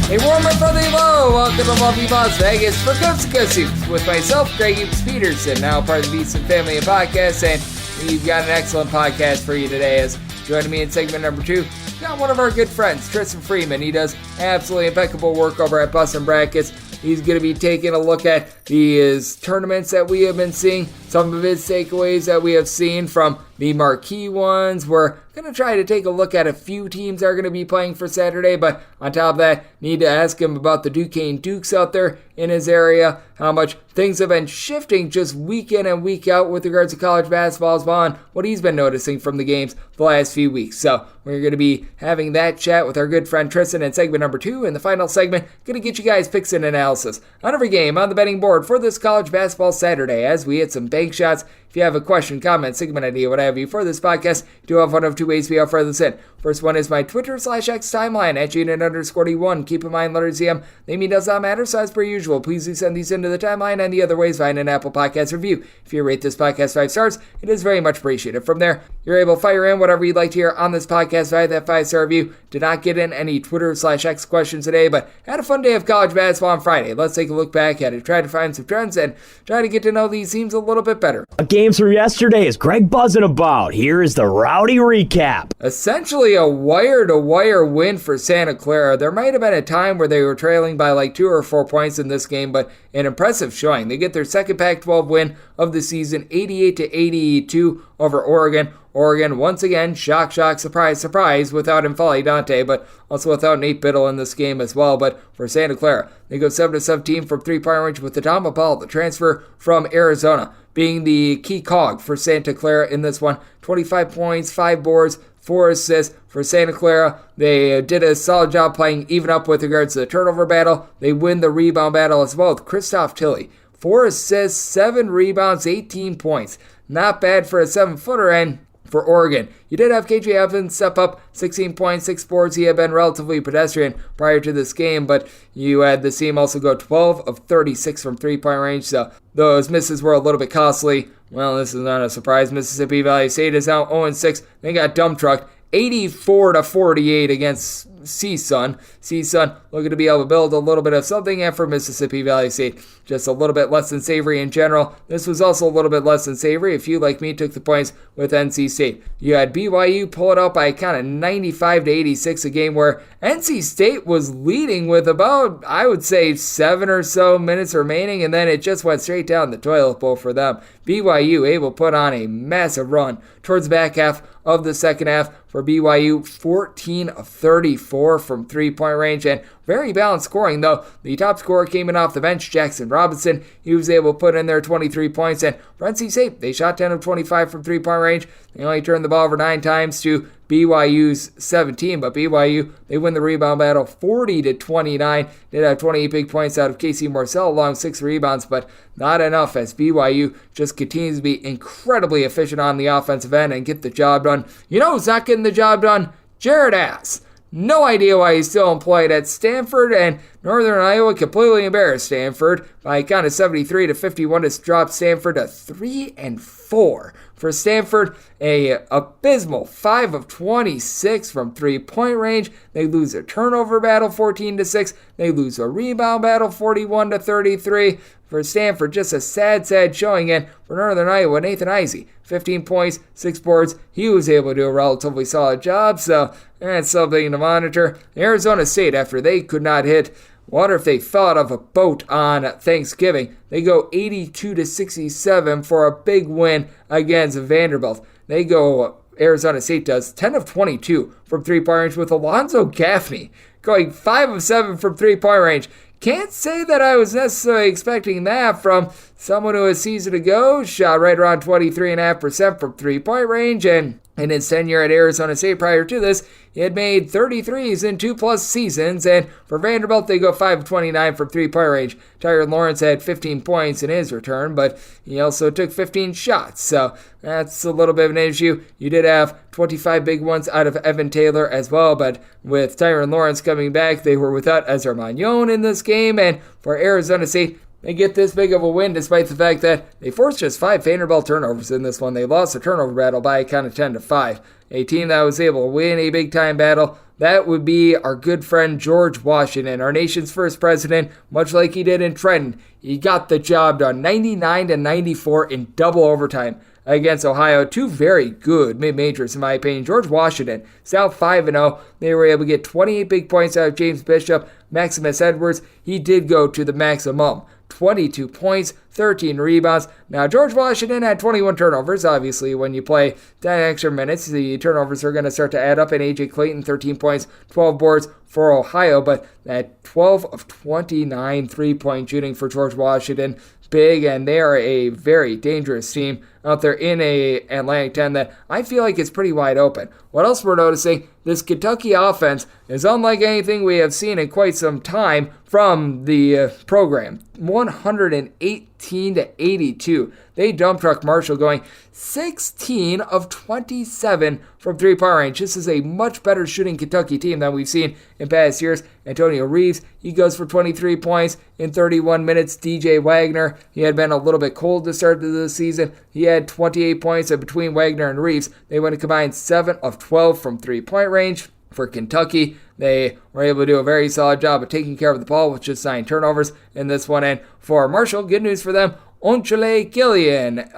A warmer brotherly hello, welcome to lovely Las Vegas for Coast to Coast Hoops with myself, Greg Hoops Peterson, now part of the Beats and Family Podcast, and we've got an excellent podcast for you today. As joining me in segment number 2, we've got one of our good friends, Tristan Freeman. He does absolutely impeccable work over at Bustin' Brackets. He's going to be taking a look at these tournaments that we have been seeing, some of his takeaways that we have seen from the marquee ones. We're going to try to take a look at a few teams that are going to be playing for Saturday, but on top of that, need to ask him about the Duquesne Dukes out there in his area, how much things have been shifting just week in and week out with regards to college basketball as well, and what he's been noticing from the games the last few weeks. So we're going to be having that chat with our good friend Tristan in segment number 2. In the final segment, going to get you guys picks and analysis on every game on the betting board for this college basketball Saturday as we hit some bank shots. If you have a question, comment, segment idea, what have you for this podcast, you do have one of two ways to be able to this in. First one is my Twitter/X timeline at @unit_D1. Keep in mind, letters EM, name does not matter, so as per usual, please do send these into the timeline, and the other ways find an Apple Podcast review. If you rate this podcast 5 stars, it is very much appreciated. From there, you're able to fire in whatever you'd like to hear on this podcast via that 5-star review. Did not get in any Twitter/X questions today, but had a fun day of college basketball on Friday. Let's take a look back at it, try to find some trends, and try to get to know these teams a little bit better. Games from yesterday is Greg buzzing about. Here is the rowdy recap. Essentially a wire-to-wire win for Santa Clara. There might have been a time where they were trailing by like 2 or 4 points in this game, but an impressive showing. They get their second Pac-12 win of the season, 88-82 over Oregon. Oregon, once again, shock, surprise, without N'Faly Dante, but also without Nate Biddle in this game as well. But for Santa Clara, they go 7-17 from three-point range with Adama Ball, the transfer from Arizona, being the key cog for Santa Clara in this one. 25 points, 5 boards, 4 assists for Santa Clara. They did a solid job playing even up with regards to the turnover battle. They win the rebound battle as well with Christoph Tilley. 4 assists, 7 rebounds, 18 points. Not bad for a 7-footer, and for Oregon, you did have KJ Evans step up, 16 points, 6 boards. He had been relatively pedestrian prior to this game, but you had the team also go 12 of 36 from three-point range, so those misses were a little bit costly. Well, this is not a surprise. Mississippi Valley State is now 0-6. They got dump trucked 84-48 against CSUN. CSUN looking to be able to build a little bit of something, and for Mississippi Valley State, just a little bit less than savory in general. This was also a little bit less than savory if you, like me, took the points with NC State. You had BYU pull it out by a count of 95-86, a game where NC State was leading with about, I would say, 7 or so minutes remaining, and then it just went straight down the toilet bowl for them. BYU able to put on a massive run towards the back half of the second half. For BYU, 14 of 34 from three-point range, and very balanced scoring, though. The top scorer came in off the bench, Jackson Robinson. He was able to put in there 23 points, and for NC State, they shot 10 of 25 from three-point range. They only turned the ball over 9 times to BYU's 17, but BYU, they win the rebound battle 40-29. Did have 28 big points out of Casey Morcell, along 6 rebounds, but not enough as BYU just continues to be incredibly efficient on the offensive end and get the job done. You know who's not getting the job done? Jared Ass. No idea why he's still employed at Stanford, and Northern Iowa completely embarrassed Stanford by a count of 73-51 to drop Stanford to 3-4. For Stanford, a abysmal 5 of 26 from three-point range. They lose a turnover battle 14-6. They lose a rebound battle 41-33. For Stanford, just a sad showing. And for Northern Iowa, Nathan Izey, 15 points, 6 boards. He was able to do a relatively solid job, so that's something to monitor. Arizona State, after they could not hit, wonder if they fell out of a boat on Thanksgiving. They go 82-67 for a big win against Vanderbilt. Arizona State does 10 of 22 from three-point range with Alonzo Gaffney going 5 of 7 from three-point range. Can't say that I was necessarily expecting that from someone who a season ago shot right around 23.5% from three-point range, and in his tenure at Arizona State prior to this, he had made 33s in 2+ seasons, and for Vanderbilt, they go 5 of 29 from three-point range. Tyron Lawrence had 15 points in his return, but he also took 15 shots, so that's a little bit of an issue. You did have 25 big ones out of Evan Taylor as well, but with Tyron Lawrence coming back, they were without Ezra Magnon in this game, and for Arizona State, they get this big of a win despite the fact that they forced just 5 Vanderbilt turnovers in this one. They lost the turnover battle by a count of 10-5. A team that was able to win a big-time battle That would be our good friend George Washington, our nation's first president, much like he did in Trenton. He got the job done, 99-94 in double overtime against Ohio. Two very good mid-majors, in my opinion. George Washington is now 5-0. They were able to get 28 big points out of James Bishop. Maximus Edwards, he did go to the maximum. 22 points, 13 rebounds. Now, George Washington had 21 turnovers. Obviously, when you play 10 extra minutes, the turnovers are going to start to add up. And A.J. Clayton, 13 points, 12 boards for Ohio. But that 12 of 29 three-point shooting for George Washington, big, and they are a very dangerous team out there in a Atlantic 10 that I feel like is pretty wide open. What else we're noticing, this Kentucky offense is unlike anything we have seen in quite some time from the program. 118-82. They dump truck Marshall, going 16 of 27 from three-point range. This is a much better shooting Kentucky team than we've seen in past years. Antonio Reeves, he goes for 23 points in 31 minutes. DJ Wagner, he had been a little bit cold to start the season. He had 28 points, and between Wagner and Reeves, they went a combined 7 of 12 from three-point range. For Kentucky, they were able to do a very solid job of taking care of the ball with just 9 turnovers in this one. And for Marshall, good news for them, Obiana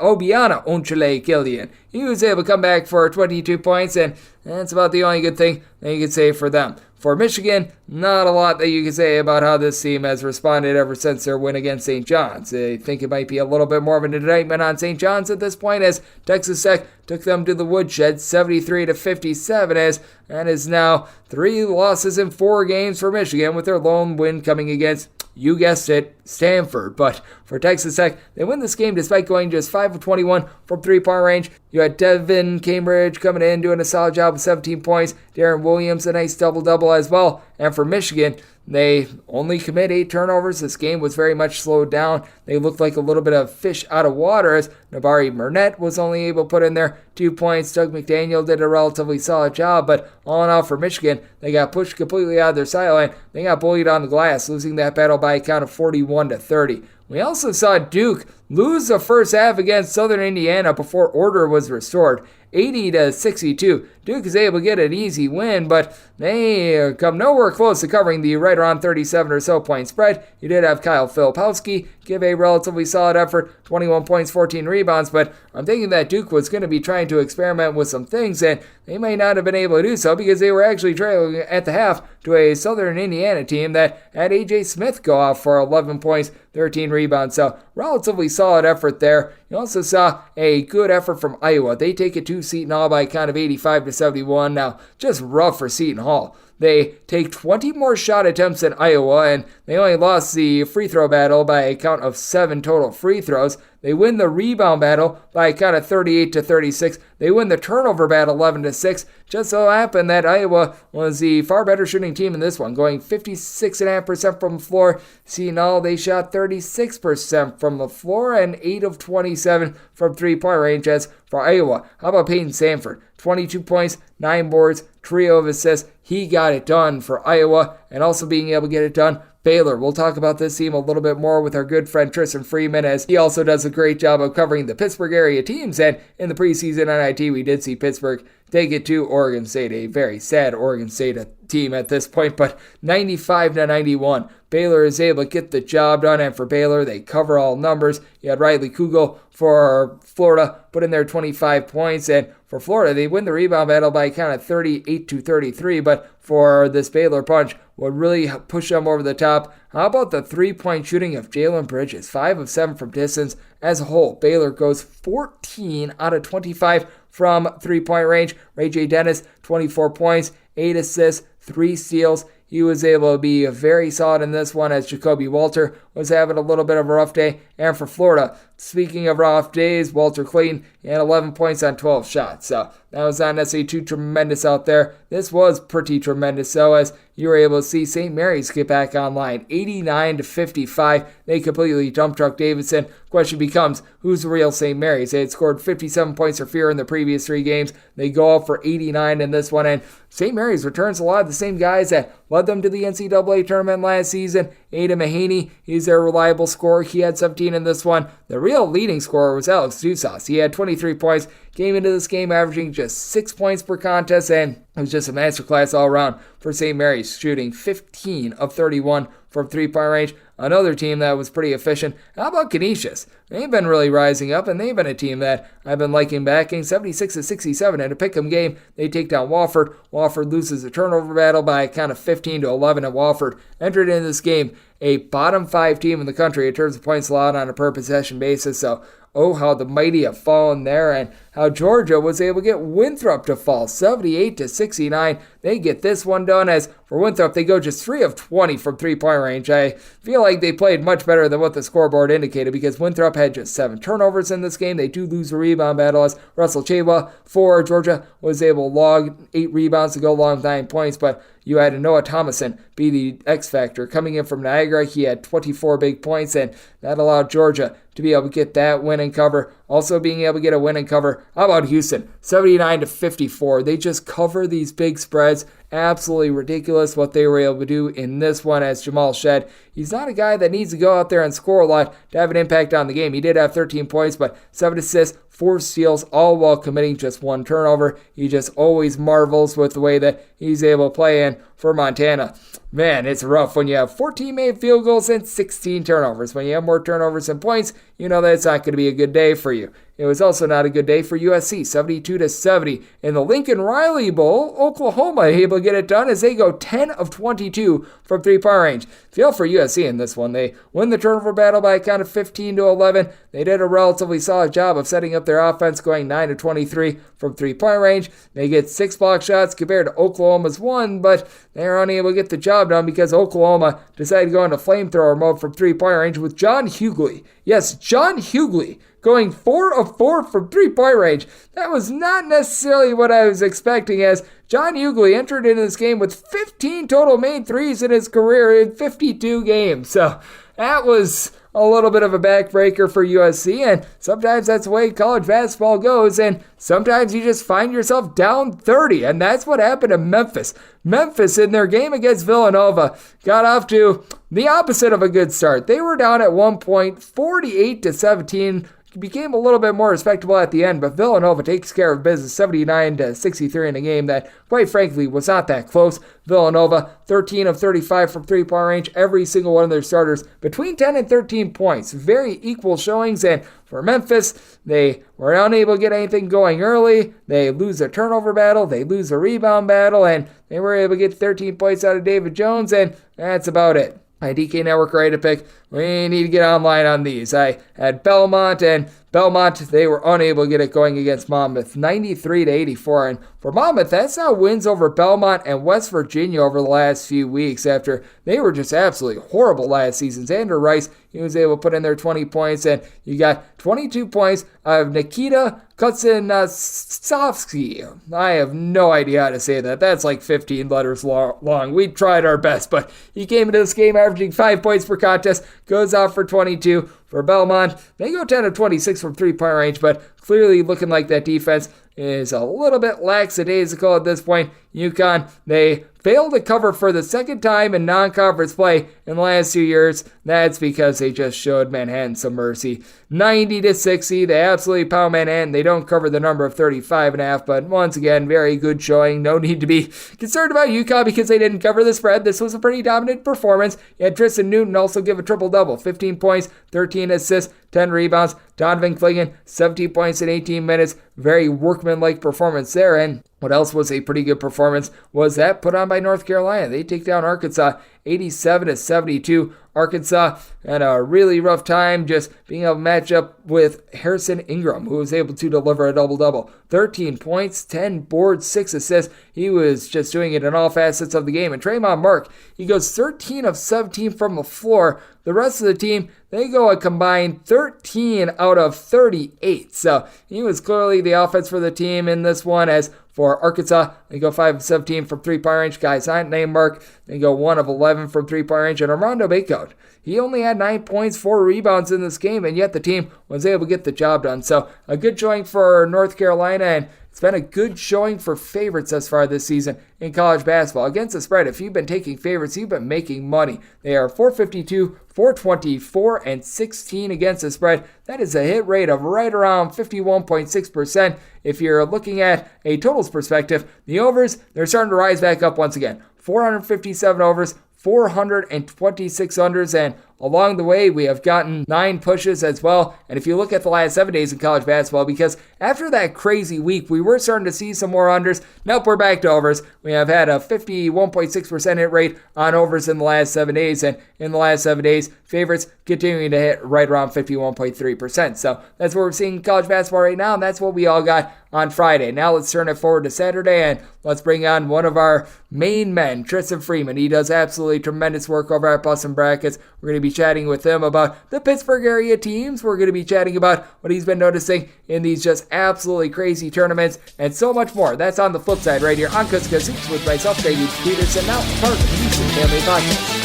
Onchule Killian. He was able to come back for 22 points, and that's about the only good thing that you could say for them. For Michigan, not a lot that you can say about how this team has responded ever since their win against St. John's. I think it might be a little bit more of an indictment on St. John's at this point, as Texas Tech took them to the woodshed 73-57, as that is now 3 losses in 4 games for Michigan, with their lone win coming against, you guessed it, Samford. But for Texas Tech, they win this game despite going just 5 of 21 from three-point range. You had Devin Cambridge coming in, doing a solid job with 17 points. Darren Williams, a nice double-double as well. And for Michigan, they only commit 8 turnovers. This game was very much slowed down. They looked like a little bit of fish out of water, as Nabari Burnett was only able to put in there 2 points. Doug McDaniel did a relatively solid job, but all in all for Michigan, they got pushed completely out of their sideline. They got bullied on the glass, losing that battle by a count of 41-30. We also saw Duke lose the first half against Southern Indiana before order was restored. 80-62. Duke is able to get an easy win, but they come nowhere close to covering the right around 37 or so point spread. You did have Kyle Filipowski give a relatively solid effort, 21 points, 14 rebounds, but I'm thinking that Duke was going to be trying to experiment with some things, and they may not have been able to do so because they were actually trailing at the half to a Southern Indiana team that had A.J. Smith go off for 11 points, 13 rebounds, so relatively solid effort there. You also saw a good effort from Iowa. They take it to Seton Hall by a count of 85-71. Now, just rough for Seton Hall. They take 20 more shot attempts than Iowa, and they only lost the free throw battle by a count of 7 total free throws. They win the rebound battle by a count of 38-36. They win the turnover battle 11-6. Just so happened that Iowa was the far better shooting team in this one, going 56.5% from the floor. Seton Hall, they shot 36% from the floor and 8 of 27 from three-point range. As for Iowa, how about Peyton Samford? 22 points, 9 boards, trio of assists. He got it done for Iowa, and also being able to get it done Baylor. We'll talk about this team a little bit more with our good friend Tristan Freeman, as he also does a great job of covering the Pittsburgh area teams. And in the preseason NIT, we did see Pittsburgh take it to Oregon State, a very sad Oregon State team at this point, but 95-91. Baylor is able to get the job done, and for Baylor, they cover all numbers. You had Riley Kugel for Florida put in their 25 points, and for Florida, they win the rebound battle by a count of 38-33, but for this Baylor punch, what really pushed them over the top, how about the three-point shooting of Jalen Bridges? 5 of 7 from distance. As a whole, Baylor goes 14 out of 25 from three-point range. Ray J. Dennis, 24 points, 8 assists, 3 steals. He was able to be very solid in this one, as Jacoby Walter was having a little bit of a rough day. And for Florida, speaking of rough days, Walter Clayton, he had 11 points on 12 shots. So that was not necessarily too tremendous out there. This was pretty tremendous, so as you were able to see St. Mary's get back online, 89-55. They completely dump truck Davidson. Question becomes, who's the real St. Mary's? They had scored 57 points or fewer in the previous 3 games. They go up for 89 in this one, and St. Mary's returns a lot of the same guys that led them to the NCAA tournament last season. Aidan Mahaney, he's their reliable scorer. He had 17 in this one. The real leading scorer was Alex Dusas. He had 23 points. came into this game averaging just 6 points per contest, and it was just a masterclass all around for St. Mary's, shooting 15 of 31 from three-point range. Another team that was pretty efficient. How about Canisius? They've been really rising up, and they've been a team that I've been liking backing. 76-67 in a pick'em game. They take down Wofford. Wofford loses a turnover battle by kind of 15-11, and Wofford entered into this game a bottom 5 team in the country in terms of points allowed on a per possession basis. So, oh, how the mighty have fallen there, and how Georgia was able to get Winthrop to fall 78-69. They get this one done, as for Winthrop, they go just 3 of 20 from three-point range. I feel like they played much better than what the scoreboard indicated, because Winthrop had just 7 turnovers in this game. They do lose a rebound battle, as Russell Chaywa for Georgia was able to log 8 rebounds to go along with 9 points, but you had Noah Thomason be the X factor. Coming in from Niagara, he had 24 big points, and that allowed Georgia to be able to get that win and cover. Also being able to get a win and cover. How about Houston? 79-54. They just cover these big spreads. Absolutely ridiculous what they were able to do in this one, as Jamal Shedd, he's not a guy that needs to go out there and score a lot to have an impact on the game. He did have 13 points, but 7 assists, 4 steals, all while committing just 1 turnover. He just always marvels with the way that he's able to play in for Montana. Man, it's rough when you have 14 made field goals and 16 turnovers. When you have more turnovers than points, you know that it's not going to be a good day for you. It was also not a good day for USC, 72-70. In the Lincoln Riley Bowl, Oklahoma able to get it done as they go 10 of 22 from three-point range. Feel for USC in this one. They win the turnover battle by a count of 15-11. They did a relatively solid job of setting up their offense, going 9 of 23 from three-point range. They get 6 block shots compared to Oklahoma's 1, but they're unable to get the job done because Oklahoma decided to go into flamethrower mode from three-point range with John Hughley. Yes, John Hughley going 4 of 4 from three-point range. That was not necessarily what I was expecting, as John Hughley entered into this game with 15 total made threes in his career in 52 games. So that was a little bit of a backbreaker for USC, and sometimes that's the way college basketball goes, and sometimes you just find yourself down 30, and that's what happened to Memphis. Memphis, in their game against Villanova, got off to the opposite of a good start. They were down at one point, 48-17, became a little bit more respectable at the end, but Villanova takes care of business 79-63 in a game that, quite frankly, was not that close. Villanova, 13 of 35 from three-point range, every single one of their starters between 10 and 13 points. Very equal showings, and for Memphis, they were unable to get anything going early. They lose a turnover battle, they lose a rebound battle, and they were able to get 13 points out of David Jones, and that's about it. My DK Network ready to pick. We need to get online on these. I had Belmont, and Belmont, they were unable to get it going against Monmouth, 93-84. And for Monmouth, that's now wins over Belmont and West Virginia over the last few weeks after they were just absolutely horrible last season. Xander Rice, he was able to put in their 20 points, and you got 22 points of Nikita Kuznetsovsky. I have no idea how to say that. That's like 15 letters long. We tried our best, but he came into this game averaging 5 points per contest, goes out for 22. For Belmont, they go 10 of 26 from three-point range, but clearly looking like that defense is a little bit lackadaisical at this point. UConn, they failed to cover for the second time in non-conference play in the last 2 years. That's because they just showed Manhattan some mercy. 90-60, they absolutely pound Manhattan. They don't cover the number of 35.5, but once again, very good showing. No need to be concerned about UConn because they didn't cover the spread. This was a pretty dominant performance. You had Tristan Newton also give a triple-double, 15 points, 13 assists, 10 rebounds. Donovan Clingan, 17 points in 18 minutes. Very workmanlike performance there. And what else was a pretty good performance was that put on by North Carolina. They take down Arkansas 87-72. Arkansas had a really rough time just being able to match up with Harrison Ingram, who was able to deliver a double-double. 13 points, 10 boards, 6 assists. He was just doing it in all facets of the game. And Trayvon Mark, he goes 13 of 17 from the floor. The rest of the team, they go a combined 13 out of 38. So he was clearly the offense for the team in this one. As for Arkansas, they go 5 of 17 from three-point range. Guys not named Mark, they go 1 of 11 from three-point range. And Armando Bacot, he only had 9 points, 4 rebounds in this game, and yet the team was able to get the job done. So a good showing for North Carolina, and it's It's been a good showing for favorites thus far this season in college basketball. Against the spread, if you've been taking favorites, you've been making money. They are 452, 424, and 16 against the spread. That is a hit rate of right around 51.6%. If you're looking at a totals perspective, the overs, they're starting to rise back up once again. 457 overs, 426 unders, and along the way, we have gotten 9 pushes as well. And if you look at the last 7 days in college basketball, because after that crazy week, we were starting to see some more unders. Nope, we're back to overs. We have had a 51.6% hit rate on overs in the last 7 days. And in the last 7 days, favorites continuing to hit right around 51.3%. So that's what we're seeing in college basketball right now, and that's what we all got on Friday. Now let's turn it forward to Saturday, and let's bring on one of our main men, Tristan Freeman. He does absolutely tremendous work over at Boston Brackets. We're going to be chatting with him about the Pittsburgh area teams. We're going to be chatting about what he's been noticing in these just absolutely crazy tournaments and so much more. That's on the flip side right here on Cusco Soups with myself, Greg Peterson, now part of the Houston Family Podcast.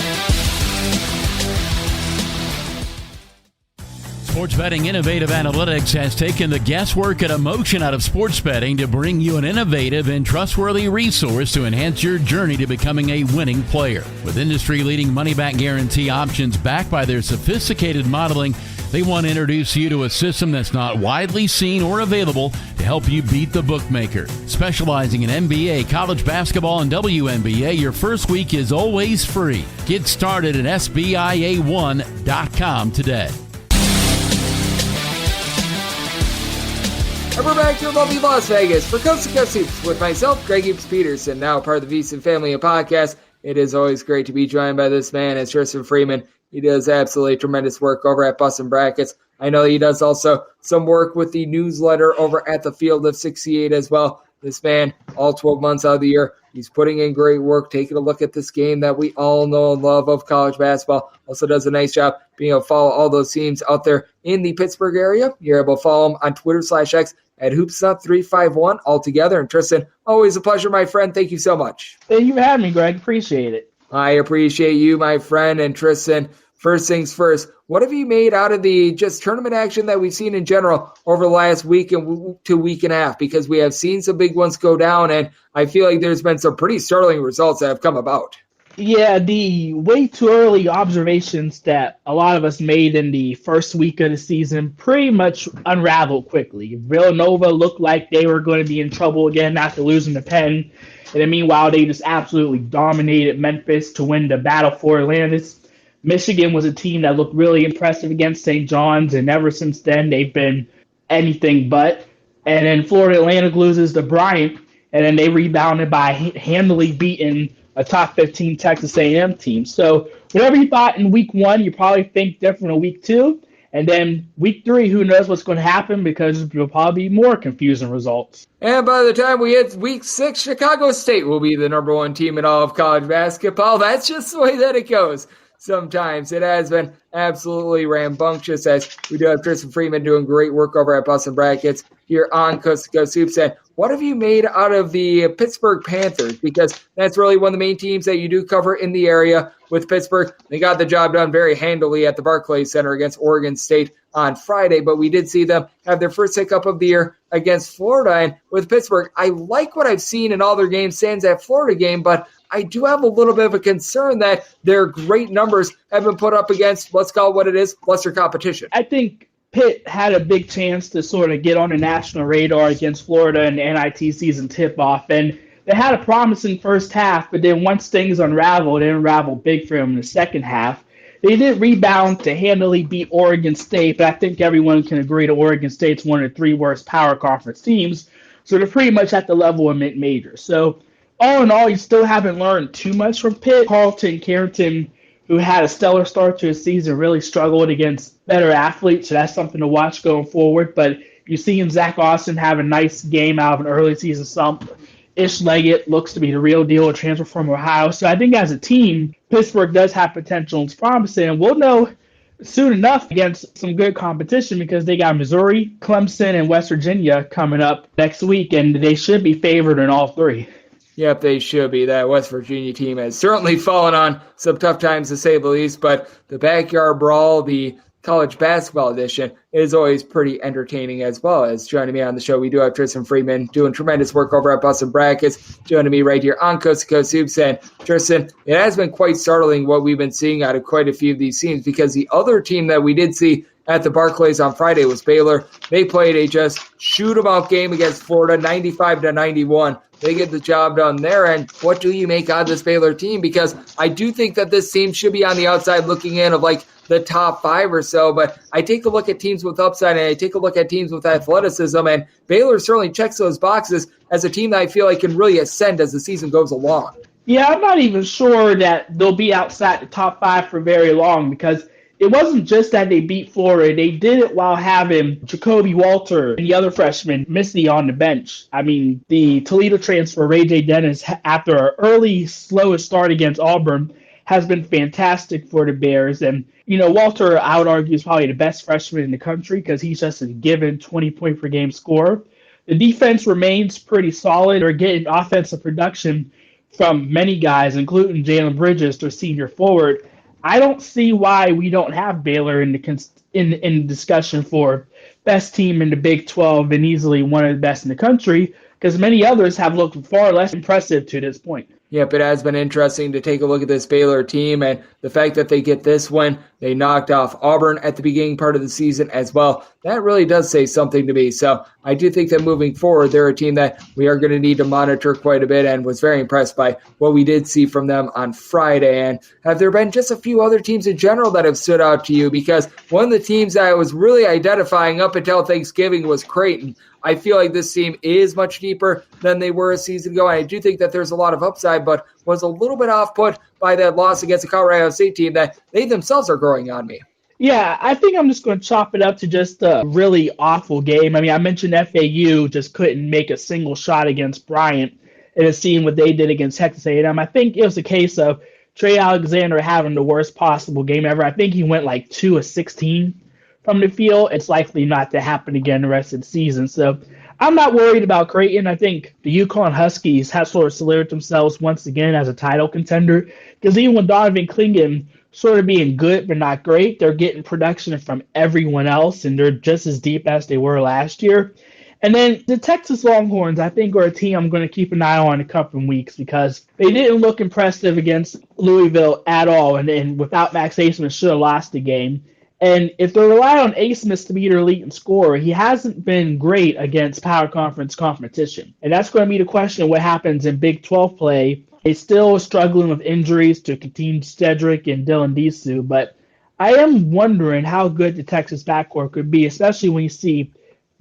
Sports Betting Innovative Analytics has taken the guesswork and emotion out of sports betting to bring you an innovative and trustworthy resource to enhance your journey to becoming a winning player. With industry-leading money-back guarantee options backed by their sophisticated modeling, they want to introduce you to a system that's not widely seen or available to help you beat the bookmaker. Specializing in NBA, college basketball, and WNBA, your first week is always free. Get started at SBIA1.com today. And we're back to lovely Las Vegas for Coast to Coast Hoops with myself, Greg Peterson, now part of the VSiN Family Podcast. It is always great to be joined by this man, as Tristan Freeman. He does absolutely tremendous work over at Boston Brackets. I know he does also some work with the newsletter over at the Field of 68 as well. This man, all 12 months out of the year, he's putting in great work, taking a look at this game that we all know and love of college basketball. Also does a nice job being able to follow all those teams out there in the Pittsburgh area. You're able to follow him on Twitter/X at HoopsNut351 altogether. And Tristan, always a pleasure, my friend. Thank you so much. Thank you for having me, Greg. Appreciate it. I appreciate you, my friend. And Tristan, first things first, what have you made out of the just tournament action that we've seen in general over the last week to week and a half? Because we have seen some big ones go down, and I feel like there's been some pretty startling results that have come about. Yeah, the way too early observations that a lot of us made in the first week of the season pretty much unraveled quickly. Villanova looked like they were going to be in trouble again after losing to Penn. And then meanwhile, they just absolutely dominated Memphis to win the battle for Atlantis. Michigan was a team that looked really impressive against St. John's, and ever since then, they've been anything but. And then Florida Atlantic loses to Bryant, and then they rebounded by handily beating a top 15 Texas A&M team. So whatever you thought in week 1, you probably think different in week 2. And then week 3, who knows what's going to happen, because there'll probably be more confusing results. And by the time we hit week 6, Chicago State will be the number 1 team in all of college basketball. That's just the way that it goes. Sometimes it has been absolutely rambunctious, as we do have Tristan Freeman doing great work over at Boston Brackets here on Coast to Coast Hoops. And what have you made out of the Pittsburgh Panthers? Because that's really one of the main teams that you do cover in the area with Pittsburgh. They got the job done very handily at the Barclays Center against Oregon State on Friday, but we did see them have their first hiccup of the year against Florida. And with Pittsburgh, I like what I've seen in all their games since that Florida game, but I do have a little bit of a concern that their great numbers have been put up against, let's call it what it is, lesser competition. I think Pitt had a big chance to sort of get on the national radar against Florida in the NIT season tip-off, and they had a promising first half, but then once things unraveled, it unraveled big for them in the second half. They did rebound to handily beat Oregon State, but I think everyone can agree that Oregon State's one of the 3 worst power conference teams, so they're pretty much at the level of mid-major. So all in all, you still haven't learned too much from Pitt. Carrington, who had a stellar start to his season, really struggled against better athletes, so that's something to watch going forward. But you see Zach Austin have a nice game out of an early season slump. Ish Leggett looks to be the real deal, a transfer from Ohio. So I think as a team, Pittsburgh does have potential and it's promising. And we'll know soon enough against some good competition, because they got Missouri, Clemson, and West Virginia coming up next week, and they should be favored in all 3. Yep, they should be. That West Virginia team has certainly fallen on some tough times, to say the least, but the backyard brawl, the college basketball edition is always pretty entertaining as well. As joining me on the show, we do have Tristan Freeman doing tremendous work over at Bustin' Brackets, joining me right here on Coast to Coast Hoops. And Tristan, it has been quite startling what we've been seeing out of quite a few of these teams, because the other team that we did see at the Barclays on Friday was Baylor. They played a just shoot-'em-out game against Florida, 95-91. They get the job done there. And what do you make out of this Baylor team? Because I do think that this team should be on the outside looking in of like the top 5 or so. But I take a look at teams with upside and I take a look at teams with athleticism. And Baylor certainly checks those boxes as a team that I feel like can really ascend as the season goes along. Yeah, I'm not even sure that they'll be outside the top 5 for very long, because it wasn't just that they beat Florida. They did it while having Jacoby Walter and the other freshman, Missy, on the bench. I mean, the Toledo transfer, Ray J. Dennis, after an early, slow start against Auburn, has been fantastic for the Bears. And, Walter, I would argue, is probably the best freshman in the country because he's just a given 20-point-per-game scorer. The defense remains pretty solid. They're getting offensive production from many guys, including Jalen Bridges, their senior forward. I don't see why we don't have Baylor in the discussion for best team in the Big 12 and easily one of the best in the country, because many others have looked far less impressive to this point. Yep, it has been interesting to take a look at this Baylor team and the fact that they get this win. They knocked off Auburn at the beginning part of the season as well. That really does say something to me. So I do think that moving forward, they're a team that we are going to need to monitor quite a bit, and was very impressed by what we did see from them on Friday. And have there been just a few other teams in general that have stood out to you? Because one of the teams that I was really identifying up until Thanksgiving was Creighton. I feel like this team is much deeper than they were a season ago. And I do think that there's a lot of upside, but was a little bit off put by that loss against the Colorado State team that they themselves are growing on me. Yeah, I think I'm just going to chop it up to just a really awful game. I mean, I mentioned FAU just couldn't make a single shot against Bryant, and it's seeing what they did against Texas A&M. I think it was a case of Trey Alexander having the worst possible game ever. I think he went like 2 of 16 from the field. It's likely not to happen again the rest of the season. So I'm not worried about Creighton. I think the UConn Huskies have sort of solidified themselves once again as a title contender, because even with Donovan Clingan sort of being good but not great, they're getting production from everyone else, and they're just as deep as they were last year. And then the Texas Longhorns, I think, are a team I'm going to keep an eye on in a couple of weeks, because they didn't look impressive against Louisville at all, and without Max Acemus should have lost the game. And if they rely on Acemus to be their leading scorer, he hasn't been great against power conference competition. And that's going to be the question of what happens in Big 12 play. They still are struggling with injuries to Katim Cedric and Dylan Disu, but I am wondering how good the Texas backcourt could be, especially when you see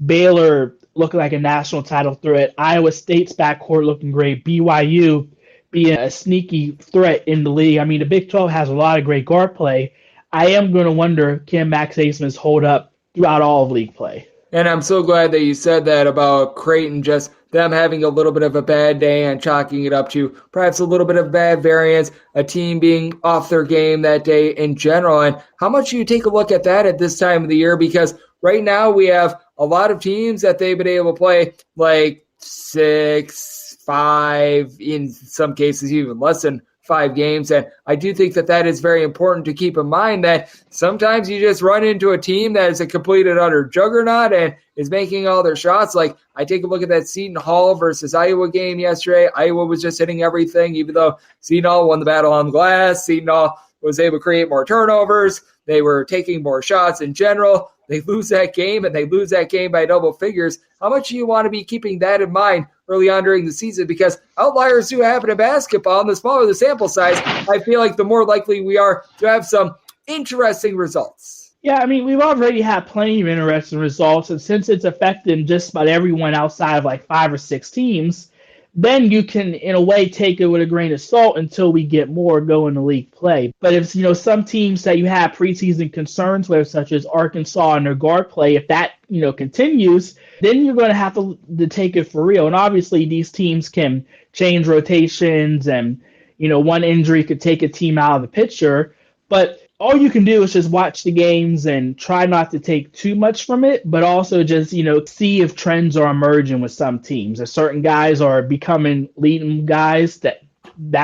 Baylor looking like a national title threat, Iowa State's backcourt looking great, BYU being a sneaky threat in the league. I mean, the Big 12 has a lot of great guard play. I am going to wonder, can Max Acemus hold up throughout all of league play? And I'm so glad that you said that about Creighton, just them having a little bit of a bad day and chalking it up to perhaps a little bit of bad variance, a team being off their game that day in general. And how much do you take a look at that at this time of the year? Because right now we have a lot of teams that they've been able to play like 6, 5, in some cases even less than 5 games. And I do think that that is very important to keep in mind, that sometimes you just run into a team that is a complete and utter juggernaut and is making all their shots. Like, I take a look at that Seton Hall versus Iowa game yesterday. Iowa was just hitting everything, even though Seton Hall won the battle on the glass. Seton Hall was able to create more turnovers. They were taking more shots in general. They lose that game, and they lose that game by double figures. How much do you want to be keeping that in mind early on during the season? Because outliers do happen in basketball, and the smaller the sample size, I feel like the more likely we are to have some interesting results. Yeah, I mean, we've already had plenty of interesting results, and since it's affecting just about everyone outside of like 5 or 6 teams, then you can, in a way, take it with a grain of salt until we get more going to league play. But if, some teams that you have preseason concerns with, such as Arkansas and their guard play, if that, continues, then you're going to have to take it for real. And obviously these teams can change rotations and, one injury could take a team out of the picture. But all you can do is just watch the games and try not to take too much from it, but also just, see if trends are emerging with some teams. If certain guys are becoming leading guys that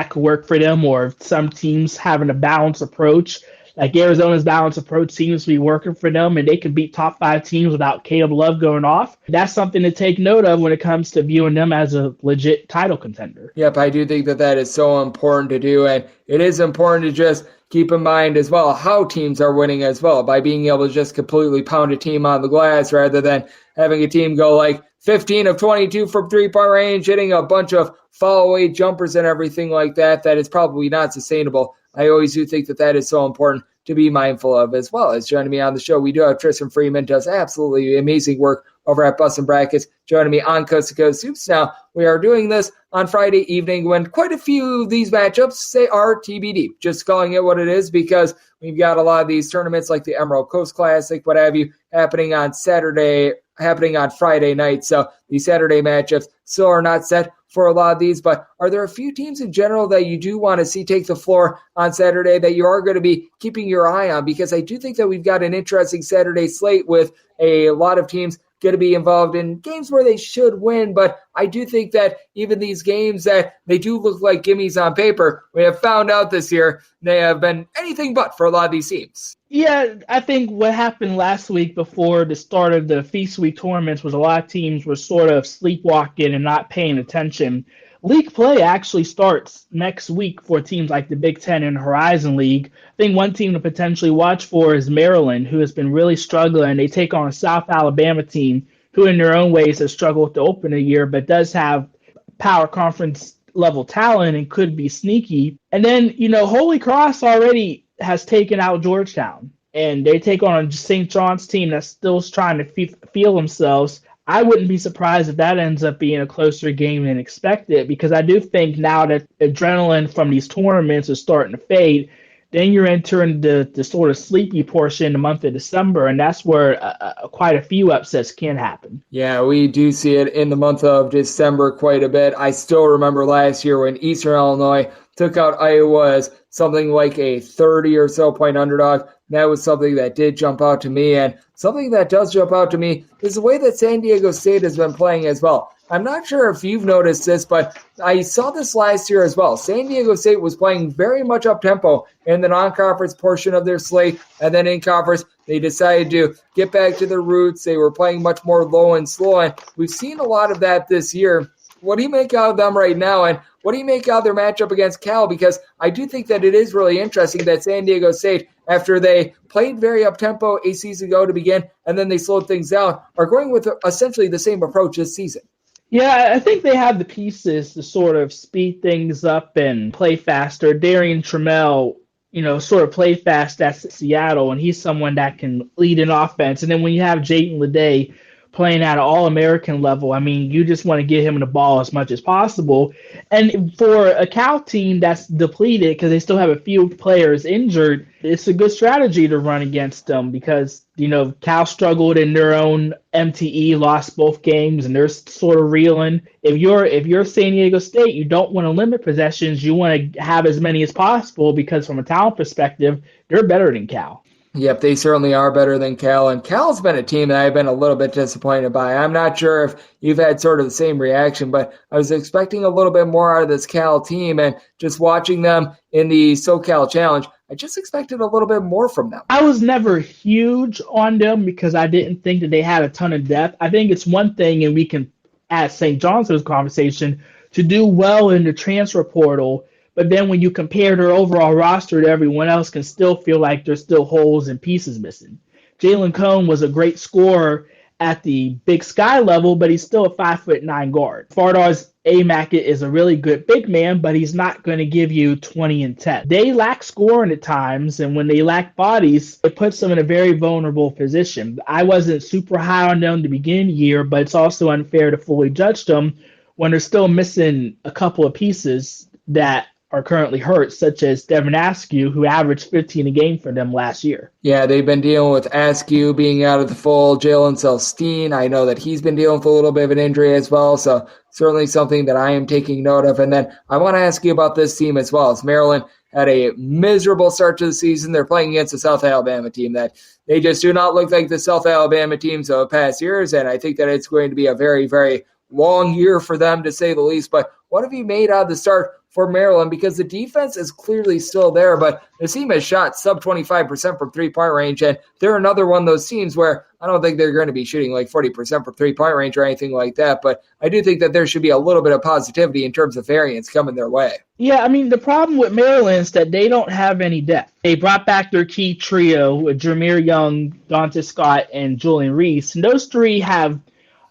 could work for them, or if some teams having a balanced approach, Like Arizona's balanced approach seems to be working for them, and they can beat top 5 teams without Caleb Love going off. That's something to take note of when it comes to viewing them as a legit title contender. Yep, I do think that is so important to do, and it is important to just keep in mind as well how teams are winning as well by being able to just completely pound a team on the glass rather than having a team go like 15 of 22 from three-point range, hitting a bunch of fall-away jumpers and everything like that. That is probably not sustainable. I always do think that is so important to be mindful of as well. As joining me on the show, we do have Tristan Freeman, does absolutely amazing work over at Bustin' Brackets, joining me on Coast to Coast Hoops. Now, we are doing this on Friday evening when quite a few of these matchups are TBD. Just calling it what it is because we've got a lot of these tournaments like the Emerald Coast Classic, what have you, happening on Friday night. So the Saturday matchups still are not set for a lot of these, but are there a few teams in general that you do want to see take the floor on Saturday that you are going to be keeping your eye on? Because I do think that we've got an interesting Saturday slate with a lot of teams going to be involved in games where they should win, but I do think that even these games that they do look like gimmies on paper, we have found out this year they have been anything but for a lot of these teams. Yeah, I think what happened last week before the start of the Feast Week tournaments was a lot of teams were sort of sleepwalking and not paying attention. League play actually starts next week for teams like the Big Ten and Horizon League. I think one team to potentially watch for is Maryland, who has been really struggling. They take on a South Alabama team who in their own ways has struggled to open the year, but does have power conference level talent and could be sneaky. And then, Holy Cross already has taken out Georgetown, and they take on a St. John's team that's still trying to feel themselves. I wouldn't be surprised if that ends up being a closer game than expected, because I do think now that adrenaline from these tournaments is starting to fade, then you're entering the sort of sleepy portion in the month of December, and that's where quite a few upsets can happen. Yeah, we do see it in the month of December quite a bit. I still remember last year when Eastern Illinois took out Iowa as something like a 30 or so point underdog. That was something that did jump out to me, and something that does jump out to me is the way that San Diego State has been playing as well. I'm not sure if you've noticed this, but I saw this last year as well. San Diego State was playing very much up-tempo in the non-conference portion of their slate, and then in conference, they decided to get back to their roots. They were playing much more low and slow, and we've seen a lot of that this year. What do you make out of them right now, and what do you make out of their matchup against Cal? Because I do think that it is really interesting that San Diego State, after they played very up-tempo a season ago to begin, and then they slowed things down, are going with essentially the same approach this season. Yeah, I think they have the pieces to sort of speed things up and play faster. Darian Trammell, sort of played fast at Seattle, and he's someone that can lead an offense. And then when you have Jayden Leday playing at an All-American level, I mean, you just want to get him the ball as much as possible. And for a Cal team that's depleted because they still have a few players injured, it's a good strategy to run against them because, Cal struggled in their own MTE, lost both games, and they're sort of reeling. If you're San Diego State, you don't want to limit possessions. You want to have as many as possible because from a talent perspective, they're better than Cal. Yep, they certainly are better than Cal, and Cal's been a team that I've been a little bit disappointed by. I'm not sure if you've had sort of the same reaction, but I was expecting a little bit more out of this Cal team, and just watching them in the SoCal Challenge, I just expected a little bit more from them. I was never huge on them because I didn't think that they had a ton of depth. I think it's one thing, and we can add St. John's to this conversation, to do well in the transfer portal. But then when you compare their overall roster to everyone else, can still feel like there's still holes and pieces missing. Jalen Cone was a great scorer at the Big Sky level, but he's still a 5'9" guard. Fardar's Amacket is a really good big man, but he's not going to give you 20 and 10. They lack scoring at times, and when they lack bodies, it puts them in a very vulnerable position. I wasn't super high on them to begin the year, but it's also unfair to fully judge them when they're still missing a couple of pieces that are currently hurt, such as Devin Askew, who averaged 15 a game for them last year. Yeah, they've been dealing with Askew being out of the fold. Jalen Celestine, I know that he's been dealing with a little bit of an injury as well, so certainly something that I am taking note of. And then I want to ask you about this team as well. As Maryland had a miserable start to the season, they're playing against a South Alabama team that they just do not look like the South Alabama teams of past years, and I think that it's going to be a very, very long year for them, to say the least. But what have you made out of the start for Maryland because the defense is clearly still there, but the team has shot sub 25% from three-point range, and they're another one of those teams where I don't think they're going to be shooting like 40% from three-point range or anything like that, but I do think that there should be a little bit of positivity in terms of variance coming their way. Yeah, I mean, the problem with Maryland is that they don't have any depth. They brought back their key trio with Jameer Young, Dante Scott, and Julian Reese, and those three have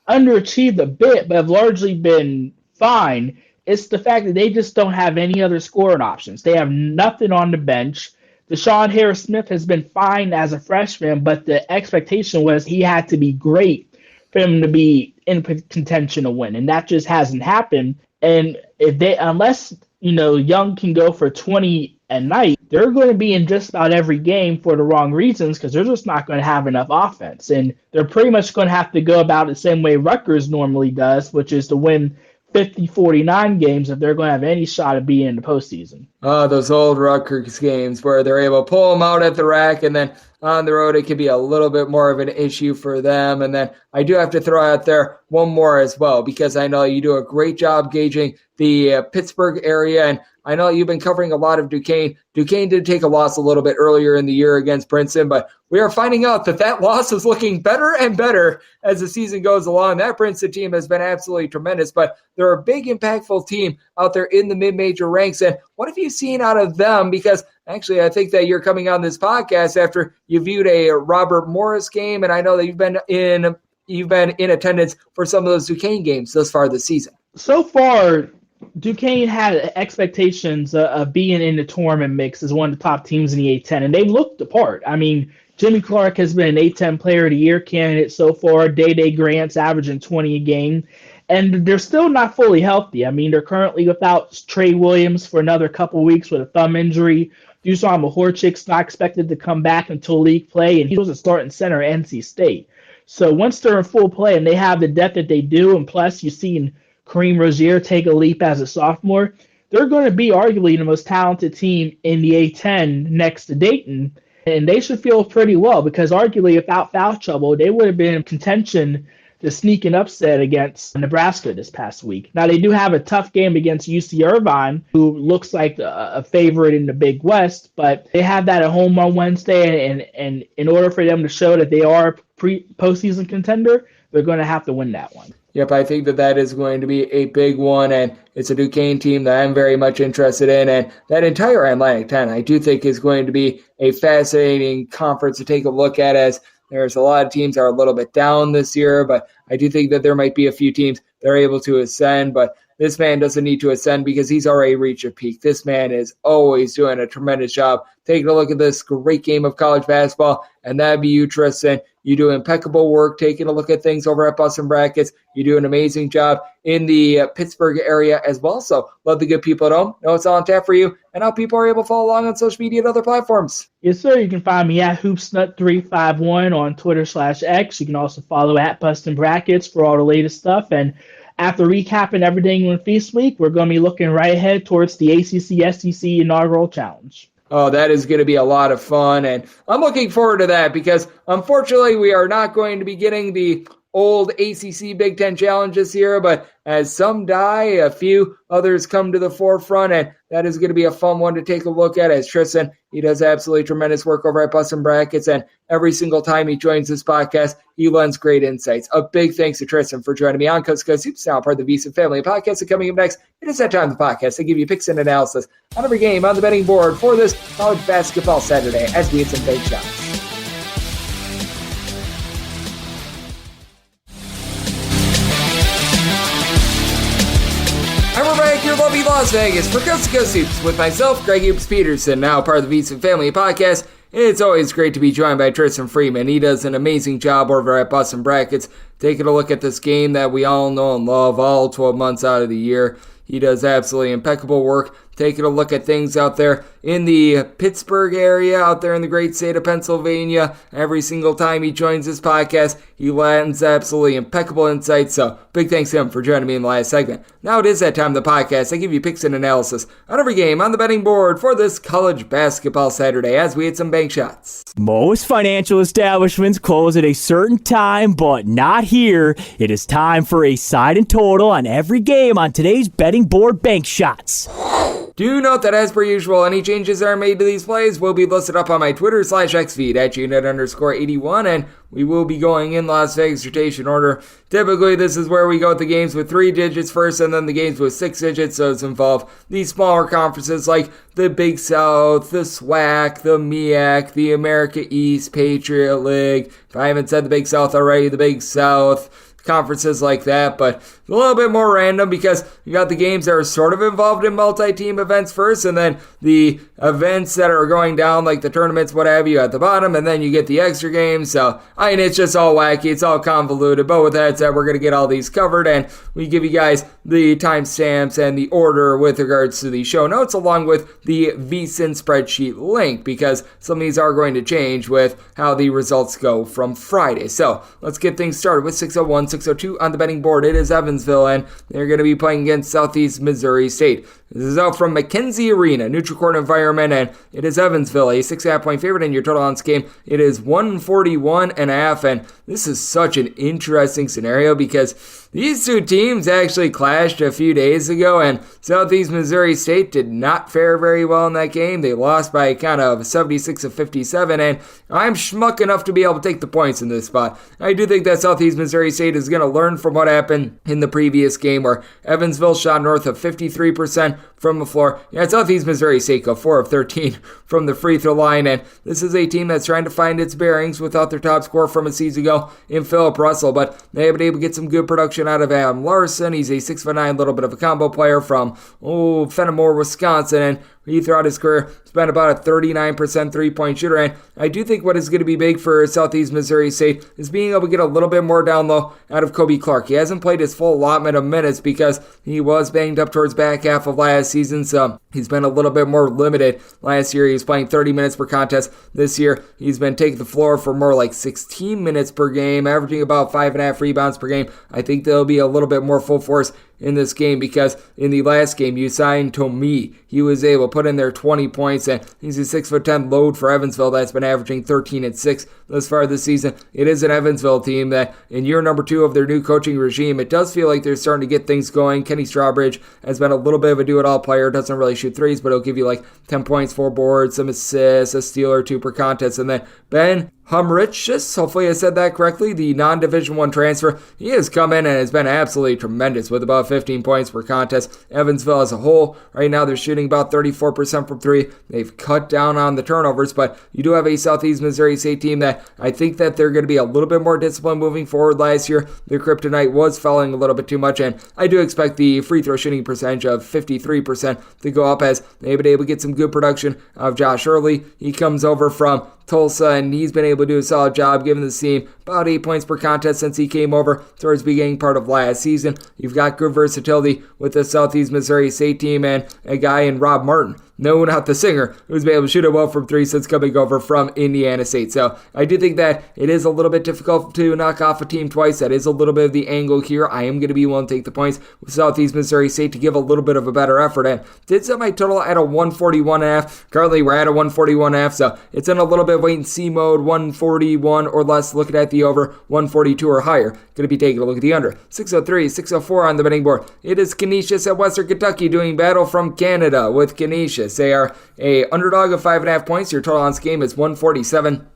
underachieved a bit, but have largely been fine. It's the fact that they just don't have any other scoring options. They have nothing on the bench. Deshaun Harris-Smith has been fine as a freshman, but the expectation was he had to be great for him to be in contention to win, and that just hasn't happened. And unless Young can go for 20 a night, they're going to be in just about every game for the wrong reasons because they're just not going to have enough offense. And they're pretty much going to have to go about it the same way Rutgers normally does, which is to win 50-49 games if they're going to have any shot of being in the postseason. Oh, those old Rutgers games where they're able to pull them out at the rack, and then on the road it could be a little bit more of an issue for them. And then I do have to throw out there one more as well, because I know you do a great job gauging the Pittsburgh area, and I know you've been covering a lot of Duquesne. Duquesne did take a loss a little bit earlier in the year against Princeton, but we are finding out that loss is looking better and better as the season goes along. That Princeton team has been absolutely tremendous, but they're a big, impactful team out there in the mid-major ranks. And what have you seen out of them? Because actually, I think that you're coming on this podcast after you viewed a Robert Morris game, and I know that you've been in attendance for some of those Duquesne games thus far this season. So far, Duquesne had expectations of being in the tournament mix as one of the top teams in the A-10, and they looked the part. I mean, Jimmy Clark has been an A-10 Player of the Year candidate so far. Day-Day Grant's averaging 20 a game, and they're still not fully healthy. I mean, they're currently without Trey Williams for another couple weeks with a thumb injury. Dusan Mahorchik's not expected to come back until league play, and he was a starting center at NC State. So once they're in full play and they have the depth that they do, and plus you've seen Kareem Rozier take a leap as a sophomore, they're going to be arguably the most talented team in the A-10 next to Dayton, and they should feel pretty well because arguably without foul trouble, they would have been in contention to sneak an upset against Nebraska this past week. Now, they do have a tough game against UC Irvine, who looks like a favorite in the Big West, but they have that at home on Wednesday, and in order for them to show that they are a postseason contender, they're going to have to win that one. Yep, I think that is going to be a big one, and it's a Duquesne team that I'm very much interested in, and that entire Atlantic 10 I do think is going to be a fascinating conference to take a look at, as there's a lot of teams that are a little bit down this year, but I do think that there might be a few teams that are able to ascend, but this man doesn't need to ascend because he's already reached a peak. This man is always doing a tremendous job taking a look at this great game of college basketball, and that'd be you, Tristan. You do impeccable work taking a look at things over at Bustin' Brackets. You do an amazing job in the Pittsburgh area as well. So love the good people at home. Know it's all on tap for you, and how people are able to follow along on social media and other platforms. Yes, sir. You can find me at HoopsNut351 on Twitter/X. You can also follow at Bustin' Brackets for all the latest stuff. And after recapping everything in Feast Week, we're going to be looking right ahead towards the ACC-SEC Inaugural Challenge. Oh, that is going to be a lot of fun, and I'm looking forward to that because, unfortunately, we are not going to be getting the old ACC Big Ten Challenge this year, but as some die, a few others come to the forefront, and that is going to be a fun one to take a look at. As Tristan, he does absolutely tremendous work over at Bustin' Brackets, and every single time he joins this podcast, he lends great insights. A big thanks to Tristan for joining me on Coast to Coast Hoops, now part of the VSiN family podcast. And coming up next, it is that time of the podcast. I give you picks and analysis on every game on the betting board for this college basketball Saturday as we hit some big shots. And we're back here in lovely Las Vegas for Coast to Coast Hoops with myself, Greg Hoops Peterson, now part of the VSiN family podcast. It's always great to be joined by Tristan Freeman. He does an amazing job over at Bustin' Brackets, taking a look at this game that we all know and love all 12 months out of the year. He does absolutely impeccable work taking a look at things out there in the Pittsburgh area, out there in the great state of Pennsylvania. Every single time he joins this podcast, he lends absolutely impeccable insights. So big thanks to him for joining me in the last segment. Now it is that time of the podcast. I give you picks and analysis on every game on the betting board for this college basketball Saturday as we hit some bank shots. Most financial establishments close at a certain time, but not here. It is time for a side and total on every game on today's betting board bank shots. Do note that as per usual, any changes that are made to these plays will be listed up on my Twitter/X feed at unit_81, and we will be going in Las Vegas rotation order. Typically, this is where we go with the games with 3 digits first and then the games with 6 digits, so it's involved these smaller conferences like the Big South, the SWAC, the MEAC, the America East, Patriot League. If I haven't said the Big South already, the Big South, conferences like that, but a little bit more random because you got the games that are sort of involved in multi-team events first, and then the events that are going down, like the tournaments, what have you, at the bottom, and then you get the extra games. So, I mean, it's just all wacky, it's all convoluted, but with that said, we're going to get all these covered, and we give you guys the timestamps and the order with regards to the show notes, along with the VSiN spreadsheet link, because some of these are going to change with how the results go from Friday. So, let's get things started with 601, 602 on the betting board. It is Evansville, and they're going to be playing against Southeast Missouri State. This is out from McKenzie Arena, neutral court environment, and it is Evansville, a 6.5 point favorite, and your total on this game, it is 141.5, and this is such an interesting scenario because these two teams actually clashed a few days ago, and Southeast Missouri State did not fare very well in that game. They lost by a count of 76-57, and I'm schmuck enough to be able to take the points in this spot. I do think that Southeast Missouri State is going to learn from what happened in the previous game where Evansville shot north of 53% from the floor. Yeah, Southeast Missouri State go 4 of 13 from the free throw line, and this is a team that's trying to find its bearings without their top scorer from a season ago in Philip Russell, but they have been able to get some good production out of Adam Larson. He's a 6'9", little bit of a combo player from Fenimore, Wisconsin, and he throughout his career has been about a 39% three-point shooter, and I do think what is going to be big for Southeast Missouri State is being able to get a little bit more down low out of Kobe Clark. He hasn't played his full allotment of minutes because he was banged up towards back half of last season, so he's been a little bit more limited. Last year he was playing 30 minutes per contest. This year he's been taking the floor for more like 16 minutes per game, averaging about 5.5 rebounds per game. I think there'll be a little bit more full force in this game because in the last game, Usain Tomi, he was able to put in there 20 points, and he's a 6'10" load for Evansville that's been averaging 13 and 6 thus far this season. It is an Evansville team that in year number 2 of their new coaching regime, it does feel like they're starting to get things going. Kenny Strawbridge has been a little bit of a do-it-all player, doesn't really shoot threes, but he'll give you like 10 points, 4 boards, some assists, a steal or 2 per contest, and then Ben Humrichus, hopefully I said that correctly, the non-Division I transfer, he has come in and has been absolutely tremendous with about 15 points per contest. Evansville as a whole, right now they're shooting about 34% from 3. They've cut down on the turnovers, but you do have a Southeast Missouri State team that I think that they're going to be a little bit more disciplined moving forward. Last year, their kryptonite was fouling a little bit too much, and I do expect the free throw shooting percentage of 53% to go up as they've been able to get some good production of Josh Early. He comes over from Tulsa, and he's been able to do a solid job giving the team about 8 points per contest since he came over towards the beginning part of last season. You've got good versatility with the Southeast Missouri State team and a guy in Rob Martin. No, not the singer, who's been able to shoot it well from 3 since coming over from Indiana State. So I do think that it is a little bit difficult to knock off a team twice. That is a little bit of the angle here. I am going to be willing to take the points with Southeast Missouri State to give a little bit of a better effort. And did set my total at a 141.5. Currently, we're at a 141.5, so it's in a little bit of wait-and-see mode. 141 or less, looking at the over. 142 or higher, going to be taking a look at the under. 603, 604 on the betting board. It is Canisius at Western Kentucky doing battle from Canada with Canisius. They are a underdog of 5.5 points. Your total on this game is 147.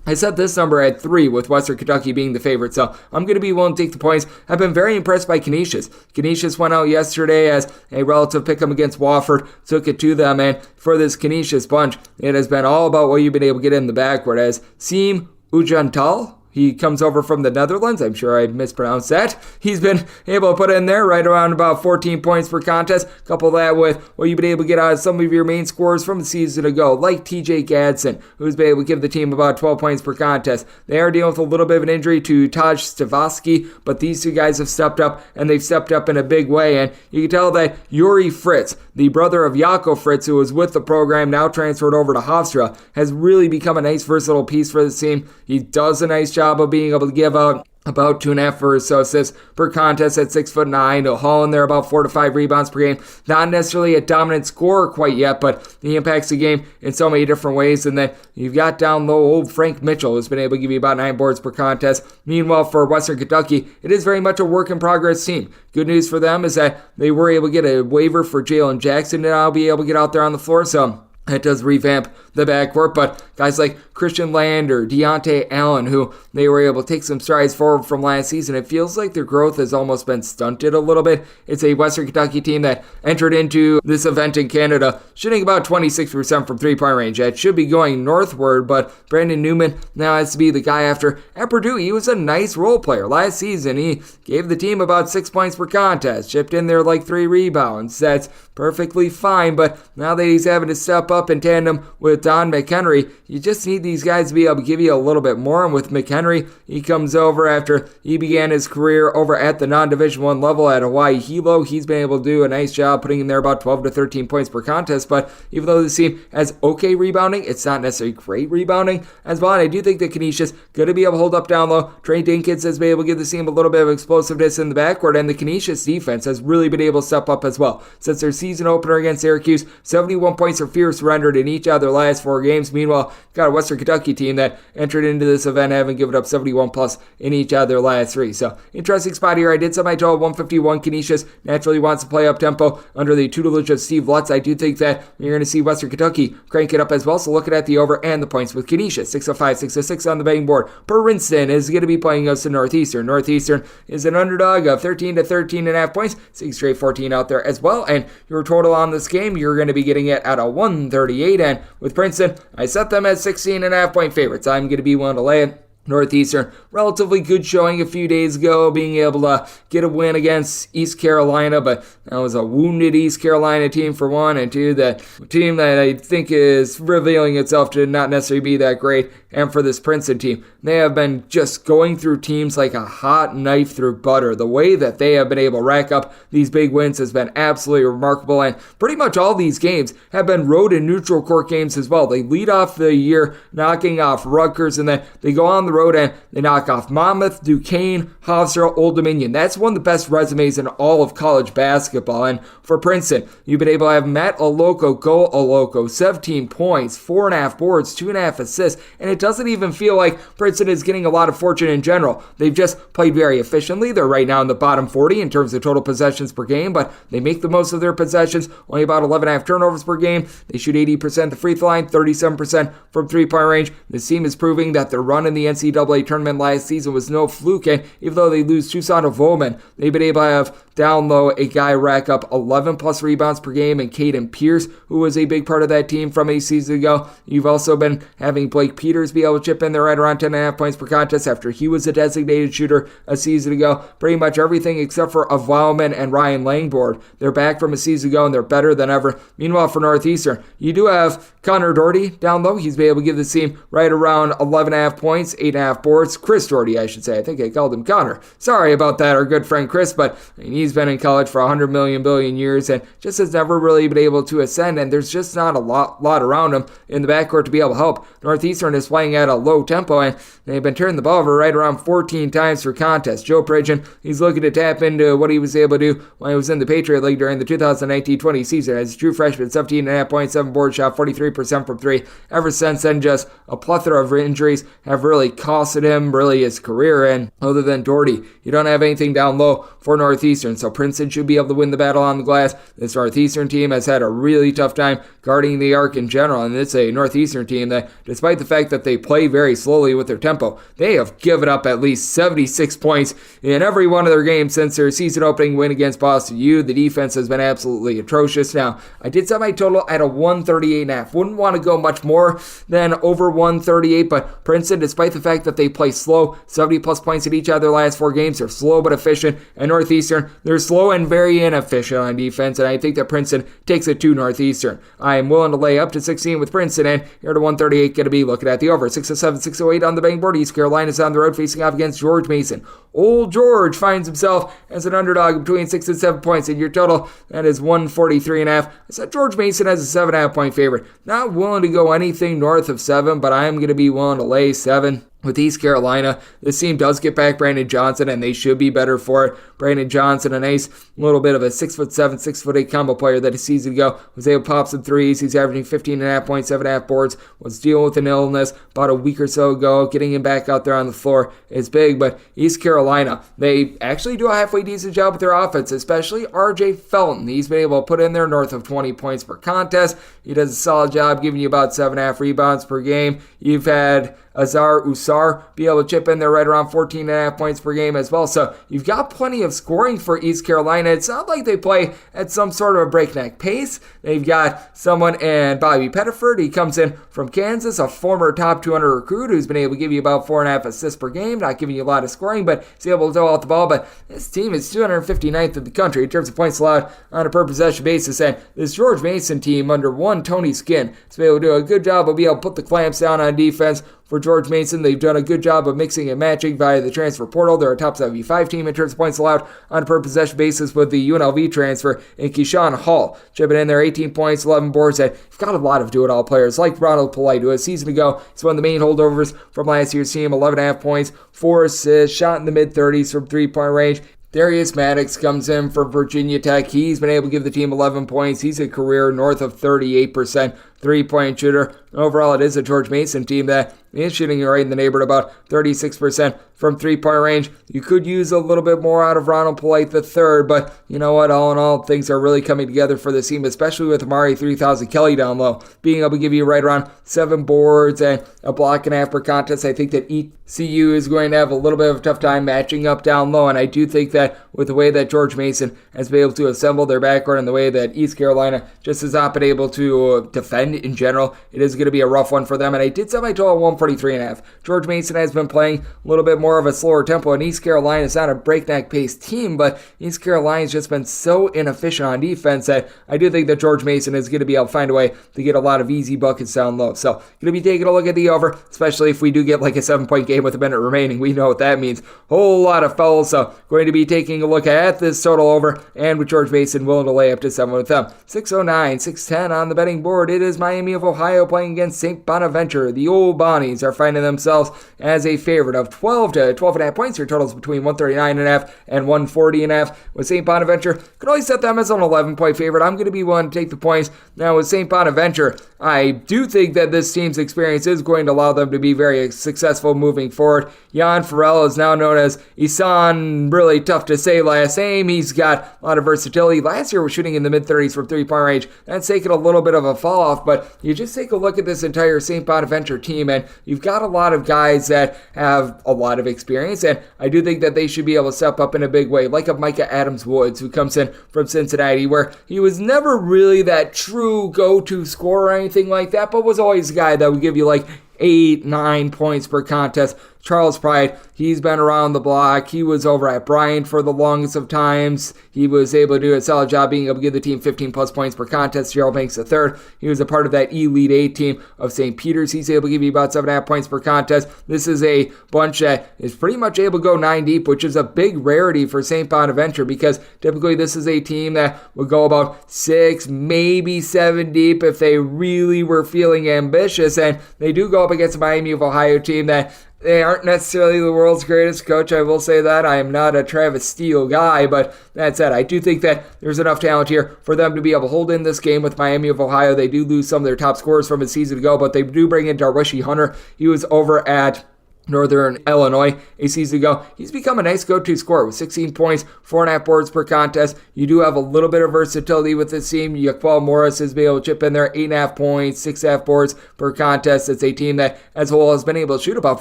I set this number at 3 with Western Kentucky being the favorite, so I'm going to be willing to take the points. I've been very impressed by Canisius. Canisius went out yesterday as a relative pick 'em against Wofford, took it to them, and for this Canisius bunch, it has been all about what you've been able to get in the backcourt as Siem Ujantal. He comes over from the Netherlands. I'm sure I mispronounced that. He's been able to put in there right around about 14 points per contest. Couple that with what you've been able to get out of some of your main scorers from the season ago, like TJ Gadsden, who's been able to give the team about 12 points per contest. They are dealing with a little bit of an injury to Taj Stavosky, but these two guys have stepped up, and they've stepped up in a big way. And you can tell that Yuri Fritz, the brother of Jaco Fritz, who was with the program, now transferred over to Hofstra, has really become a nice versatile piece for the team. He does a nice job of being able to give out about 2.5 or so assists per contest at 6'9". He'll haul in there about 4 to 5 rebounds per game. Not necessarily a dominant scorer quite yet, but he impacts the game in so many different ways. And then you've got down low old Frank Mitchell, who's been able to give you about 9 boards per contest. Meanwhile, for Western Kentucky, it is very much a work in progress team. Good news for them is that they were able to get a waiver for Jalen Jackson to now be able to get out there on the floor. So it does revamp the backcourt, but guys like Christian Lander, Deontay Allen, who they were able to take some strides forward from last season, it feels like their growth has almost been stunted a little bit. It's a Western Kentucky team that entered into this event in Canada shooting about 26% from three-point range. That should be going northward, but Brandon Newman now has to be the guy after. At Purdue, he was a nice role player. Last season, he gave the team about 6 points per contest, chipped in there like 3 rebounds. That's perfectly fine, but now that he's having to step up in tandem with Don McHenry, you just need these guys to be able to give you a little bit more. And with McHenry, he comes over after he began his career over at the non-Division I level at Hawaii Hilo. He's been able to do a nice job putting in there about 12 to 13 points per contest, but even though this team has okay rebounding, it's not necessarily great rebounding as well. And I do think that Canisius going to be able to hold up down low. Trey Dinkins has been able to give the team a little bit of explosiveness in the backcourt, and the Canisius defense has really been able to step up as well. Since their season opener against Syracuse, 71 points or fewer surrendered in each of their last 4 games. Meanwhile, got a Western Kentucky team that entered into this event having given up 71 plus in each of their last 3. So, interesting spot here. I did set my total 151. Canisius naturally wants to play up tempo under the tutelage of Steve Lutz. I do think that you're going to see Western Kentucky crank it up as well. So, looking at the over and the points with Canisius, 605, 606 on the betting board. Princeton is going to be playing us to Northeastern. Northeastern is an underdog of 13 to 13.5 points. 6 straight 14 out there as well. And your total on this game, you're going to be getting it at a 138. And with Princeton, I set them as 16.5 point favorites. I'm going to be willing to lay it. Northeastern, relatively good showing a few days ago, being able to get a win against East Carolina, but that was a wounded East Carolina team for one, and two, that team that I think is revealing itself to not necessarily be that great. And for this Princeton team, they have been just going through teams like a hot knife through butter. The way that they have been able to rack up these big wins has been absolutely remarkable, and pretty much all these games have been road and neutral court games as well. They lead off the year knocking off Rutgers, and then they go on the road and they knock off Monmouth, Duquesne, Hofstra, Old Dominion. That's one of the best resumes in all of college basketball. And for Princeton, you've been able to have Matt Aloko go Aloko, 17 points, 4.5 boards, 2.5 assists, and it doesn't even feel like Princeton is getting a lot of fortune in general. They've just played very efficiently. They're right now in the bottom 40 in terms of total possessions per game, but they make the most of their possessions, only about 11.5 turnovers per game. They shoot 80% the free throw line, 37% from three-point range. This team is proving that their run in the NCAA tournament last season was no fluke, and even though they lose Tucson of Volman, they've been able to have down low a guy rack up 11 plus rebounds per game, and Caden Pierce, who was a big part of that team from a season ago. You've also been having Blake Peters be able to chip in there right around 10.5 points per contest after he was a designated shooter a season ago. Pretty much everything except for Avauman and Ryan Langford. They're back from a season ago and they're better than ever. Meanwhile, for Northeastern, you do have Connor Doherty down low. He's been able to give the team right around 11.5 points, 8.5 boards. Chris Doherty, I should say. I think I called him Connor. Sorry about that, our good friend Chris, but he's been in college for 100 billion years and just has never really been able to ascend, and there's just not a lot around him in the backcourt to be able to help. Northeastern is playing at a low tempo, and they've been turning the ball over right around 14 times per contest. Joe Pridgeon, he's looking to tap into what he was able to do when he was in the Patriot League during the 2019-20 season. As a true freshman, 17.5 points, 7 boards, shot 43% from 3. Ever since then, just a plethora of injuries have really costed him really his career, and other than Doherty, you don't have anything down low for Northeastern, so Princeton should be able to win the battle on the glass. This Northeastern team has had a really tough time guarding the arc in general, and it's a Northeastern team that, despite the fact that they play very slowly with their tempo, they have given up at least 76 points in every one of their games since their season opening win against Boston U. The defense has been absolutely atrocious. Now, I did set my total at a 138.5. Wouldn't want to go much more than over 138, but Princeton, despite the fact that they play slow, 70 plus points in each of their last 4 games, they're slow but efficient, and Northeastern, they're slow and very inefficient on defense, and I think that Princeton takes it to Northeastern. I am willing to lay up to 16 with Princeton, and here at 138, going to be looking at the over. 607, 608 on the betting board. East Carolina's on the road facing off against George Mason. Old George finds himself as an underdog between 6 and 7 points, and your total, that is 143.5. I said George Mason has a 7.5 point favorite. Not willing to go anything north of 7, but I am going to be willing to lay 7. with East Carolina. This team does get back Brandon Johnson, and they should be better for it. Brandon Johnson, a nice little bit of a 6'7", 6'8" combo player that a season ago was able to pop some threes. He's averaging 15.5 points, 7.5 boards, was dealing with an illness about a week or so ago. Getting him back out there on the floor is big, but East Carolina, they actually do a halfway decent job with their offense, especially R.J. Felton. He's been able to put in there north of 20 points per contest. He does a solid job giving you about 7.5 rebounds per game. You've had Azar Usar be able to chip in there right around 14.5 points per game as well. So you've got plenty of scoring for East Carolina. It's not like they play at some sort of a breakneck pace. They've got someone in Bobby Pettiford. He comes in from Kansas, a former top 200 recruit who's been able to give you about 4.5 assists per game, not giving you a lot of scoring, but he's able to throw out the ball. But this team is 259th in the country in terms of points allowed on a per possession basis. And this George Mason team under one Tony Skinn has been able to do a good job of being able to put the clamps down on defense. For George Mason, they've done a good job of mixing and matching via the transfer portal. They're a top 75 team in terms of points allowed on a per possession basis with the UNLV transfer in Keyshawn Hall. Chipping in there 18 points, 11 boards. And you've got a lot of do-it-all players like Ronald Polite, who a season ago is one of the main holdovers from last year's team. 11.5 points, 4 assists, shot in the mid-30s from three-point range. Darius Maddox comes in for Virginia Tech. He's been able to give the team 11 points. He's a career north of 38% three-point shooter. Overall, it is a George Mason team that is shooting right in the neighborhood about 36% from three-point range. You could use a little bit more out of Ronald Polite III, but you know what? All in all, things are really coming together for this team, especially with Amari 3000 Kelly down low, being able to give you right around 7 boards and a block and a half per contest. I think that ECU is going to have a little bit of a tough time matching up down low, and I do think that with the way that George Mason has been able to assemble their backcourt and the way that East Carolina just has not been able to defend in general, it is going to be a rough one for them. And I did set my total at 143.5. George Mason has been playing a little bit more of a slower tempo, and East Carolina is not a breakneck pace team, but East Carolina has just been so inefficient on defense that I do think that George Mason is going to be able to find a way to get a lot of easy buckets down low. So going to be taking a look at the over, especially if we do get like a 7-point game with a minute remaining. We know what that means. Whole lot of fouls. So going to be taking a look at this total over, and with George Mason willing to lay up to 7 with them. 609, 610 on the betting board. It is Miami of Ohio playing against St. Bonaventure. The old Bonnies are finding themselves as a favorite of 12 to 12.5 points. Your totals between 139.5 and 140.5. With St. Bonaventure, could only set them as an 11-point favorite. I'm going to be willing to take the points. Now with St. Bonaventure, I do think that this team's experience is going to allow them to be very successful moving forward. Jan Farrell is now known as Isan, really tough to say last name. He's got a lot of versatility. Last year was shooting in the mid-30s from three-point range. That's taken a little bit of a fall off, but you just take a look at this entire St. Bonaventure team, and you've got a lot of guys that have a lot of experience, and I do think that they should be able to step up in a big way, like a Micah Adams-Woods, who comes in from Cincinnati, where he was never really that true go-to scorer or anything like that, but was always a guy that would give you like 8, 9 points per contest. Charles Pride, he's been around the block. He was over at Bryant for the longest of times. He was able to do a solid job being able to give the team 15 plus points per contest. Gerald Banks III, he was a part of that Elite 8 team of St. Peter's. He's able to give you about 7.5 points per contest. This is a bunch that is pretty much able to go 9 deep, which is a big rarity for St. Bonaventure, because typically this is a team that would go about 6, maybe 7 deep if they really were feeling ambitious. And they do go up against the Miami of Ohio team that they aren't necessarily the world's greatest coach. I will say that. I am not a Travis Steele guy, but that said, I do think that there's enough talent here for them to be able to hold in this game with Miami of Ohio. They do lose some of their top scorers from a season ago, but they do bring in Darwishi Hunter. He was over at Northern Illinois a season ago. He's become a nice go-to scorer with 16 points, 4.5 boards per contest. You do have a little bit of versatility with this team. Yaquel Morris has been able to chip in there 8.5 points, 6.5 boards per contest. It's a team that as a whole has been able to shoot about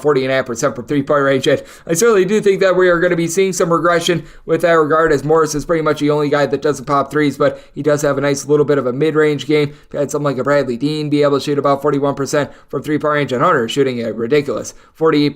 40.5% from three-point range. And I certainly do think that we are going to be seeing some regression with that regard, as Morris is pretty much the only guy that doesn't pop threes, but he does have a nice little bit of a mid-range game. He had something like a Bradley Dean be able to shoot about 41% from three-point range, and Hunter shooting a ridiculous 48%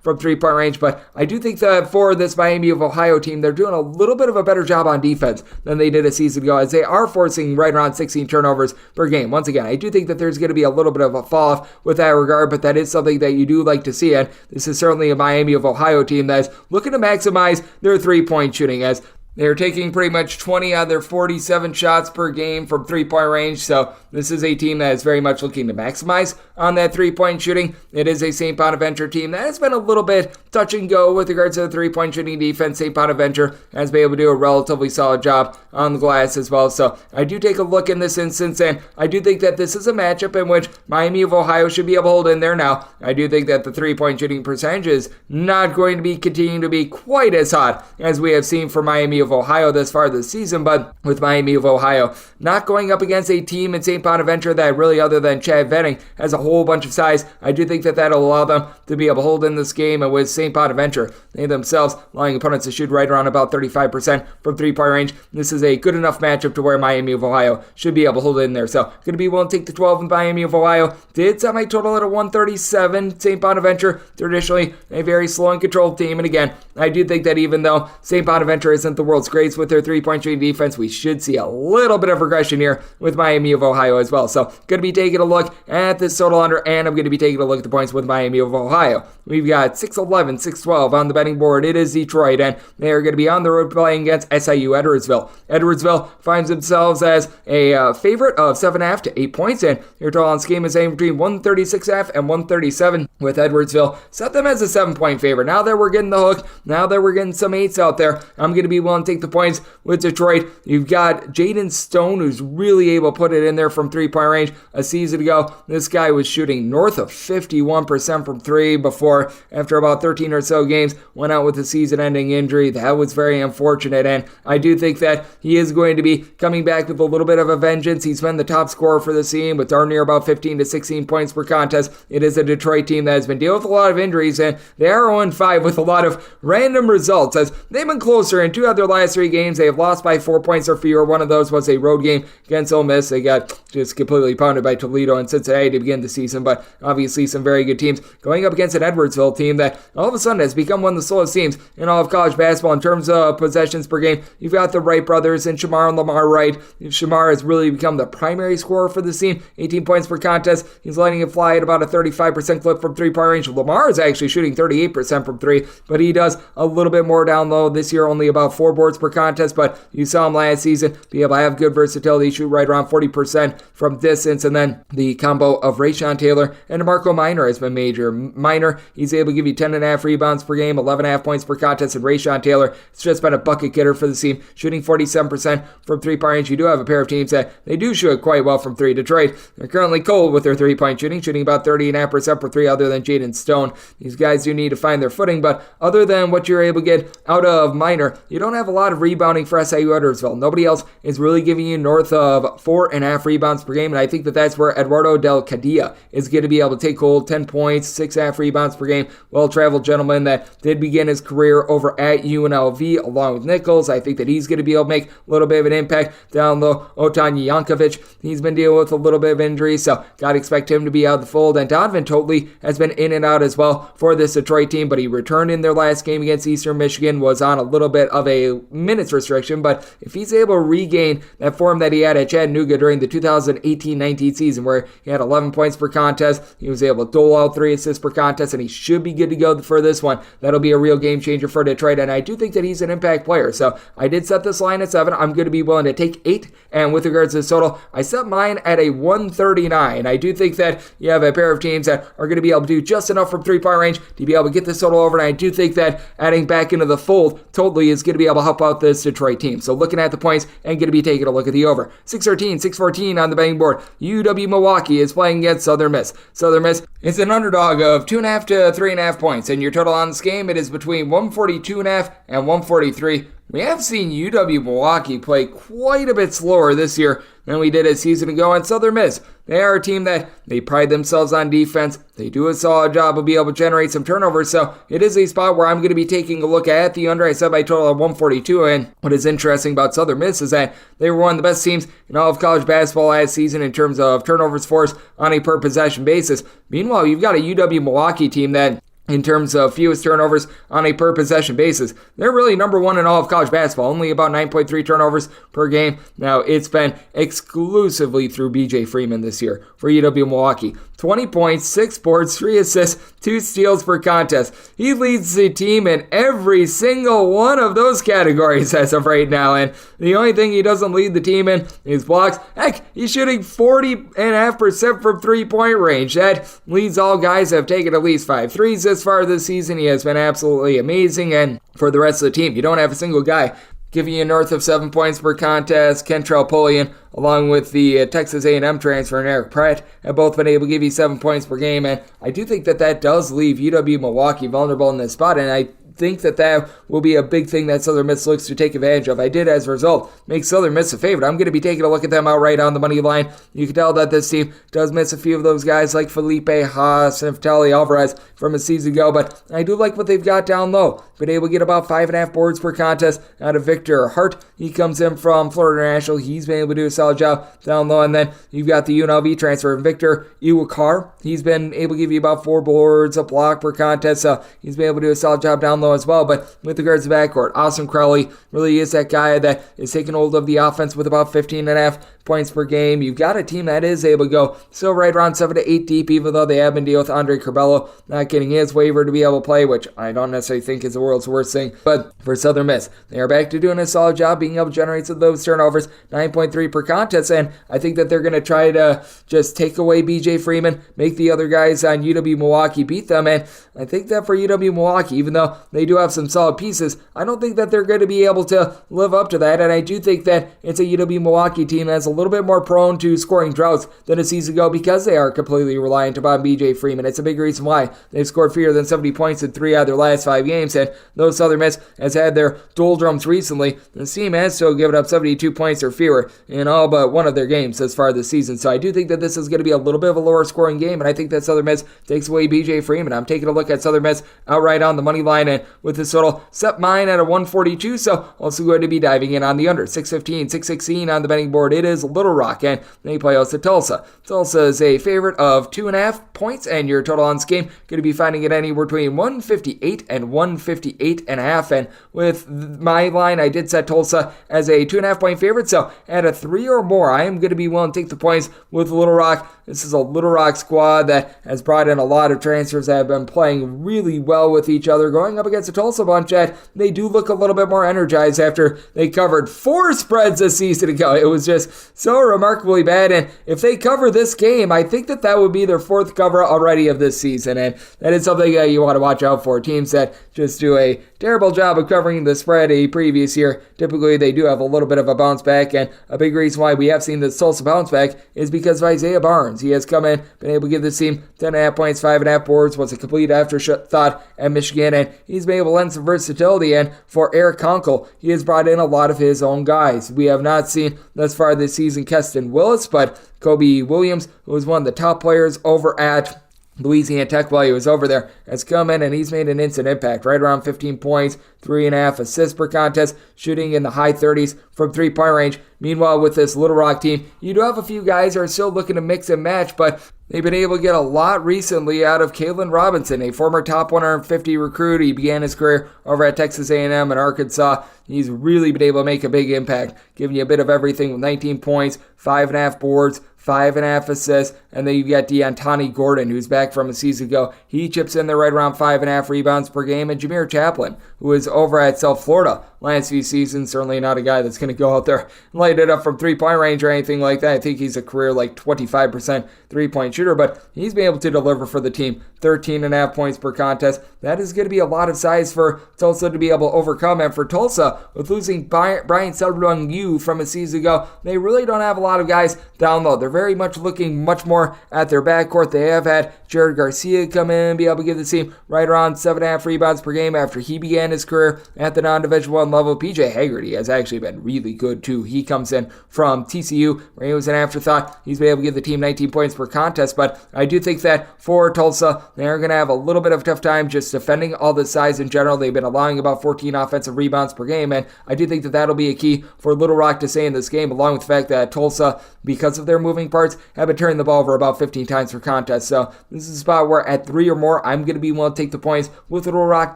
from three-point range. But I do think that for this Miami of Ohio team, they're doing a little bit of a better job on defense than they did a season ago, as they are forcing right around 16 turnovers per game. Once again, I do think that there's going to be a little bit of a fall-off with that regard, but that is something that you do like to see, and this is certainly a Miami of Ohio team that is looking to maximize their three-point shooting, as They're taking pretty much 20 out of their 47 shots per game from three-point range, so this is a team that is very much looking to maximize on that three-point shooting. It is a St. Bonaventure team that has been a little bit touch and go with regards to the three-point shooting defense. St. Bonaventure has been able to do a relatively solid job on the glass as well, so I do take a look in this instance, and I do think that this is a matchup in which Miami of Ohio should be able to hold in there. Now, I do think that the three-point shooting percentage is not going to be continuing to be quite as hot as we have seen for Miami of Ohio this far this season, but with Miami of Ohio not going up against a team in St. Bonaventure that really, other than Chad Venning, has a whole bunch of size, I do think that that'll allow them to be able to hold in this game. And with St. Bonaventure, they themselves allowing opponents to shoot right around about 35% from three-point range, this is a good enough matchup to where Miami of Ohio should be able to hold in there. So, going to be willing to take the 12 in Miami of Ohio. Did set my total at a 137. St. Bonaventure, traditionally a very slow and controlled team, and again, I do think that even though St. Bonaventure isn't the world's greatest with their three-point shooting defense, we should see a little bit of regression here with Miami of Ohio as well. So, going to be taking a look at this total under, and I'm going to be taking a look at the points with Miami of Ohio. We've got 6-11, 6-12 on the betting board. It is Detroit, and they are going to be on the road playing against SIU Edwardsville. Edwardsville finds themselves as a favorite of 7.5 to 8 points, and your total on this game is anywhere between 136.5 and 137 with Edwardsville. Set them as a 7-point favorite. Now that we're getting the hook, now that we're getting some 8s out there, I'm going to be willing to take the points with Detroit. You've got Jaden Stone, who's really able to put it in there from three-point range. A season ago, this guy was shooting north of 51% from three before, after about 13 or so games, went out with a season-ending injury. That was very unfortunate, and I do think that he is going to be coming back with a little bit of a vengeance. He's been the top scorer for the team with darn near about 15 to 16 points per contest. It is a Detroit team that has been dealing with a lot of injuries, and they are 0-5 with a lot of random results, as they've been closer in 2 of their last 3 games. They have lost by 4 points or fewer. One of those was a road game against Ole Miss. They got just completely pounded by Toledo and Cincinnati to begin the season, but obviously some very good teams going up against an Edwardsville team that all of a sudden has become one of the slowest teams in all of college basketball in terms of possessions per game. You've got the Wright brothers and Shamar and Lamar Wright. Shamar has really become the primary scorer for this team, 18 points per contest. He's letting it fly at about a 35% clip from three-point range. Lamar is actually shooting 38% from three, but he does a little bit more down low. This year, only about 4 boards per contest, but you saw him last season be able to have good versatility, shoot right around 40% from distance, and then the combo of Rayshon Taylor and DeMarco Minor has been major. Minor, he's able to give you 10.5 rebounds per game, 11.5 points per contest, and Rayshon Taylor, it's just been a bucket getter for the team, shooting 47% from three-point range. You do have a pair of teams that they do shoot quite well from three. Detroit, they're currently cold with their three-point shooting about 30.5% per three, other than Jaden Stone. These guys do need to find their footing, but other than what you're able to get out of Minor, you don't have a lot of rebounding for SIU Edwardsville. Nobody else is really giving you north of 4.5 rebounds per game, and I think that that's where Eduardo Del Cadilla is going to be able to take hold. 10 points, 6.5 rebounds per game. Well-traveled gentleman that did begin his career over at UNLV along with Nichols. I think that he's going to be able to make a little bit of an impact down low. Otan Jankovic, he's been dealing with a little bit of injury, so got to expect him to be out of the fold. And Donovan Totley has been in and out as well for this Detroit team, but he returned in their last game against Eastern Michigan, was on a little bit of a minutes restriction, but if he's able to regain that form that he had at Chattanooga during the 2018-19 season where he had 11 points per contest, he was able to dole out 3 assists per contest, and he should be good to go for this one. That'll be a real game changer for Detroit, and I do think that he's an impact player. So I did set this line at 7. I'm going to be willing to take 8, and with regards to this total, I set mine at a 139. I do think that you have a pair of teams that are going to be able to do just enough from three-point range to be able to get this total over, and I do think that adding back into the fold totally is going to be able to help out this Detroit team. So looking at the points and going to be taking a look at the over. 6-13, 6-14 on the betting board. UW Milwaukee is playing against Southern Miss. Southern Miss is an underdog of 2.5 to 3.5 points, and your total on this game, it is between 142.5 and 143. We have seen UW Milwaukee play quite a bit slower this year than we did a season ago, and Southern Miss, they are a team that they pride themselves on defense. They do a solid job of being able to generate some turnovers, so it is a spot where I'm going to be taking a look at the under. I set my total of 142, and what is interesting about Southern Miss is that they were one of the best teams in all of college basketball last season in terms of turnovers forced on a per-possession basis. Meanwhile, you've got a UW Milwaukee team that, in terms of fewest turnovers on a per-possession basis, they're really number 1 in all of college basketball, only about 9.3 turnovers per game. Now, it's been exclusively through B.J. Freeman this year for UW Milwaukee. 20 points, 6 boards, 3 assists, 2 steals per contest. He leads the team in every single one of those categories as of right now, and the only thing he doesn't lead the team in is blocks. Heck, he's shooting 40.5% from three-point range. That leads all guys that have taken at least 5 threes this far this season. He has been absolutely amazing, and for the rest of the team, you don't have a single guy giving you north of 7 points per contest. Kentrell Pullian, along with the Texas A&M transfer and Eric Pratt, have both been able to give you 7 points per game, and I do think that does leave UW Milwaukee vulnerable in this spot, and I think that will be a big thing that Southern Miss looks to take advantage of. I did, as a result, make Southern Miss a favorite. I'm going to be taking a look at them outright on the money line. You can tell that this team does miss a few of those guys like Felipe Haas and Vitaly Alvarez from a season ago, but I do like what they've got down low. Been able to get about 5.5 boards per contest out of Victor Hart. He comes in from Florida International. He's been able to do a solid job down low, and then you've got the UNLV transfer, Victor Iwakar. He's been able to give you about 4 boards, a block per contest, so he's been able to do a solid job down low as well. But with regards to backcourt, Austin Crowley really is that guy that is taking hold of the offense with about 15.5 points per game. You've got a team that is able to go still right around 7 to 8 deep, even though they have been dealing with Andre Curbelo not getting his waiver to be able to play, which I don't necessarily think is the world's worst thing. But for Southern Miss, they are back to doing a solid job being able to generate some of those turnovers, 9.3 per contest, and I think that they're going to try to just take away BJ Freeman, make the other guys on UW Milwaukee beat them, and I think that for UW Milwaukee, even though they do have some solid pieces, I don't think that they're going to be able to live up to that, and I do think that it's a UW Milwaukee team that's a little bit more prone to scoring droughts than a season ago because they are completely reliant upon BJ Freeman. It's a big reason why they've scored fewer than 70 points in 3 out of their last 5 games, and though Southern Miss has had their doldrums recently, the team has still given up 72 points or fewer in all but one of their games thus far this season. So I do think that this is going to be a little bit of a lower scoring game, and I think that Southern Miss takes away BJ Freeman. I'm taking a look at Southern Miss outright on the money line, and with this total set mine at a 142, so also going to be diving in on the under 615, 616 on the betting board. It is Little Rock, and they play host to Tulsa. Tulsa is a favorite of 2.5 points, and your total on this game going to be finding it anywhere between 158 and 158.5. And with my line, I did set Tulsa as a 2.5 point favorite, so at a 3 or more, I am going to be willing to take the points with Little Rock. This is a Little Rock squad that has brought in a lot of transfers that have been playing really well with each other. Going up against a Tulsa bunch that they do look a little bit more energized after they covered 4 spreads a season ago. It was just so remarkably bad, and if they cover this game, I think that would be their 4th cover already of this season, and that is something that you want to watch out for. Teams that just do a terrible job of covering the spread a previous year, typically they do have a little bit of a bounce back, and a big reason why we have seen this Tulsa bounce back is because of Isaiah Barnes. He has come in, been able to give this team 10.5 points, 5.5 boards, was a complete afterthought at Michigan, and he's been able to lend some versatility, and for Eric Conkle, he has brought in a lot of his own guys. We have not seen thus far this season Keston Willis, but Kobe Williams, who was one of the top players over at Louisiana Tech while he was over there, has come in and he's made an instant impact, right around 15 points, 3.5 assists per contest, shooting in the high 30s from 3-point range. Meanwhile, with this Little Rock team, you do have a few guys who are still looking to mix and match, but they've been able to get a lot recently out of Kalen Robinson, a former top 150 recruit. He began his career over at Texas A&M and Arkansas. He's really been able to make a big impact, giving you a bit of everything with 19 points, 5.5 boards, 5.5 assists, and then you've got Deontani Gordon, who's back from a season ago. He chips in there right around 5.5 rebounds per game, and Jameer Chaplin, who is over at South Florida last few seasons, certainly not a guy that's going to go out there and light it up from 3-point range or anything like that. I think he's a career 25% 3-point shooter, but he's been able to deliver for the team, 13.5 points per contest. That is going to be a lot of size for Tulsa to be able to overcome, and for Tulsa, with losing Brian Sedrung from a season ago, they really don't have a lot of guys down low. They're very much looking much more at their backcourt. They have had Jared Garcia come in and be able to give the team right around 7.5 rebounds per game after he began his career at the non-Division I level. PJ Haggerty has actually been really good too. He comes in from TCU where he was an afterthought. He's been able to give the team 19 points per contest, but I do think that for Tulsa, they're going to have a little bit of a tough time just defending all the size in general. They've been allowing about 14 offensive rebounds per game, and I do think that that'll be a key for Little Rock to stay in this game, along with the fact that Tulsa, because of their moving moving parts, have been turning the ball over about 15 times per contest. So this is a spot where at 3 or more, I'm going to be willing to take the points. With Little Rock,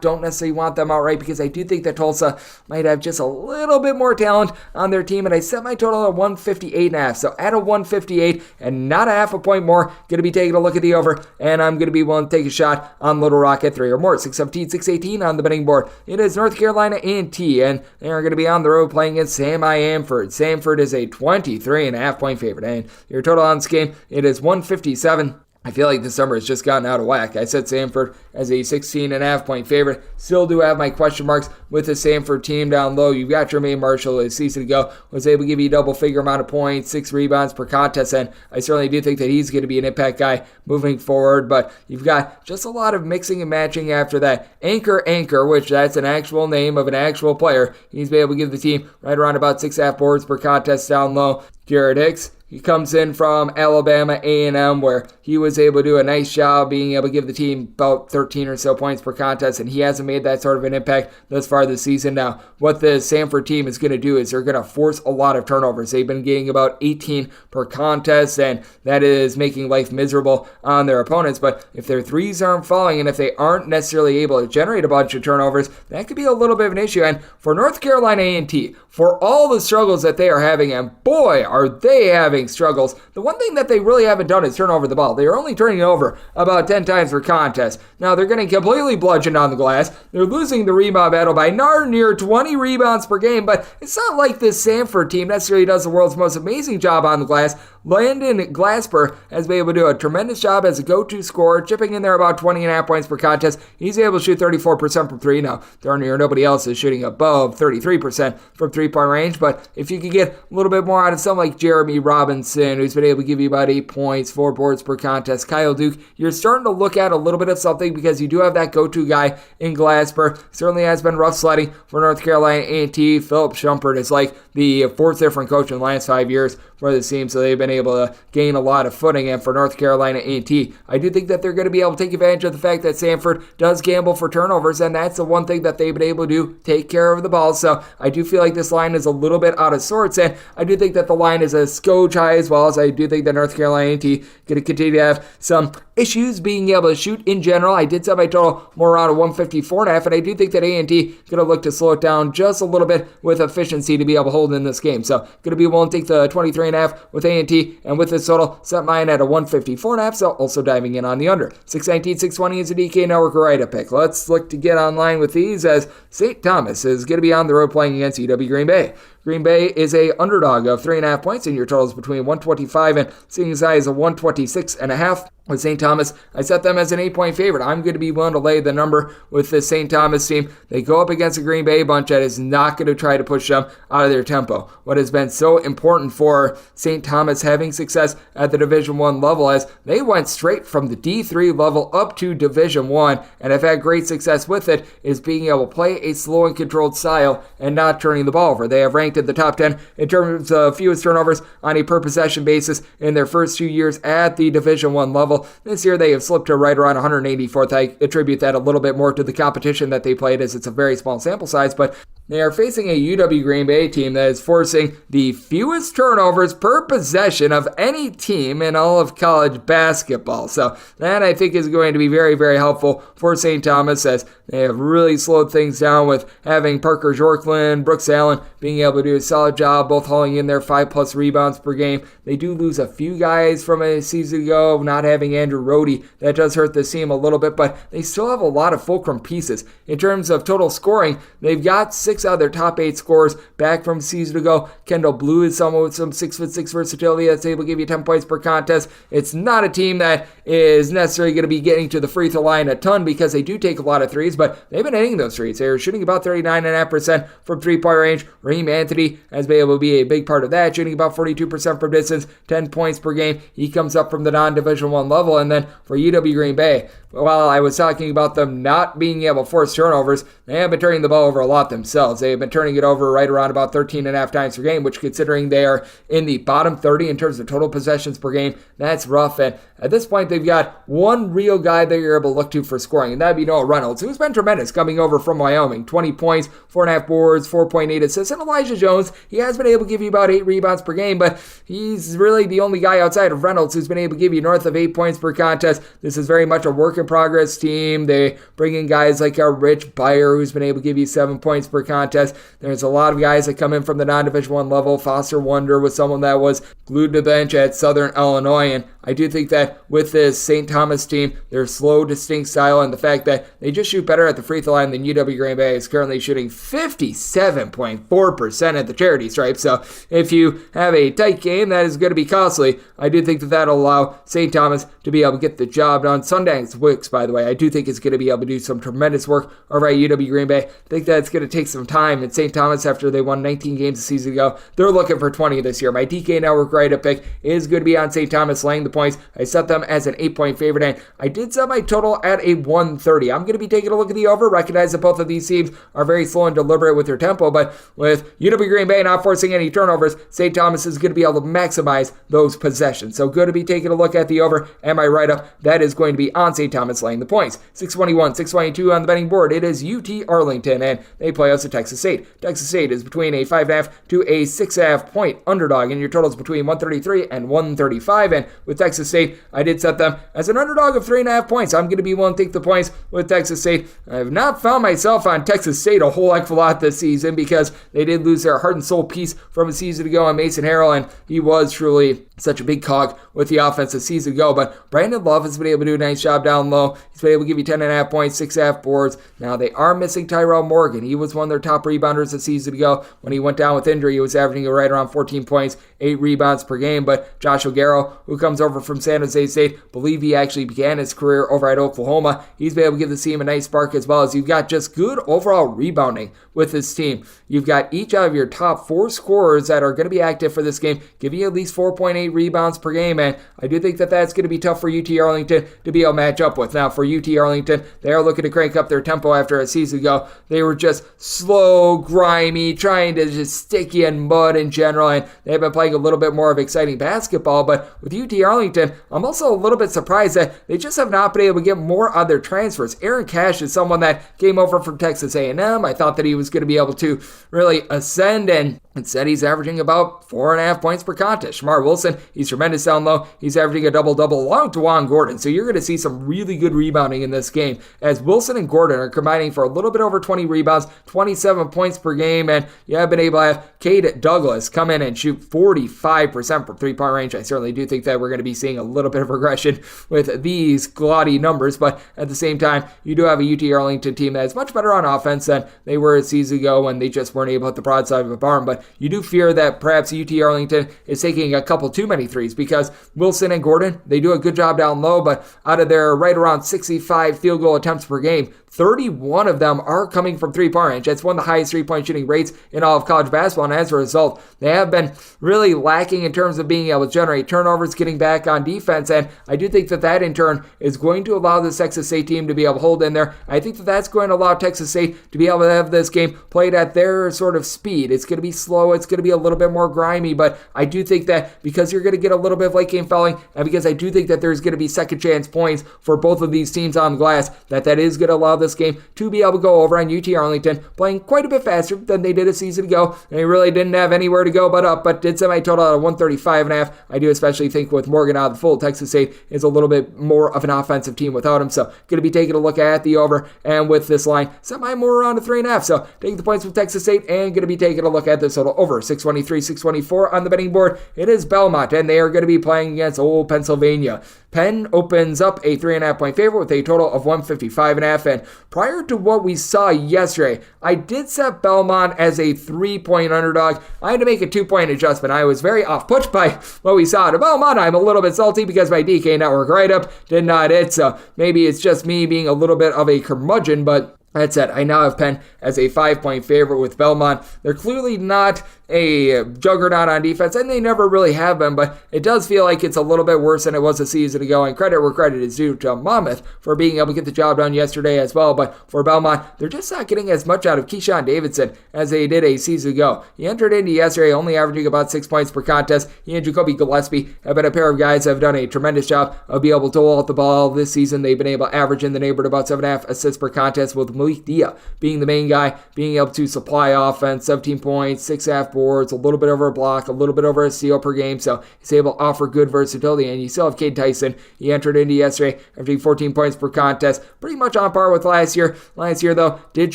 don't necessarily want them outright because I do think that Tulsa might have just a little bit more talent on their team, and I set my total at 158.5. So at a 158 and not a half a point more, going to be taking a look at the over, and I'm going to be willing to take a shot on Little Rock at 3 or more. 617, 618 on the betting board. It is North Carolina A&T, and they are going to be on the road playing against Samford. Samford is a 23.5 point favorite, and your total on this game, it is 157. I feel like this number has just gotten out of whack. I set Samford as a 16.5 point favorite. Still do have my question marks with the Samford team down low. You've got Jermaine Marshall a season ago, was able to give you a double-figure amount of points, 6 rebounds per contest, and I certainly do think that he's going to be an impact guy moving forward, but you've got just a lot of mixing and matching after that. Anchor, which that's an actual name of an actual player. He's been able to give the team right around about 6.5 boards per contest down low. Jared Hicks, he comes in from Alabama A&M, where he was able to do a nice job being able to give the team about 13 or so points per contest, and he hasn't made that sort of an impact thus far this season. Now, what the Samford team is going to do is they're going to force a lot of turnovers. They've been getting about 18 per contest, and that is making life miserable on their opponents. But if their threes aren't falling, and if they aren't necessarily able to generate a bunch of turnovers, that could be a little bit of an issue. And for North Carolina A&T, for all the struggles that they are having, and boy, are they having struggles, the one thing that they really haven't done is turn over the ball. They are only turning it over about 10 times per contest. Now, they're getting completely bludgeoned on the glass. They're losing the rebound battle by near 20 rebounds per game, but it's not like this Samford team necessarily does the world's most amazing job on the glass. Landon Glasper has been able to do a tremendous job as a go-to scorer, chipping in there about 20.5 points per contest. He's able to shoot 34% from 3. Now, darn near nobody else is shooting above 33% from 3-point range, but if you could get a little bit more out of someone like Jeremy Robinson, who's been able to give you about 8 points, 4 boards per contest, Kyle Duke, you're starting to look at a little bit of something because you do have that go-to guy in Glasper. Certainly has been rough sledding for North Carolina A&T. Philip Shumpert is like the 4th different coach in the last 5 years for the team, so they've been able to gain a lot of footing. And for North Carolina A&T, I do think that they're going to be able to take advantage of the fact that Samford does gamble for turnovers, and that's the one thing that they've been able to do, take care of the ball. So I do feel like this line is a little bit out of sorts, and I do think that the line is a skoch high as well, as I do think that North Carolina A&T going to continue to have some issues being able to shoot in general. I did set my total more around a 154.5, and I do think that A&T going to look to slow it down just a little bit with efficiency to be able to hold in this game. So going to be willing to take the 23.5 with A&T, and with this total, set mine at a 154.5, so also diving in on the under. 619, 620 is a DK Network right up pick. Let's look to get online with these, as St. Thomas is going to be on the road playing against UW Green Bay. Green Bay is a underdog of 3.5 points, and your total is between 125 and seeing as high as a 126.5. With St. Thomas, I set them as an 8-point favorite. I'm going to be willing to lay the number with the St. Thomas team. They go up against a Green Bay bunch that is not going to try to push them out of their tempo. What has been so important for St. Thomas having success at the Division I level, as they went straight from the D3 level up to Division I and have had great success with it, is being able to play a slow and controlled style and not turning the ball over. They have ranked in the top 10 in terms of fewest turnovers on a per possession basis in their first 2 years at the Division I level. This year they have slipped to right around 184th. I attribute that a little bit more to the competition that they played, as it's a very small sample size, but they are facing a UW Green Bay team that is forcing the fewest turnovers per possession of any team in all of college basketball. So that, I think, is going to be very, very helpful for St. Thomas, as they have really slowed things down with having Parker Jorkland, Brooks Allen being able to do a solid job, both hauling in their 5+ rebounds per game. They do lose a few guys from a season ago, not having Andrew Rohde. That does hurt the team a little bit, but they still have a lot of fulcrum pieces. In terms of total scoring, they've got 6 out of their top 8 scorers back from a season ago. Kendall Blue is someone with some 6'6" versatility that's able to give you 10 points per contest. It's not a team that is necessarily going to be getting to the free throw line a ton, because they do take a lot of threes, but they've been hitting those threes. They're shooting about 39.5% from 3-point range. Raheem Anthony has been able to be a big part of that, shooting about 42% from distance, 10 points per game. He comes up from the non-Division I level. And then for UW Green Bay, while I was talking about them not being able to force turnovers, they have been turning the ball over a lot themselves. themselves. They have been turning it over right around about 13.5 times per game, which, considering they are in the bottom 30 in terms of total possessions per game, that's rough. And at this point, they've got one real guy that you're able to look to for scoring, and that'd be Noah Reynolds, who's been tremendous coming over from Wyoming. 20 points, 4.5 boards, 4.8 assists. And Elijah Jones, he has been able to give you about 8 rebounds per game, but he's really the only guy outside of Reynolds who's been able to give you north of 8 points per contest. This is very much a work-in-progress team. They bring in guys like Rich Beyer, who's been able to give you 7 points per contest. There's a lot of guys that come in from the non-Division I level. Foster Wonder was someone that was glued to the bench at Southern Illinois, and I do think that with this St. Thomas team, their slow, distinct style, and the fact that they just shoot better at the free throw line than UW Green Bay is currently shooting 57.4% at the charity stripe. So if you have a tight game, that is going to be costly. I do think that that'll allow St. Thomas to be able to get the job done. Sundance Wicks, by the way, I do think is going to be able to do some tremendous work over at UW Green Bay. I think that's going to take some time. And St. Thomas, after they won 19 games a season ago, they're looking for 20 this year. My DK Network write-up pick is going to be on St. Thomas laying the points. I set them as an 8-point favorite, and I did set my total at a 130. I'm going to be taking a look at the over. Recognize that both of these teams are very slow and deliberate with their tempo, but with UW Green Bay not forcing any turnovers, St. Thomas is going to be able to maximize those possessions. So good to be taking a look at the over, and my write-up, that is going to be on St. Thomas laying the points. 621, 622 on the betting board. It is UT Arlington, and they play us at Texas State. Texas State is between a 5.5 to a 6.5 point underdog, and your total is between 133 and 135, and with Texas State, I did set them as an underdog of 3.5 points. I'm going to be willing to take the points with Texas State. I have not found myself on Texas State a whole heck of a lot this season because they did lose their heart and soul piece from a season ago on Mason Harrell, and he was truly such a big cog with the offense a season ago. But Brandon Love has been able to do a nice job down low. He's been able to give you 10.5 points, 6.5 boards. Now they are missing Tyrell Morgan. He was one of their top rebounders a season ago. When he went down with injury, he was averaging right around 14 points, 8 rebounds per game. But Josh O'Garrow, who comes over from San Jose State, believe he actually began his career over at Oklahoma. He's been able to give the team a nice spark, as well as you've got just good overall rebounding with this team. You've got each of your top 4 scorers that are going to be active for this game, giving you at least 4.8 rebounds per game, and I do think that that's going to be tough for UT Arlington to be able to match up with. Now, for UT Arlington, they are looking to crank up their tempo after a season ago. They were just slow, grimy, trying to just stick you in mud in general, and they've been playing a little bit more of exciting basketball. But with UT Arlington, I'm also a little bit surprised that they just have not been able to get more out of their transfers. Aaron Cash is someone that came over from Texas A&M. I thought that he was going to be able to really ascend, and instead he's averaging about 4.5 points per contest. Shamar Wilson, he's tremendous down low. He's averaging a double-double along with DeJuan Gordon. So you're going to see some really good rebounding in this game, as Wilson and Gordon are combining for a little bit over 20 rebounds, 27 points per game, and you have been able to have Cade Douglas come in and shoot 45% from three-point range. I certainly do think that we're going to be seeing a little bit of regression with these gaudy numbers, but at the same time, you do have a UT Arlington team that is much better on offense than they were a season ago when they just weren't able to hit the broadside of a barn. But you do fear that perhaps UT Arlington is taking a couple too many threes, because Wilson and Gordon, they do a good job down low, but out of their right around 65 field goal attempts per game, 31 of them are coming from three-point range. That's one of the highest three-point shooting rates in all of college basketball, and as a result, they have been really lacking in terms of being able to generate turnovers, getting back on defense, and I do think that that in turn is going to allow this Texas State team to be able to hold in there. I think that that's going to allow Texas State to be able to have this game played at their sort of speed. It's going to be slow, it's going to be a little bit more grimy, but I do think that because you're going to get a little bit of late game fouling, and because I do think that there's going to be second chance points for both of these teams on the glass, that is going to allow this game to be able to go over on UT Arlington, playing quite a bit faster than they did a season ago. They really didn't have anywhere to go but up, but did semi total out of 135.5. I do especially think with Morgan out of the fold, Texas State is a little bit more of an offensive team without him, so going to be taking a look at the over, and with this line, semi more around a 3.5, so taking the points with Texas State, and going to be taking a look at this total over 623, 624 on the betting board. It is Belmont, and they are going to be playing against Old Pennsylvania. Penn opens up a 3.5 point favorite with a total of 155.5, and prior to what we saw yesterday, I did set Belmont as a 3-point underdog. I had to make a 2-point adjustment. I was very off-put by what we saw at Belmont. I'm a little bit salty because my DK Network write-up did not hit, so maybe it's just me being a little bit of a curmudgeon, but That said, I now have Penn as a 5-point favorite with Belmont. They're clearly not a juggernaut on defense, and they never really have been, but it does feel like it's a little bit worse than it was a season ago, and credit where credit is due to Monmouth for being able to get the job done yesterday as well. But for Belmont, they're just not getting as much out of Keyshawn Davidson as they did a season ago. He entered into yesterday only averaging about 6 points per contest. He and Jacoby Gillespie have been a pair of guys that have done a tremendous job of being able to hold the ball this season. They've been able to average in the neighborhood about 7.5 assists per contest, with Malik Dia being the main guy, being able to supply offense, 17 points, 6.5 boards, a little bit over a block, a little bit over a steal per game, so he's able to offer good versatility. And you still have Cade Tyson. He entered into yesterday averaging 14 points per contest, pretty much on par with last year. Last year, though, did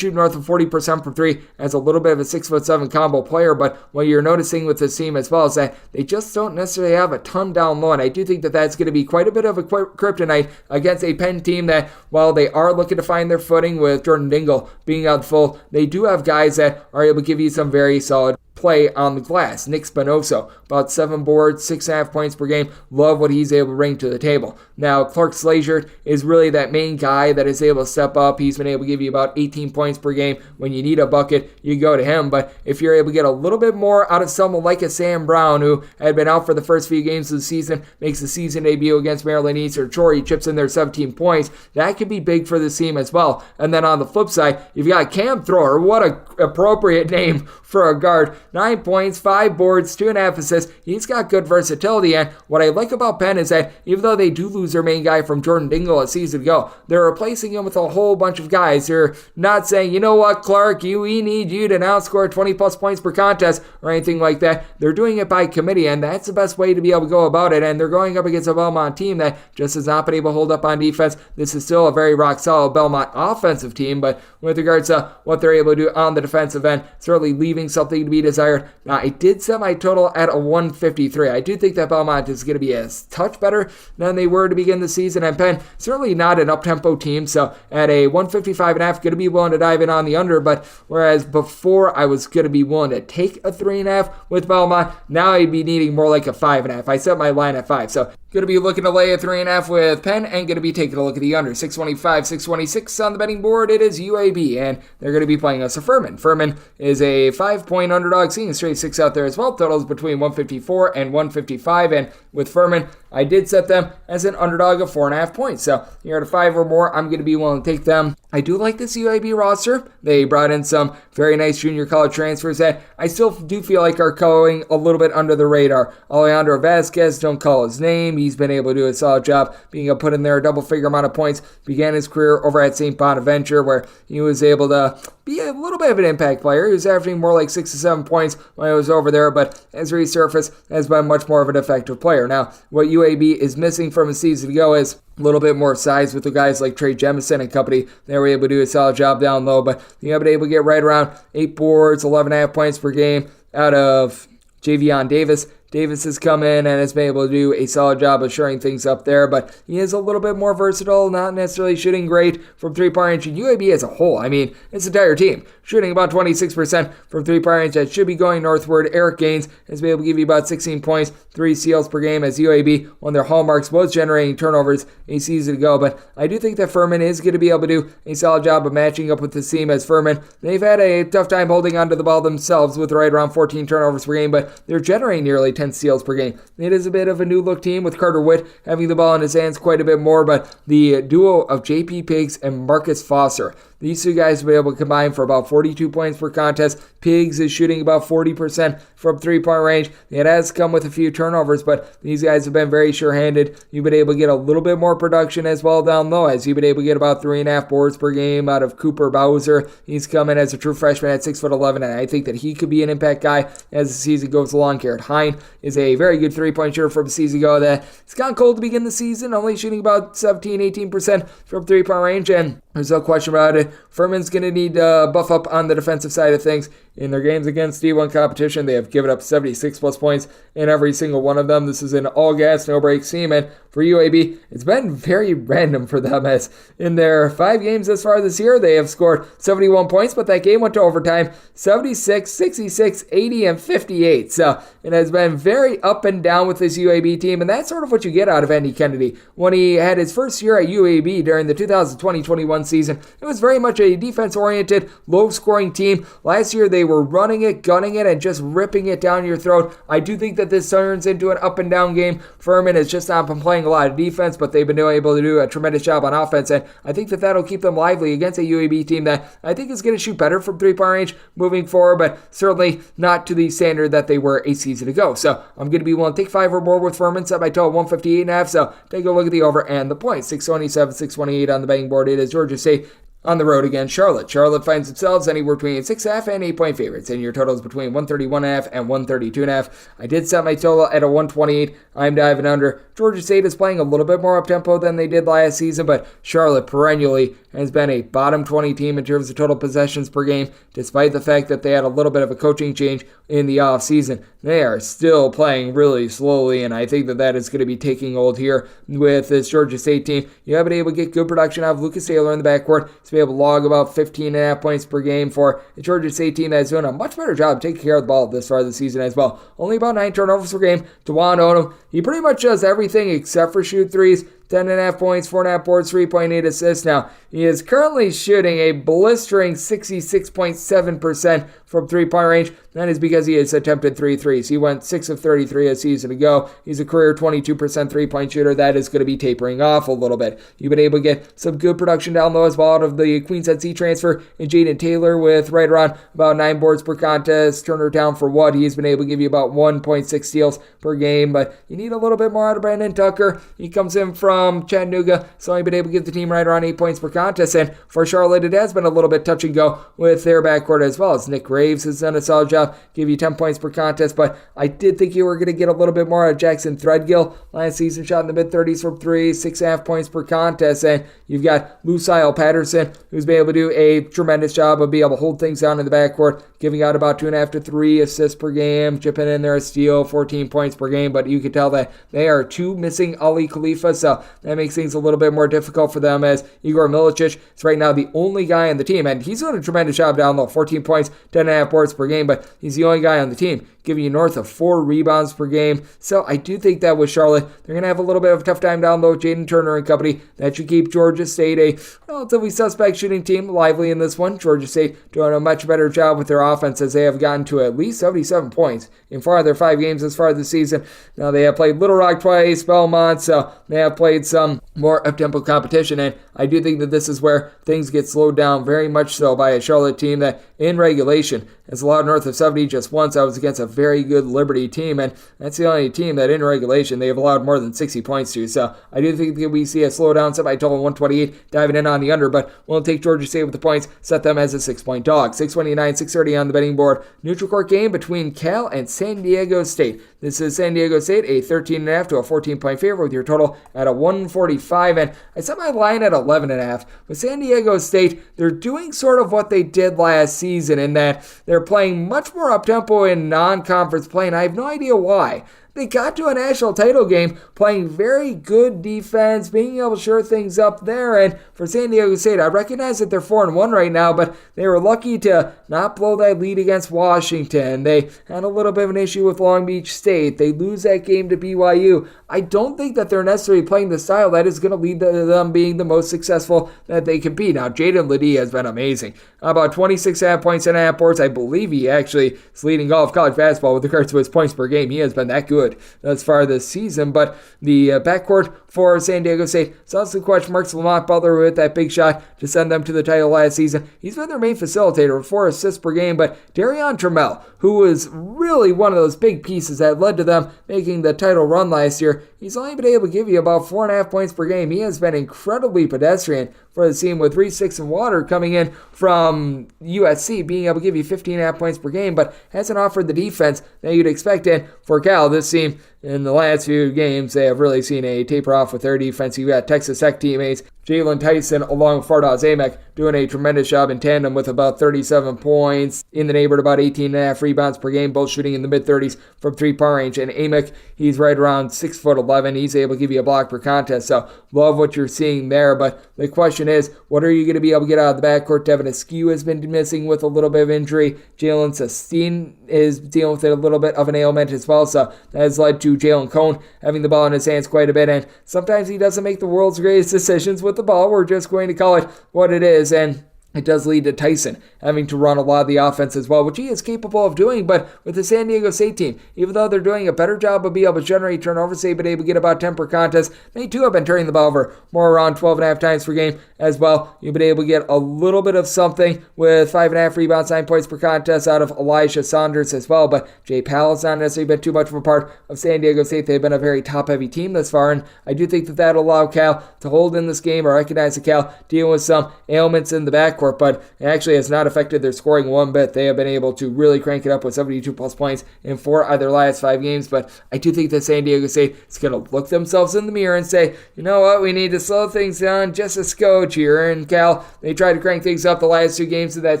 shoot north of 40% from three as a little bit of a 6'7" combo player, but what you're noticing with this team as well is that they just don't necessarily have a ton down low, and I do think that that's going to be quite a bit of a kryptonite against a Penn team that, while they are looking to find their footing with Jordan Dingle being out full, they do have guys that are able to give you some very solid play on the glass. Nick Spinoso, about 7 boards, 6.5 points per game. Love what he's able to bring to the table. Now, Clark Slazier is really that main guy that is able to step up. He's been able to give you about 18 points per game. When you need a bucket, you go to him. But if you're able to get a little bit more out of someone like a Sam Brown, who had been out for the first few games of the season, makes the season debut against Maryland Eastern Shore, he chips in there 17 points. That could be big for this team as well. And then on the flip side, you've got Cam Thrower. What an appropriate name for a guard. 9 points, 5 boards, 2.5 assists. He's got good versatility, and what I like about Penn is that even though they do lose their main guy from Jordan Dingle a season ago, they're replacing him with a whole bunch of guys. They're not saying, you know what, Clark, we need you to now score 20 plus points per contest or anything like that. They're doing it by committee, and that's the best way to be able to go about it, and they're going up against a Belmont team that just has not been able to hold up on defense. This is still a very rock-solid Belmont offensive team, but with regards to what they're able to do on the defensive end, certainly leaving something to be desired. Now, I did set my total at a 153. I do think that Belmont is going to be a touch better than they were to begin the season, and Penn certainly not an up-tempo team, so at a 155.5, going to be willing to dive in on the under, but whereas before I was going to be willing to take a 3.5 with Belmont, now I'd be needing more like a 5.5. I set my line at 5, so going to be looking to lay a 3.5 with Penn, and going to be taking a look at the under. 625, 626 on the betting board. It is UAB, and they're going to be playing us a Furman. Furman is a 5-point underdog, seeing a straight 6 out there as well. Totals between 154 and 155, and with Furman, I did set them as an underdog of 4.5 points. So you're at a 5 or more, I'm going to be willing to take them. I do like this UAB roster. They brought in some very nice junior college transfers that I still do feel like are going a little bit under the radar. Alejandro Vasquez, don't call his name. He's been able to do a solid job being able to put in there a double-figure amount of points. Began his career over at St. Bonaventure, where he was able to be a little bit of an impact player. He was averaging more like 6 to 7 points when he was over there, but as resurfaced, has been much more of an effective player. Now, what UAB is missing from a season ago is a little bit more size with the guys like Trey Jemison and company. They were able to do a solid job down low, but they were able to get right around 8 boards, 11.5 points per game out of Javion Davis. Davis has come in and has been able to do a solid job of shoring things up there, but he is a little bit more versatile, not necessarily shooting great from three-point range. And UAB as a whole, I mean, it's an entire team shooting about 26% from three-point range. That should be going northward. Eric Gaines has been able to give you about 16 points, 3 steals per game, as UAB, one of their hallmarks, was generating turnovers a season ago. But I do think that Furman is going to be able to do a solid job of matching up with this team, as Furman, they've had a tough time holding onto the ball themselves with right around 14 turnovers per game, but they're generating nearly 10 steals per game. It is a bit of a new look team with Carter Witt having the ball in his hands quite a bit more, but the duo of J.P. Piggs and Marcus Foster, these two guys will be able to combine for about 42 points per contest. Piggs is shooting about 40% from three-point range. It has come with a few turnovers, but these guys have been very sure-handed. You've been able to get a little bit more production as well down low, as you've been able to get about 3.5 boards per game out of Cooper Bowser. He's coming as a true freshman at 6'11", and I think that he could be an impact guy as the season goes along. Garrett Hine is a very good three-point shooter from a season ago that it's gone cold to begin the season, only shooting about 17-18% from three-point range, and there's no question about it. Furman's going to need to buff up on the defensive side of things. in their games against D1 competition. They have given up 76 plus points in every single one of them. This is an all gas, no break team, and for UAB, it's been very random for them, as in their 5 games thus far this year, they have scored 71 points, but that game went to overtime, 76, 66, 80, and 58. So it has been very up and down with this UAB team, and that's sort of what you get out of Andy Kennedy. When he had his first year at UAB during the 2020-21 season, it was very much a defense-oriented, low-scoring team. Last year, they were running it, gunning it, and just ripping it down your throat. I do think that this turns into an up-and-down game. Furman has just not been playing a lot of defense, but they've been able to do a tremendous job on offense, and I think that that'll keep them lively against a UAB team that I think is going to shoot better from three-point range moving forward, but certainly not to the standard that they were a season ago. So I'm going to be willing to take 5 or more with Furman, set my total 158.5, so take a look at the over and the points. 627, 628 on the betting board. It is Georgia State on the road against Charlotte. Charlotte finds themselves anywhere between 6.5 and 8-point favorites, and your total is between 131.5 and 132.5. I did set my total at a 128. I'm diving under. Georgia State is playing a little bit more up-tempo than they did last season, but Charlotte perennially has been a bottom 20 team in terms of total possessions per game, despite the fact that they had a little bit of a coaching change in the offseason. They are still playing really slowly, and I think that that is going to be taking hold here with this Georgia State team. You have been able to get good production out of Lucas Taylor in the backcourt to be able to log about 15.5 points per game for the Georgia State team that is doing a much better job taking care of the ball this far this season as well. Only about 9 turnovers per game. DeJuan Odom, he pretty much does everything except for shoot threes. 10.5 points, 4.5 boards, 3.8 assists. Now, he is currently shooting a blistering 66.7% from three-point range. That is because he has attempted 3 threes. He went 6 of 33 a season ago. He's a career 22% three-point shooter. That is going to be tapering off a little bit. You've been able to get some good production down low as well out of the Queens NC transfer in Jaden Taylor with right around about 9 boards per contest. Turner down for what? He's been able to give you about 1.6 steals per game, but you need a little bit more out of Brandon Tucker. He comes in from Chattanooga, so he's been able to give the team right around 8 points per contest, and for Charlotte, it has been a little bit touch and go with their backcourt as well, as Nick Graves has done a solid job, give you 10 points per contest, but I did think you were going to get a little bit more out of Jackson Threadgill. Last season, shot in the mid-30s from 3, 6.5 points per contest, and you've got Lucille Patterson, who's been able to do a tremendous job of being able to hold things down in the backcourt, giving out about 2.5 to 3 assists per game, chipping in there a steal, 14 points per game, but you can tell that they are 2 missing Ali Khalifa, so that makes things a little bit more difficult for them, as Igor Milicic is right now the only guy on the team, and he's doing a tremendous job down low, 14 points, 10.5 boards per game, but he's the only guy on the team giving you north of 4 rebounds per game. So I do think that with Charlotte, they're going to have a little bit of a tough time down low. Jaden Turner and company, that should keep Georgia State, a relatively suspect shooting team, lively in this one. Georgia State doing a much better job with their offense, as they have gotten to at least 77 points in 4 of their 5 games as far as this season. Now they have played Little Rock twice, Belmont, so they have played some more up-tempo competition, and I do think that this is where things get slowed down very much so by a Charlotte team that in regulation has allowed north of 70 just once. I was against a very good Liberty team, and that's the only team that in regulation they have allowed more than 60 points to. So I do think that we see a slowdown, set by total 128, diving in on the under, but we'll take Georgia State with the points, set them as a 6-point dog. 629, 630 on the betting board. Neutral court game between Cal and San Diego State. This is San Diego State, a 13.5 to a 14-point favorite, with your total at a 145, and I set my line at 11.5. With San Diego State, they're doing sort of what they did last season in that they're playing much more up-tempo in non-conference play, and I have no idea why. They got to a national title game playing very good defense, being able to shore things up there. And for San Diego State, I recognize that they're 4-1 right now, but they were lucky to not blow that lead against Washington. They had a little bit of an issue with Long Beach State. They lose that game to BYU. I don't think that they're necessarily playing the style that is going to lead to them being the most successful that they can be. Now, Jaden Ledee has been amazing. About 26.5 points and a half boards. I believe he actually is leading all of college basketball with regards to his points per game. He has been that good thus far this season, but the backcourt for San Diego State saw some question marks. Lamont Butler with that big shot to send them to the title last season. He's been their main facilitator with 4 assists per game, but Darion Trammell, who was really one of those big pieces that led to them making the title run last year, he's only been able to give you about 4.5 points per game. He has been incredibly pedestrian for the team, with Reese Dixon Water coming in from USC, being able to give you 15.5 points per game, but hasn't offered the defense that you'd expect. And for Cal, this team in the last few games, they have really seen a taper off with their defense. You've got Texas Tech teammates Jalen Tyson along with Fardaws Amek doing a tremendous job in tandem with about 37 points in the neighborhood, about 18.5 rebounds per game, both shooting in the mid-30s from three-point range. And Amek, he's right around 6'11". He's able to give you a block per contest. So love what you're seeing there. But the question is, what are you going to be able to get out of the backcourt? Devin Askew has been missing with a little bit of injury. Jalen Sesteen is dealing with a little bit of an ailment as well. So that has led to Jalen Cone having the ball in his hands quite a bit. And sometimes he doesn't make the world's greatest decisions with the ball. We're just going to call it what it is. And it does lead to Tyson having to run a lot of the offense as well, which he is capable of doing. But with the San Diego State team, even though they're doing a better job of being able to generate turnovers, they've been able to get about 10 per contest. They too have been turning the ball over more around 12.5 times per game as well. You've been able to get a little bit of something with 5.5 rebounds, 9 points per contest out of Elijah Saunders as well. But Jay Powell's not necessarily been too much of a part of San Diego State. They've been a very top-heavy team thus far, and I do think that that'll allow Cal to hold in this game, or recognize that Cal dealing with some ailments in the backcourt, but it actually has not affected their scoring one bit. They have been able to really crank it up with 72 plus points in 4 out of their last 5 games. But I do think that San Diego State is going to look themselves in the mirror and say, you know what, we need to slow things down just a scotch here. And Cal, they tried to crank things up the last 2 games of that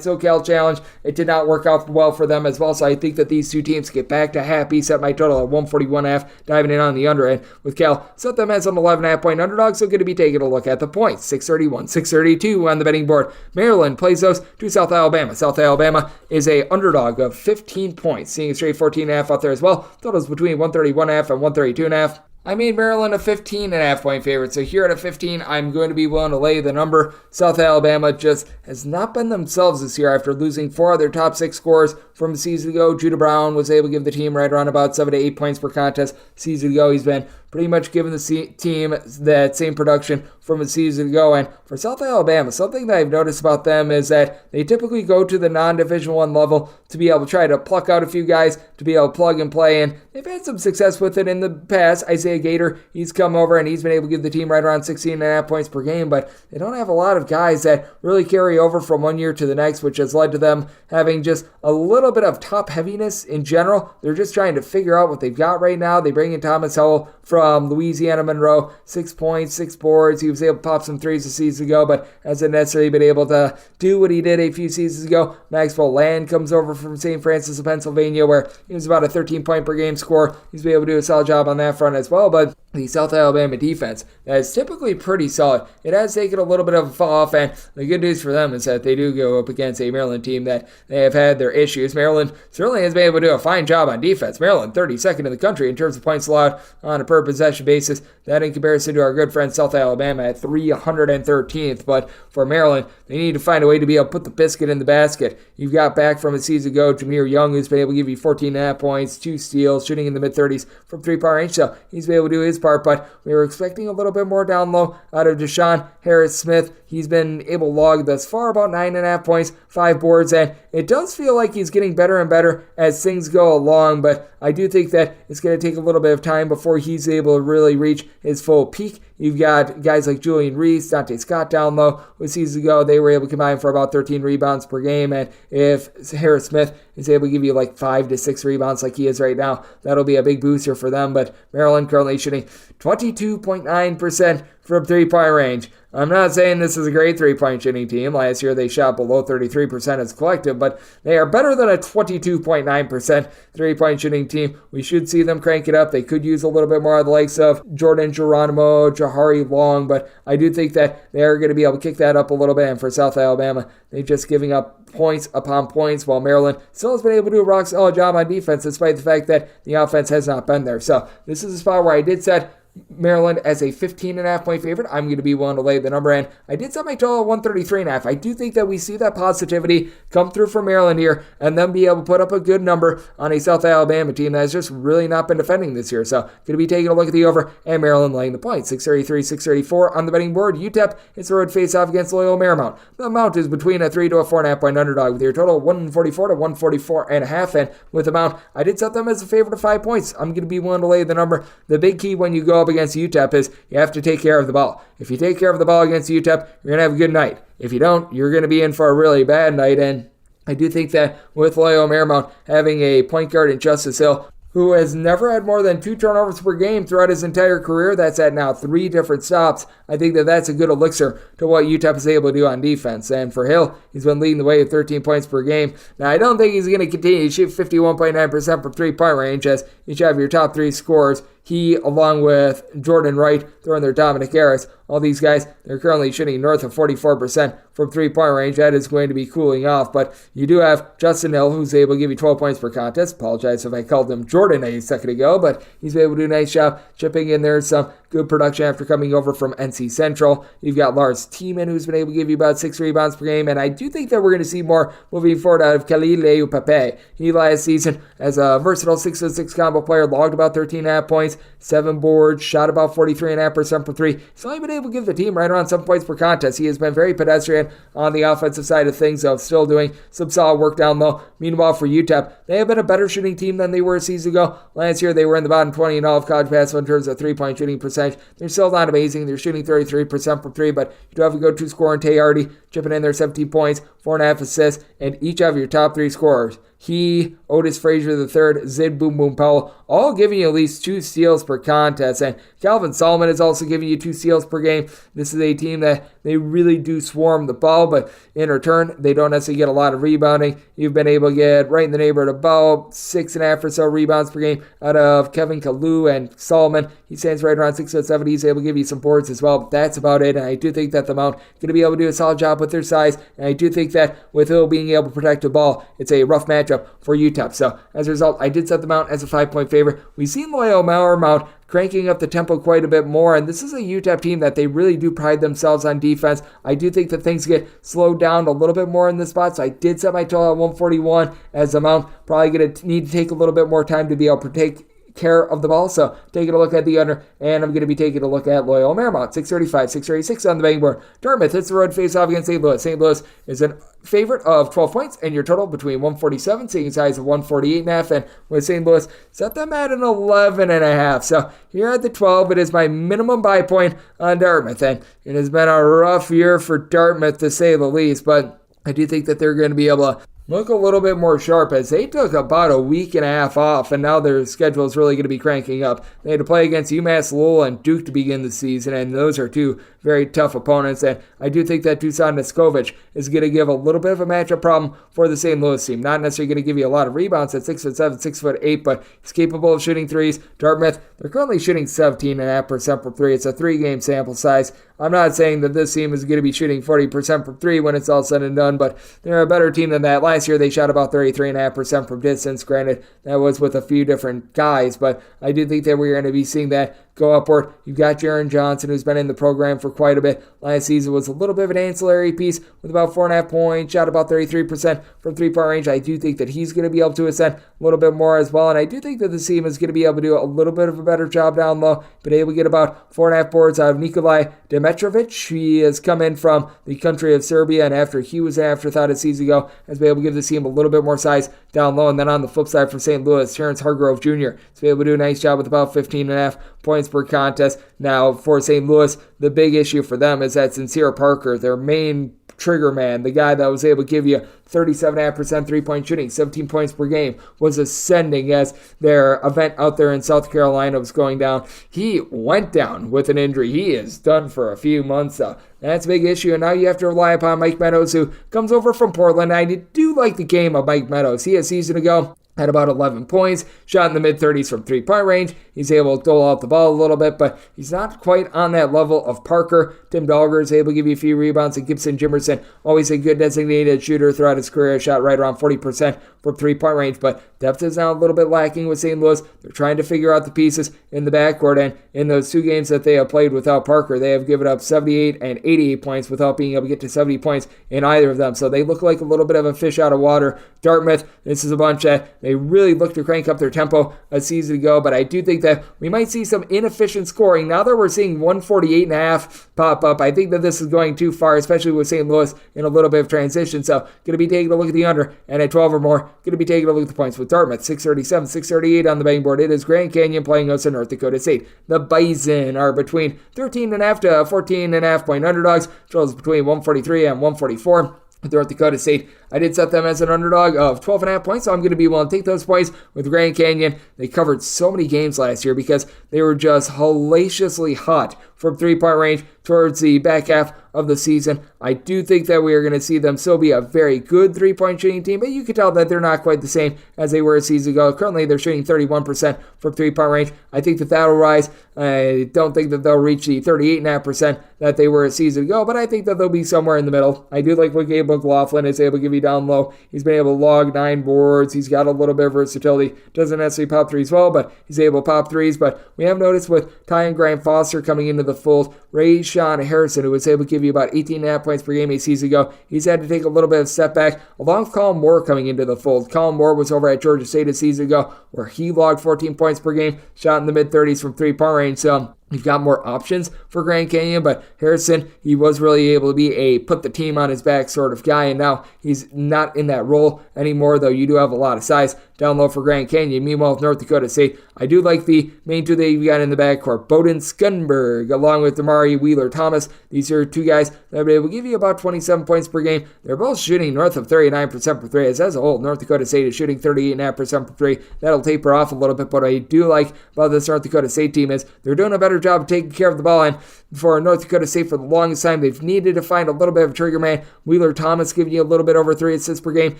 SoCal Challenge. It did not work out well for them as well. So I think that these 2 teams get back to happy. Set my total at 141.5, diving in on the under end with Cal. Set them as an 11.5 point underdog. So going to be taking a look at the points. 631, 632 on the betting board. Maryland plays those to South Alabama. South Alabama is a underdog of 15 points, seeing a straight 14.5 out there as well. Totals between 131.5 and 132.5. I made Maryland a 15.5 point favorite, so here at a 15, I'm going to be willing to lay the number. South Alabama just has not been themselves this year after losing 4 of their top 6 scorers from a season ago. Judah Brown was able to give the team right around about 7 to 8 points per contest. Season ago, he's been pretty much giving the team that same production from a season ago. And for South Alabama, something that I've noticed about them is that they typically go to the non-Division I level to be able to try to pluck out a few guys to be able to plug and play, and they've had some success with it in the past. Isaiah Gator, he's come over and he's been able to give the team right around 16.5 points per game, but they don't have a lot of guys that really carry over from one year to the next, which has led to them having just a little bit of top heaviness in general. They're just trying to figure out what they've got right now. They bring in Thomas Howell from Louisiana Monroe, 6 points, 6 boards. He was able to pop some threes a season ago, but hasn't necessarily been able to do what he did a few seasons ago. Maxwell Land comes over from St. Francis of Pennsylvania, where he was about a 13 point per game scorer. He's been able to do a solid job on that front as well, but the South Alabama defense that is typically pretty solid. It has taken a little bit of a fall off, and the good news for them is that they do go up against a Maryland team that they have had their issues. Maryland certainly has been able to do a fine job on defense. Maryland 32nd in the country in terms of points allowed on a per possession basis. That in comparison to our good friend South Alabama at 313th. But for Maryland, they need to find a way to be able to put the biscuit in the basket. You've got back from a season ago Jameer Young, who's been able to give you 14.5 points, 2 steals, shooting in the mid-30s from 3-point range. So he's been able to do his part, but we were expecting a little bit more down low out of Deshaun Harris-Smith. He's been able to log thus far about 9.5 points, 5 boards, and it does feel like he's getting better and better as things go along, but I do think that it's going to take a little bit of time before he's able to really reach his full peak. You've got guys like Julian Reese, Dante Scott down low. A season ago, they were able to combine for about 13 rebounds per game, and if Harris-Smith is able to give you like 5 to 6 rebounds like he is right now, that'll be a big booster for them. But Maryland currently shooting 22.9% from 3-point range. I'm not saying this is a great 3-point shooting team. Last year they shot below 33% as a collective, but they are better than a 22.9% 3-point shooting team. We should see them crank it up. They could use a little bit more of the likes of Jordan Geronimo, Jahari Long, but I do think that they are going to be able to kick that up a little bit. And for South Alabama, they're just giving up points upon points, while Maryland still has been able to do a rock solid job on defense despite the fact that the offense has not been there. So this is a spot where I did set Maryland as a 15.5 point favorite. I'm going to be willing to lay the number, and I did set my total at 133.5. I do think that we see that positivity come through for Maryland here and then be able to put up a good number on a South Alabama team that has just really not been defending this year. So going to be taking a look at the over and Maryland laying the points. 633, 634 on the betting board. UTEP, it's a road face-off against Loyola Marymount. The amount is between a 3 to a 4.5 point underdog with your total 144 to 144.5, and with the amount, I did set them as a favorite of 5 points. I'm going to be willing to lay the number. The big key when you go up against UTEP is you have to take care of the ball. If you take care of the ball against UTEP, you're going to have a good night. If you don't, you're going to be in for a really bad night. And I do think that with Loyola Marymount having a point guard in Justice Hill, who has never had more than 2 turnovers per game throughout his entire career. That's at now 3 different stops. I think that that's a good elixir to what UTEP is able to do on defense. And for Hill, he's been leading the way with 13 points per game. Now, I don't think he's going to continue to shoot 51.9% from three-point range, as each have your top 3 scorers. He, along with Jordan Wright, throwing their Dominic Harris, all these guys, they're currently shooting north of 44% from three-point range. That is going to be cooling off. But you do have Justin Hill, who's able to give you 12 points per contest. Apologize if I called him Jordan a second ago, but he's been able to do a nice job chipping in there some good production after coming over from NC Central. You've got Lars Tiemann, who's been able to give you about 6 rebounds per game, and I do think that we're going to see more moving forward out of Khalil Leeuw-Pape. He last season, as a versatile 6-6 combo player, logged about 13.5 points, 7 boards, shot about 43.5% for 3. He's only been able to give the team right around 7 points per contest. He has been very pedestrian on the offensive side of things, though still doing some solid work down low. Meanwhile, for UTEP, they have been a better shooting team than they were a season ago. Last year, they were in the bottom 20 in all of college basketball in terms of three-point shooting percentage. They're still not amazing. They're shooting 33% from 3, but you do have a go-to scorer in Tay Hardy, chipping in there 17 points, 4.5 assists, and each of your top 3 scorers. He, Otis Frazier III, Zid Boom Boom Powell, all giving you at least 2 steals per contest. And Calvin Solomon is also giving you 2 steals per game. This is a team that they really do swarm the ball, but in return, they don't necessarily get a lot of rebounding. You've been able to get right in the neighborhood of about 6.5 or so rebounds per game out of Kevin Kalu and Solomon. He stands right around 6'7". He's able to give you some boards as well, but that's about it. And I do think that the Mount going to be able to do a solid job with their size. And I do think that with Hill being able to protect the ball, it's a rough matchup for UTEP. So as a result, I did set the Mount as a 5-point favorite. We've seen Loyola Mount cranking up the tempo quite a bit more, and this is a UTEP team that they really do pride themselves on defense. I do think that things get slowed down a little bit more in this spot, so I did set my total at 141 as the Mount probably going to need to take a little bit more time to be able to take care of the ball. So taking a look at the under, and I'm going to be taking a look at Loyola Marymount, 635, 636 on the betting board. Dartmouth hits the road face-off against St. Louis. St. Louis is a favorite of 12 points, and your total between 147, seeing as high as 148.5, and with St. Louis, set them at an 11.5. So here at the 12, it is my minimum buy point on Dartmouth, and it has been a rough year for Dartmouth to say the least, but I do think that they're going to be able to look a little bit more sharp, as they took about a week and a half off, and now their schedule is really going to be cranking up. They had to play against UMass Lowell and Duke to begin the season, and those are 2 very tough opponents, and I do think that Dusan Neskovic is going to give a little bit of a matchup problem for the St. Louis team. Not necessarily going to give you a lot of rebounds at 6'7", 6'8", but he's capable of shooting threes. Dartmouth, they're currently shooting 17.5% from 3. It's a 3-game sample size. I'm not saying that this team is going to be shooting 40% from 3 when it's all said and done, but they're a better team than that. Last year, they shot about 33.5% from distance. Granted, that was with a few different guys, but I do think that we're going to be seeing that go upward. You've got Jaron Johnson, who's been in the program for quite a bit. Last season was a little bit of an ancillary piece with about 4.5 points, shot about 33% from 3-point range. I do think that he's going to be able to ascend a little bit more as well, and I do think that the team is going to be able to do a little bit of a better job down low, but able to get about 4.5 boards out of Nikolai Demetrovic. He has come in from the country of Serbia, and after he was an afterthought a season ago, has been able to give the team a little bit more size down low. And then on the flip side for St. Louis, Terrence Hargrove Jr. has been able to do a nice job with about 15.5 points per contest. Now, for St. Louis, the big issue for them is that Sincere Parker, their main trigger man, the guy that was able to give you 37.5% 3-point shooting, 17 points per game, was ascending as their event out there in South Carolina was going down. He went down with an injury. He is done for a few months. That's a big issue, and now you have to rely upon Mike Meadows, who comes over from Portland. I do like the game of Mike Meadows. He, a season ago, had about 11 points, shot in the mid-30s from 3-point range. He's able to dole out the ball a little bit, but he's not quite on that level of Parker. Tim Dogger is able to give you a few rebounds, and Gibson Jimerson, always a good designated shooter throughout his career, shot right around 40% from 3-point range, but depth is now a little bit lacking with St. Louis. They're trying to figure out the pieces in the backcourt, and in those 2 games that they have played without Parker, they have given up 78 and 88 points without being able to get to 70 points in either of them, so they look like a little bit of a fish out of water. Dartmouth, this is a bunch that they really look to crank up their tempo a season ago, but I do think that we might see some inefficient scoring. Now that we're seeing 148.5 pop up, I think that this is going too far, especially with St. Louis in a little bit of transition, so going to be taking a look at the under, and at 12 or more, going to be taking a look at the points with Dartmouth, 637, 638 on the betting board. It is Grand Canyon playing us in North Dakota State. The Bison are between 13.5 to 14.5 point underdogs. Totals between 143 and 144. With North Dakota State, I did set them as an underdog of 12.5 points, so I'm going to be willing to take those points with Grand Canyon. They covered so many games last year because they were just hellaciously hot from three-point range towards the back half of the season. I do think that we are going to see them still be a very good three-point shooting team, but you can tell that they're not quite the same as they were a season ago. Currently, they're shooting 31% from three-point range. I think that will rise. I don't think that they'll reach the 38.5% that they were a season ago, but I think that they'll be somewhere in the middle. I do like what Gabe McLaughlin is able to give you down low. He's been able to log 9 boards. He's got a little bit of versatility. Doesn't necessarily pop threes well, but he's able to pop threes. But we have noticed with Ty and Grant Foster coming into the fold, Ray Sean Harrison, who was able to give you about 18.5 points per game a season ago, he's had to take a little bit of a step back, along with Colin Moore coming into the fold. Colin Moore was over at Georgia State a season ago, where he logged 14 points per game, shot in the mid-30s from three-point range. So you've got more options for Grand Canyon, but Harrison, he was really able to be a put the team on his back sort of guy, and now he's not in that role anymore, though you do have a lot of size down low for Grand Canyon. Meanwhile, with North Dakota State, I do like the main two that you've got in the backcourt, Bowden Skunberg, along with Damari Wheeler-Thomas. These are two guys that will be able to give you about 27 points per game. They're both shooting north of 39% for three. As a whole, North Dakota State is shooting 38.5% for three. That'll taper off a little bit, but what I do like about this North Dakota State team is they're doing a better job of taking care of the ball, and for North Dakota State for the longest time, they've needed to find a little bit of a trigger man. Wheeler-Thomas giving you a little bit over 3 assists per game,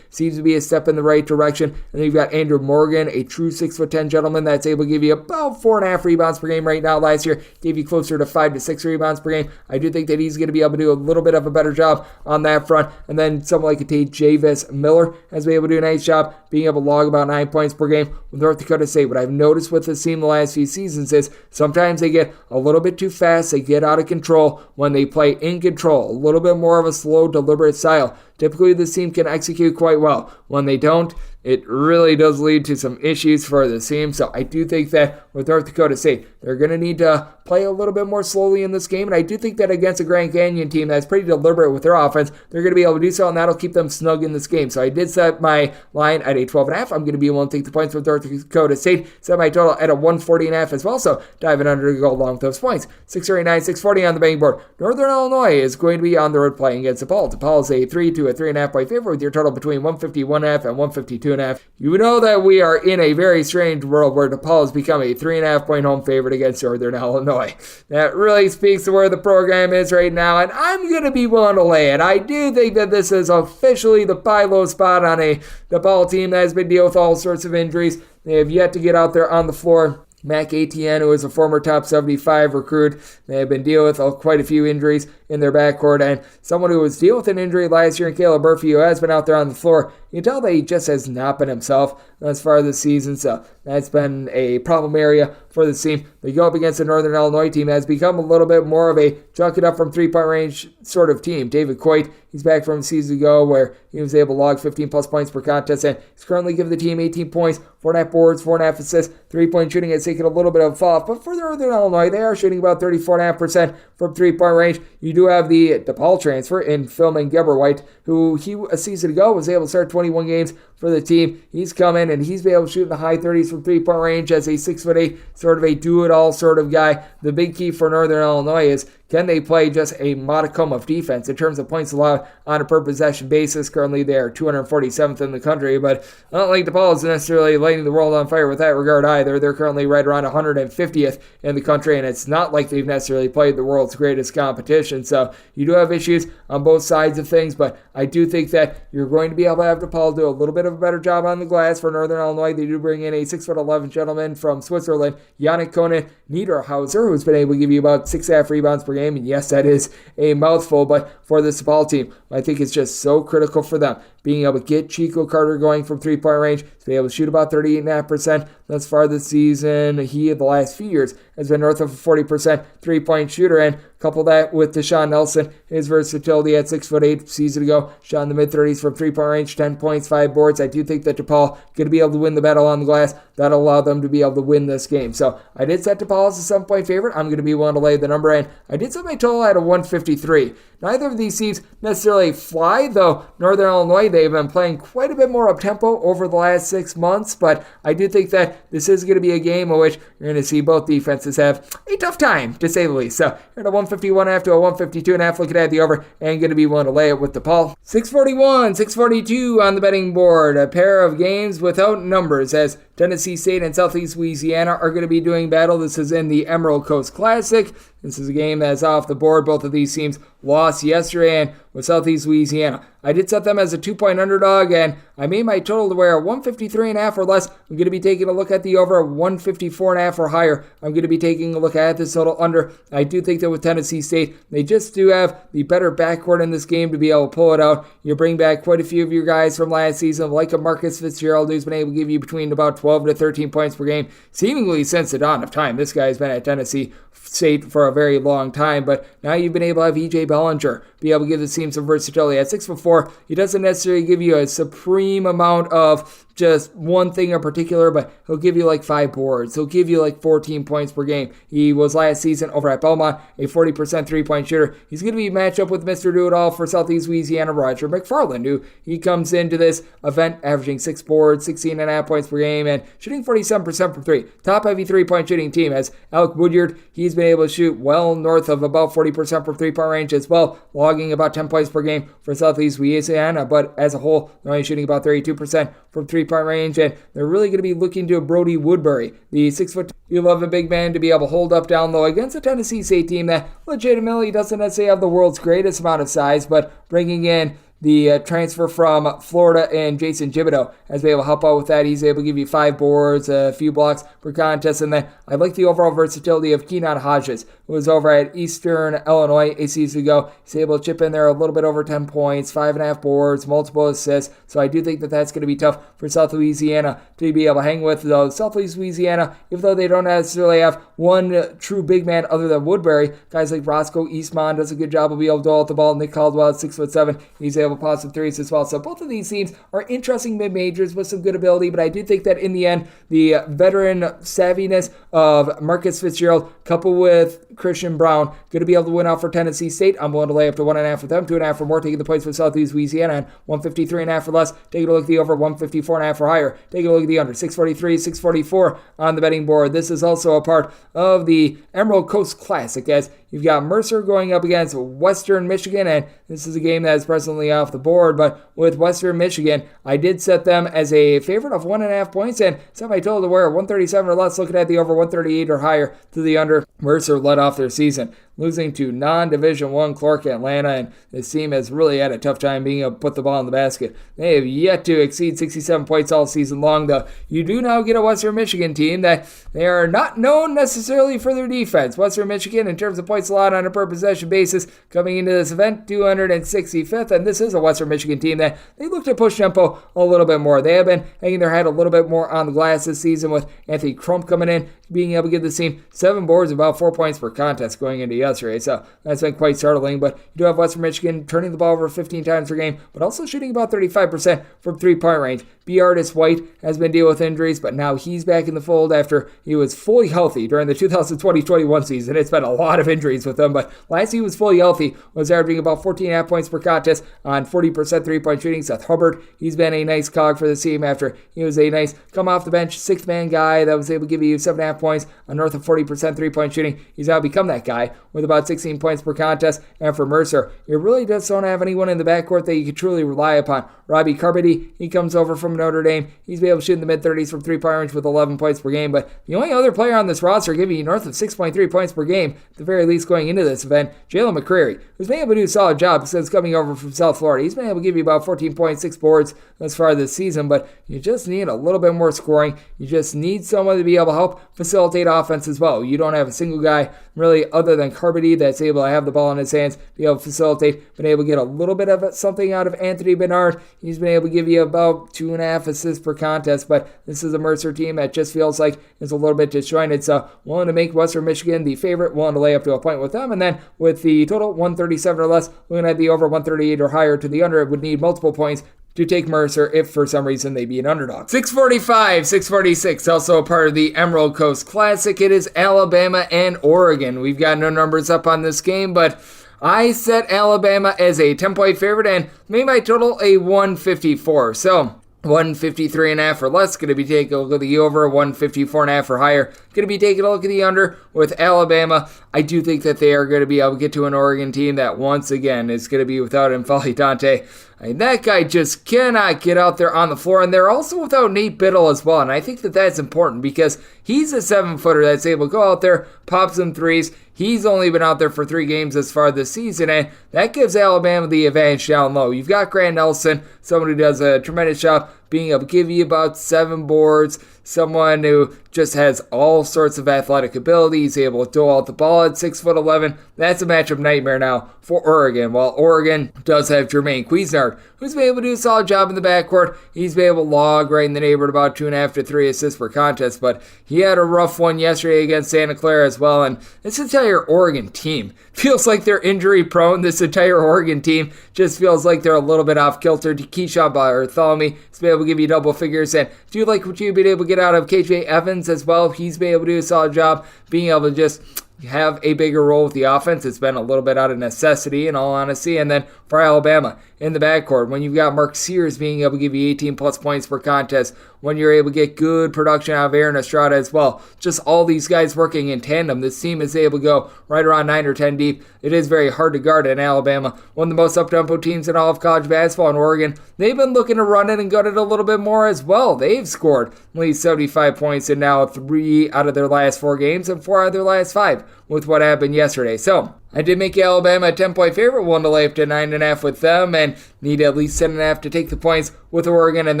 seems to be a step in the right direction. And then you've got Andrew Morgan, a true 6'10" gentleman that's able to give you about 4.5 rebounds per game right now. Last year, gave you closer to 5 to 6 rebounds per game. I do think that he's going to be able to do a little bit of a better job on that front. And then someone like a Tate Javis Miller has been able to do a nice job being able to log about 9 points per game with North Dakota State. What I've noticed with this team the last few seasons is sometimes they get a little bit too fast, they get out of control when they play in control, a little bit more of a slow, deliberate style. Typically, this team can execute quite well. When they don't, it really does lead to some issues for the team. So I do think that with North Dakota State, they're going to need to play a little bit more slowly in this game. And I do think that against a Grand Canyon team that's pretty deliberate with their offense, they're going to be able to do so, and that'll keep them snug in this game. So I did set my line at a 12.5. I'm going to be willing to take the points with North Dakota State. Set my total at a 140.5 as well. So diving under to go along with those points. 639, 640 on the betting board. Northern Illinois is going to be on the road playing against DePaul. DePaul is a 3 to a 3.5 point favorite with your total between 151.5 and 152.5. You know that we are in a very strange world where DePaul has become a 3.5 point home favorite against Northern Illinois. That really speaks to where the program is right now, and I'm going to be willing to lay it. I do think that this is officially the buy low spot on a DePaul team that has been dealing with all sorts of injuries. They have yet to get out there on the floor. Mac Etienne, who is a former top 75 recruit, they have been dealing with quite a few injuries in their backcourt, and someone who was dealing with an injury last year in Caleb Murphy, who has been out there on the floor. You can tell that he just has not been himself as far as this season, so that's been a problem area for the team. They go up against the Northern Illinois team that has become a little bit more of a chuck it up from three-point range sort of team. David Coit, he's back from a season ago where he was able to log 15-plus points per contest, and he's currently giving the team 18 points, 4.5 boards, 4.5 assists, three-point shooting has taken a little bit of a fall off, but for Northern Illinois, they are shooting about 34.5% from three-point range. You do have the DePaul transfer in Philman Geberwhite, who a season ago was able to start 21 games for the team. He's come in and he's been able to shoot in the high 30s from three-point range as a 6'8", sort of a do-it-all sort of guy. The big key for Northern Illinois is, can they play just a modicum of defense in terms of points allowed on a per-possession basis? Currently, they are 247th in the country, but I don't think DePaul is necessarily lighting the world on fire with that regard either. They're currently right around 150th in the country, and it's not like they've necessarily played the world's greatest competition. So you do have issues on both sides of things, but I do think that you're going to be able to have DePaul do a little bit of a better job on the glass. For Northern Illinois, they do bring in a 6'11" gentleman from Switzerland, Yannick Konen Niederhauser, who's been able to give you about 6.5 rebounds per game. And yes, that is a mouthful, but for this ball team, I think it's just so critical for them being able to get Chico Carter going from three-point range, to be able to shoot about 38.5% thus far this season. He, in the last few years, has been north of a 40% three-point shooter, and couple that with Deshaun Nelson, his versatility at 6'8" season ago, shot in the mid-30s from three-point range, 10 points, 5 boards. I do think that DePaul going to be able to win the battle on the glass. That'll allow them to be able to win this game. So I did set DePaul as a 7-point favorite. I'm going to be willing to lay the number, and I did set my total at a 153. Neither of these teams necessarily fly, though Northern Illinois, they've been playing quite a bit more up-tempo over the last 6 months, but I do think that this is going to be a game in which you're going to see both defenses have a tough time, to say the least. So you're at a 151.5 to a 152.5, looking at the over, and going to be willing to lay it with DePaul. 641, 642 on the betting board. A pair of games without numbers as Tennessee State and Southeast Louisiana are going to be doing battle. This is in the Emerald Coast Classic. This is a game that's off the board. Both of these teams lost yesterday, and with Southeast Louisiana, I did set them as a 2-point underdog, and I made my total to where 153.5 or less. I'm going to be taking a look at the over 154.5 or higher. I'm going to be taking a look at this total under. I do think that with Tennessee State, they just do have the better backcourt in this game to be able to pull it out. You bring back quite a few of your guys from last season, like a Marcus Fitzgerald, who's been able to give you between about 12 to 13 points per game, seemingly since the dawn of time. This guy's been at Tennessee State for a very long time, but now you've been able to have E.J. Bellinger be able to give the team some versatility. At 6'4", he doesn't necessarily give you a supreme amount of just one thing in particular, but he'll give you like 5 boards. He'll give you like 14 points per game. He was last season over at Belmont, a 40% three-point shooter. He's going to be matched up with Mr. Do-It-All for Southeast Louisiana, Roger McFarland, who he comes into this event averaging 6 boards, 16.5 points per game, and shooting 47% from 3. Top-heavy three-point shooting team as Alec Woodyard, he's been able to shoot well north of about 40% from three-point range as well, logging about 10 points per game for Southeast Louisiana, but as a whole, they're only shooting about 32% from three-point range, and they're really going to be looking to Brody Woodbury, the 6'11" big man, to be able to hold up down low against a Tennessee State team that legitimately doesn't necessarily have the world's greatest amount of size, but bringing in the transfer from Florida and Jason Thibodeau has been able to help out with that. He's able to give you 5 boards, a few blocks per contest, and then I like the overall versatility of Keenan Hodges, who was over at Eastern Illinois a season ago. He's able to chip in there a little bit over 10 points, 5.5 boards, multiple assists, so I do think that that's going to be tough for South Louisiana to be able to hang with. Though Southeast Louisiana, even though they don't necessarily have one true big man other than Woodbury, guys like Roscoe Eastmond does a good job of being able to dole out the ball. Nick Caldwell at 6'7", he's able to pop some threes as well. So both of these teams are interesting mid-majors with some good ability, but I do think that in the end, the veteran savviness of Marcus Fitzgerald coupled with Christian Brown going to be able to win out for Tennessee State. I'm willing to lay up to 1.5 for them, 2.5 for more, taking the points for Southeast Louisiana, and 153.5 for less. Taking a look at the over, 154.5 for higher. Taking a look at the under, 643, 644 on the betting board. This is also a part of the Emerald Coast Classic, as you've got Mercer going up against Western Michigan, and this is a game that is presently off the board, but with Western Michigan, I did set them as a favorite of 1.5 points, and set my total to where 137 or less, looking at the over, 138 or higher to the under. Mercer led off their season, losing to non-Division I Clark Atlanta, and this team has really had a tough time being able to put the ball in the basket. They have yet to exceed 67 points all season long, though. You do now get a Western Michigan team that they are not known necessarily for their defense. Western Michigan, in terms of points allowed on a per possession basis, coming into this event, 265th, and this is a Western Michigan team that they look to push tempo a little bit more. They have been hanging their head a little bit more on the glass this season, with Anthony Crump coming in, being able to give the team 7 boards, about 4 points per contest going into yesterday. So that's been quite startling. But you do have Western Michigan turning the ball over 15 times per game, but also shooting about 35% from three-point range. B. Artis White has been dealing with injuries, but now he's back in the fold after he was fully healthy during the 2020-21 season. It's been a lot of injuries with him, but last he was fully healthy, was averaging about 14.5 points per contest on 40% three-point shooting. Seth Hubbard, he's been a nice cog for the team after he was a nice come-off-the-bench sixth-man guy that was able to give you 7.5 points on north of 40% three-point shooting. He's now become that guy with about 16 points per contest. And for Mercer, you really just don't have anyone in the backcourt that you can truly rely upon. Robbie Carmody, he comes over from Notre Dame. He's been able to shoot in the mid-30s from three-point range with 11 points per game, but the only other player on this roster giving you north of 6.3 points per game, at the very least going into this event, Jalen McCreary, who's been able to do a solid job since coming over from South Florida. He's been able to give you about 14.6 boards thus far this season, but you just need a little bit more scoring. You just need someone to be able to help facilitate offense as well. You don't have a single guy really other than Carmody that's able to have the ball in his hands, be able to facilitate, been able to get a little bit of something out of Anthony Bernard. He's been able to give you about 2.5 assists per contest, but this is a Mercer team that just feels like it's a little bit disjointed. So willing to make Western Michigan the favorite, willing to lay up to a point with them, and then with the total 137 or less, looking at the over 138 or higher to the under, it would need multiple points to take Mercer if for some reason they be an underdog. 645, 646, also a part of the Emerald Coast Classic. It is Alabama and Oregon. We've got no numbers up on this game, but I set Alabama as a 10-point favorite and made my total a 154. So 153.5 or less, going to be taking a look at the over. 154.5 or higher, going to be taking a look at the under with Alabama. I do think that they are going to be able to get to an Oregon team that once again is going to be without N'Faly Dante. I mean, that guy just cannot get out there on the floor, and they're also without Nate Biddle as well, and I think that that's important because he's a 7-footer that's able to go out there, pop some threes. He's only been out there for 3 games this far this season, and that gives Alabama the advantage down low. You've got Grant Nelson, someone who does a tremendous job being able to give you about 7 boards, someone who just has all sorts of athletic abilities, able to dole out the ball at 6'11". That's a matchup nightmare now for Oregon. While Oregon does have Jermaine Cuisinart, who's been able to do a solid job in the backcourt. He's been able to log right in the neighborhood about 2.5 to 3 assists per contest, but he had a rough one yesterday against Santa Clara as well, and this entire Oregon team feels like they're injury prone. This entire Oregon team just feels like they're a little bit off kilter. Keyshawn Bartholomew has been able to give you double figures, and do you like what you've been able to get out of KJ Evans as well? He's been able to do a solid job being able to just have a bigger role with the offense. It's been a little bit out of necessity, in all honesty. And then for Alabama, in the backcourt, when you've got Mark Sears being able to give you 18-plus points per contest, when you're able to get good production out of Aaron Estrada as well, just all these guys working in tandem, this team is able to go right around 9 or 10 deep. It is very hard to guard in Alabama. One of the most up-tempo teams in all of college basketball in Oregon. They've been looking to run it and gut it a little bit more as well. They've scored at least 75 points in now 3 out of their last 4 games and 4 out of their last 5 with what happened yesterday. So I did make Alabama a 10-point favorite, one to lay up to 9.5 with them, and need at least 10.5 to take the points with Oregon, and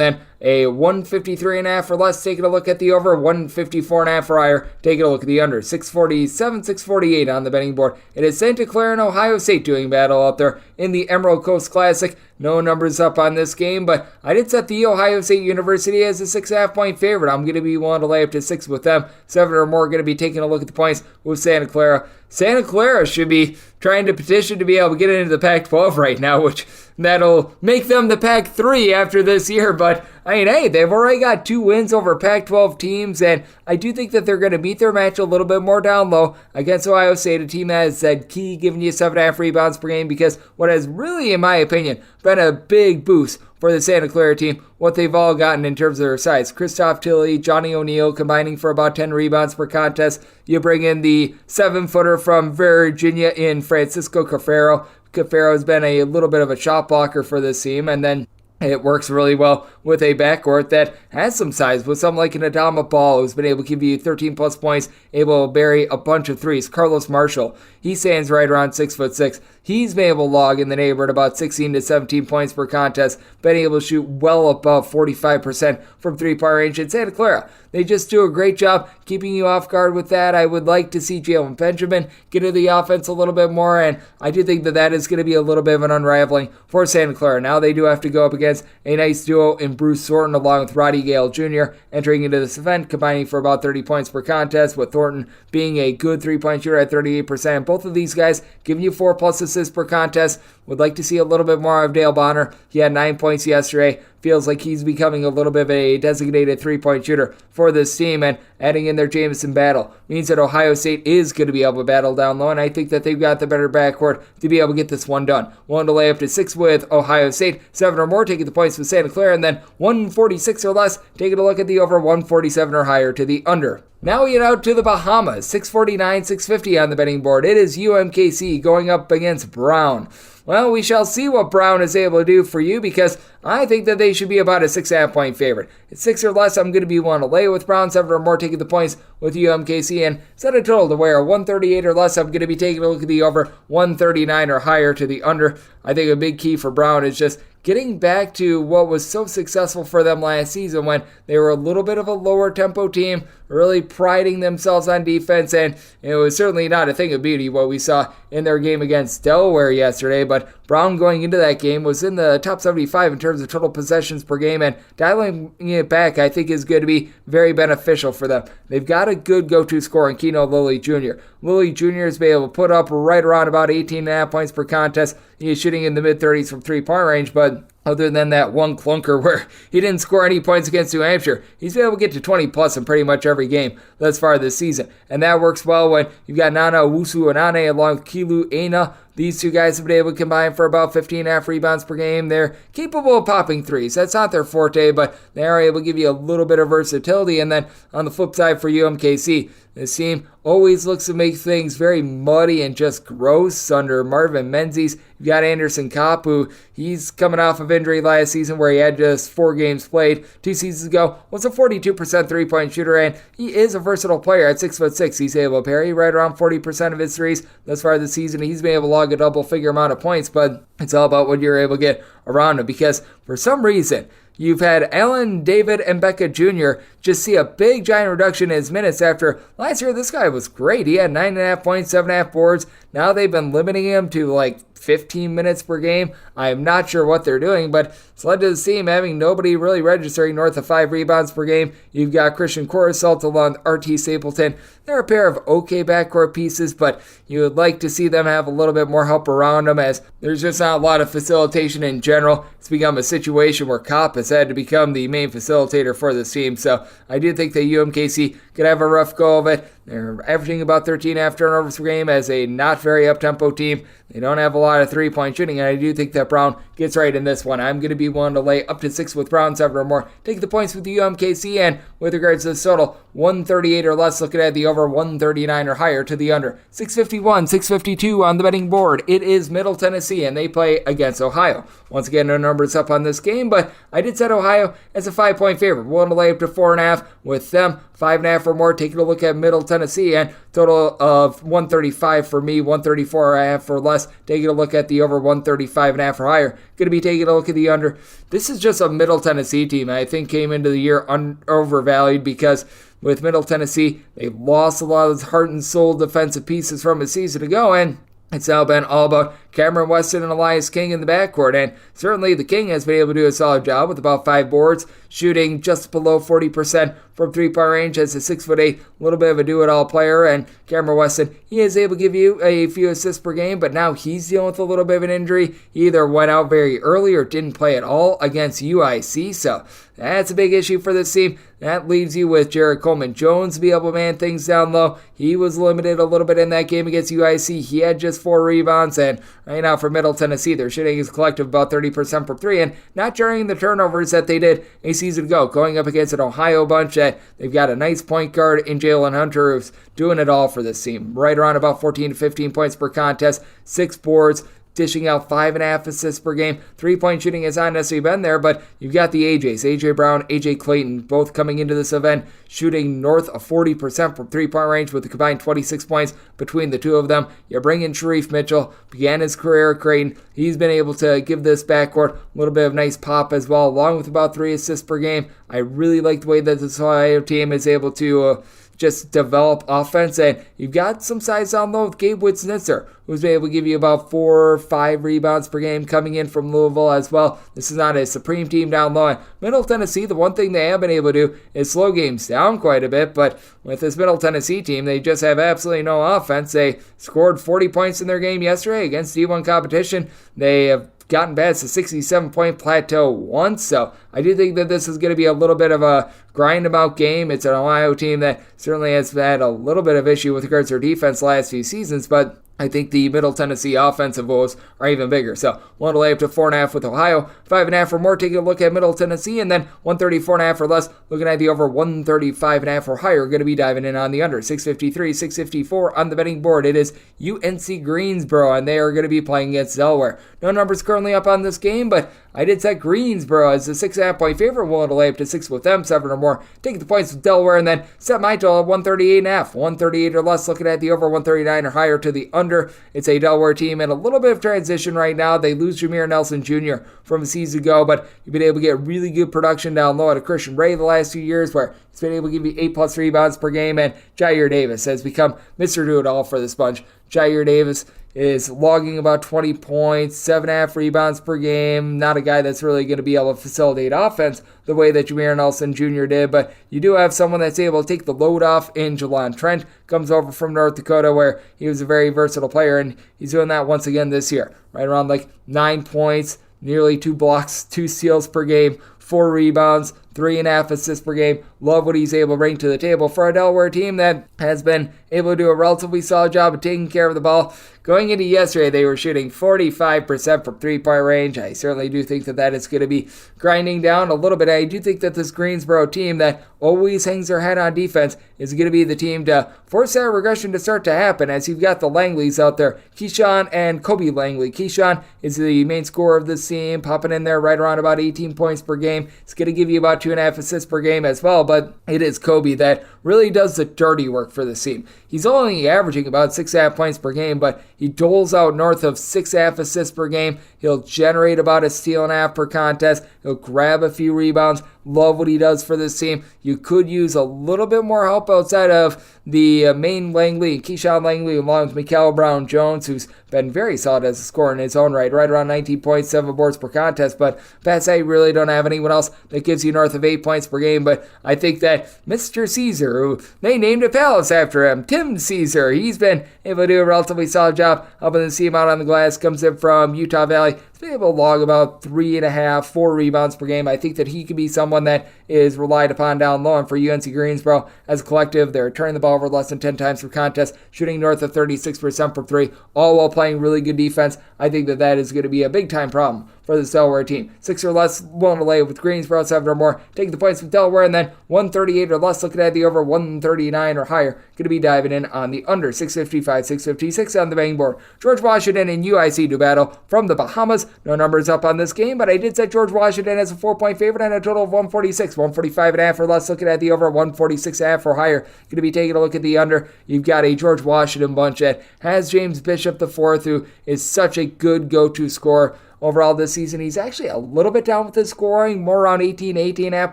then a 153.5 or less, taking a look at the over, 154.5 or higher, taking a look at the under, 647, 648 on the betting board. It is Santa Clara and Ohio State doing battle out there in the Emerald Coast Classic. No numbers up on this game, but I did set the Ohio State University as a 6.5-point favorite. I'm going to be willing to lay up to 6 with them. 7 or more going to be taking a look at the points with Santa Clara. Santa Clara should be trying to petition to be able to get into the Pac-12 right now, which that'll make them the Pac-3 after this year. But, I mean, hey, they've already got 2 wins over Pac-12 teams, and I do think that they're going to beat their match a little bit more down low against Ohio State, a team that has said key, giving you 7.5 rebounds per game, because what has really, in my opinion, been a big boost for the Santa Clara team, what they've all gotten in terms of their size. Christoph Tilley, Johnny O'Neal combining for about 10 rebounds per contest. You bring in the 7-footer from Virginia in Francisco Cafaro. Cafaro has been a little bit of a shot blocker for this team, and then it works really well with a backcourt that has some size, with someone like an Adama Ball who's been able to give you 13-plus points, able to bury a bunch of threes. Carlos Marshall, he stands right around 6'6". He's been able to log in the neighborhood about 16 to 17 points per contest, been able to shoot well above 45% from three-point range. In Santa Clara, they just do a great job keeping you off guard with that. I would like to see Jalen Benjamin get into the offense a little bit more, and I do think that that is going to be a little bit of an unraveling for Santa Clara. Now they do have to go up against a nice duo in Bruce Thornton along with Roddy Gale Jr. entering into this event, combining for about 30 points per contest, with Thornton being a good three-point shooter at 38%. Both of these guys giving you 4+ assists per contest. Would like to see a little bit more of Dale Bonner. He had 9 points yesterday. Feels like he's becoming a little bit of a designated three-point shooter for this team, and adding in their Jamison battle means that Ohio State is going to be able to battle down low, and I think that they've got the better backcourt to be able to get this one done. One to lay up to 6 with Ohio State, 7 or more taking the points with Santa Clara, and then 146 or less taking a look at the over, 147 or higher to the under. Now we get out to the Bahamas, 649, 650 on the betting board. It is UMKC going up against Brown. Well, we shall see what Brown is able to do for you, because I think that they should be about a 6.5-point favorite. At 6 or less, I'm going to be willing to lay with Brown. 7 or more taking the points with UMKC, and set a total to where 138 or less, I'm going to be taking a look at the over, 139 or higher to the under. I think a big key for Brown is just getting back to what was so successful for them last season, when they were a little bit of a lower tempo team, really priding themselves on defense, and it was certainly not a thing of beauty what we saw in their game against Delaware yesterday. But Brown going into that game was in the top 75 in terms of total possessions per game, and dialing it back I think is going to be very beneficial for them. They've got a good go-to scorer in Keno Lilly Jr. Lilly Jr. has been able to put up right around about 18.5 points per contest. He's shooting in the mid-30s from three-point range, but other than that one clunker where he didn't score any points against New Hampshire, he's been able to get to 20+ in pretty much every game thus far this season. And that works well when you've got Nana Owusu-Anane along with Kilu Aina. these two guys have been able to combine for about 15.5 rebounds per game. They're capable of popping threes. That's not their forte, but they are able to give you a little bit of versatility. And then on the flip side for UMKC, this team always looks to make things very muddy and just gross under Marvin Menzies. You've got Anderson Kopp, who he's coming off of injury last season where he had just 4 games played 2 seasons ago, was a 42% three-point shooter, and he is a versatile player. At 6'6", he's able to parry right around 40% of his threes thus far this season. He's been able to log a double-figure amount of points, but it's all about what you're able to get around him, because for some reason, you've had Allen, David, and Becca Jr. just see a big, giant reduction in his minutes after last year. This guy was great. He had 9.5 points, 7.5 boards. Now they've been limiting him to like 15 minutes per game. I am not sure what they're doing, but it's led to the team having nobody really registering north of 5 rebounds per game. You've got Christian Coruscant along RT Stapleton. They're a pair of okay backcourt pieces, but you would like to see them have a little bit more help around them, as there's just not a lot of facilitation in general. It's become a situation where Kopp has had to become the main facilitator for this team, so I do think that UMKC could have a rough go of it. They're averaging about 13.5 turnovers per game as a not very up-tempo team. They don't have a lot of three-point shooting, and I do think that Brown gets right in this one. I'm going to be willing to lay up to 6 with Brown, 7 or more. Take the points with the UMKC, and with regards to the total, 138 or less, looking at the over, 139 or higher to the under. 651, 652 on the betting board. It is Middle Tennessee, and they play against Ohio. Once again, no numbers up on this game, but I did set Ohio as a 5-point favorite. Willing to lay up to 4.5 with them. 5.5 or more. Taking a look at Middle Tennessee, and total of 135 for me, 134.5 or less. Taking a look at the over, 135.5 or higher. Going to be taking a look at the under. This is just a Middle Tennessee team I think came into the year overvalued, because with Middle Tennessee, they lost a lot of his heart and soul defensive pieces from a season ago, and it's now been all about Cameron Weston and Elias King in the backcourt, and certainly the King has been able to do a solid job with about 5 boards, shooting just below 40% from three-point range as a 6'8", little bit of a do-it-all player. And Cameron Weston, he is able to give you a few assists per game, but now he's dealing with a little bit of an injury. He either went out very early or didn't play at all against UIC, so that's a big issue for this team. That leaves you with Jared Coleman-Jones to be able to man things down low. He was limited a little bit in that game against UIC. He had just 4 rebounds, and right now for Middle Tennessee, they're shooting as a collective about 30% from 3, and not during the turnovers that they did a season ago, going up against an Ohio bunch that they've got a nice point guard in Jalen Hunter who's doing it all for this team. Right around about 14 to 15 points per contest, 6 boards, dishing out 5.5 assists per game. 3-point shooting has not necessarily been there, but you've got the AJs, AJ Brown, AJ Clayton, both coming into this event shooting north of 40% from 3-point range with a combined 26 points between the two of them. You bring in Sharif Mitchell, began his career at Creighton. He's been able to give this backcourt a little bit of nice pop as well, along with about 3 assists per game. I really like the way that this Ohio team is able to just develop offense, and you've got some size down low with Gabe Witznitzer, who's been able to give you about 4 or 5 rebounds per game coming in from Louisville as well. This is not a supreme team down low. And Middle Tennessee, the one thing they have been able to do is slow games down quite a bit, but with this Middle Tennessee team, they just have absolutely no offense. They scored 40 points in their game yesterday against D1 competition. They have gotten past the 67-point plateau once, so I do think that this is going to be a little bit of a grind-em-out game. It's an Ohio team that certainly has had a little bit of issue with regards to their defense last few seasons, but I think the Middle Tennessee offensive woes are even bigger. So, one to lay up to 4.5 with Ohio, 5.5 or more. Taking a look at Middle Tennessee, and then 134.5 or less. Looking at the over 135.5 or higher. Going to be diving in on the under. 653, 654 on the betting board. It is UNC Greensboro, and they are going to be playing against Delaware. No numbers currently up on this game, but I did set Greensboro as a 6.5-point favorite. Willing to lay up to 6 with them, 7 or more. Take the points with Delaware, and then set my total at 138.5. 138 or less. Looking at the over 139 or higher to the under. It's a Delaware team in a little bit of transition right now. They lose Jameer Nelson Jr. from a season ago, but you've been able to get really good production down low out of Christian Ray the last few years, where he's been able to give you 8+ rebounds per game, and Jair Davis has become Mr. Do-It-All for this bunch. Jair Davis is logging about 20 points, 7.5 rebounds per game. Not a guy that's really going to be able to facilitate offense the way that Jameer Nelson Jr. did, but you do have someone that's able to take the load off in Jelon Trent. Comes over from North Dakota, where he was a very versatile player, and he's doing that once again this year. Right around like 9 points, nearly 2 blocks, 2 steals per game, 4 rebounds, 3.5 assists per game. Love what he's able to bring to the table for a Delaware team that has been able to do a relatively solid job of taking care of the ball. Going into yesterday, they were shooting 45% from three-point range. I certainly do think that is going to be grinding down a little bit. I do think that this Greensboro team that always hangs their head on defense is going to be the team to force that regression to start to happen, as you've got the Langleys out there, Keyshawn and Kobe Langley. Keyshawn is the main scorer of this team, popping in there right around about 18 points per game. It's going to give you about 2.5 assists per game as well, but it is Kobe that really does the dirty work for this team. He's only averaging about 6.5 points per game, but he doles out north of 6.5 assists per game. He'll generate about a steal and a half per contest. He'll grab a few rebounds. Love what he does for this team. You could use a little bit more help outside of the main Langley, Keyshawn Langley, along with Mikael Brown-Jones, who's been very solid as a scorer in his own right around 19.7 boards per contest. But past that, you really don't have anyone else that gives you north of 8 points per game. But I think that Mr. Caesar, who they named a palace after him, Tim Caesar, he's been able to do a relatively solid job helping the team out on the glass. Comes in from Utah Valley. He's been able to log about 3.5, 4 rebounds per game. I think that he could be someone that is relied upon down low. And for UNC Greensboro, as a collective, they're turning the ball over less than 10 times per contest, shooting north of 36% from three, all while playing really good defense. I think that is going to be a big-time problem for the Delaware team. 6 or less willing to lay with Greensboro, 7 or more taking the points with Delaware, and then 138 or less looking at the over, 139 or higher going to be diving in on the under. 655, 656 on the betting board. George Washington and UIC do battle from the Bahamas. No numbers up on this game, but I did set George Washington as a 4-point favorite and a total of 146, 145.5 or less looking at the over, 146.5 or higher. Going to be taking a look at the under. You've got a George Washington bunch that has James Bishop IV, who is such a good go-to scorer. Overall this season, he's actually a little bit down with his scoring, more around 18.5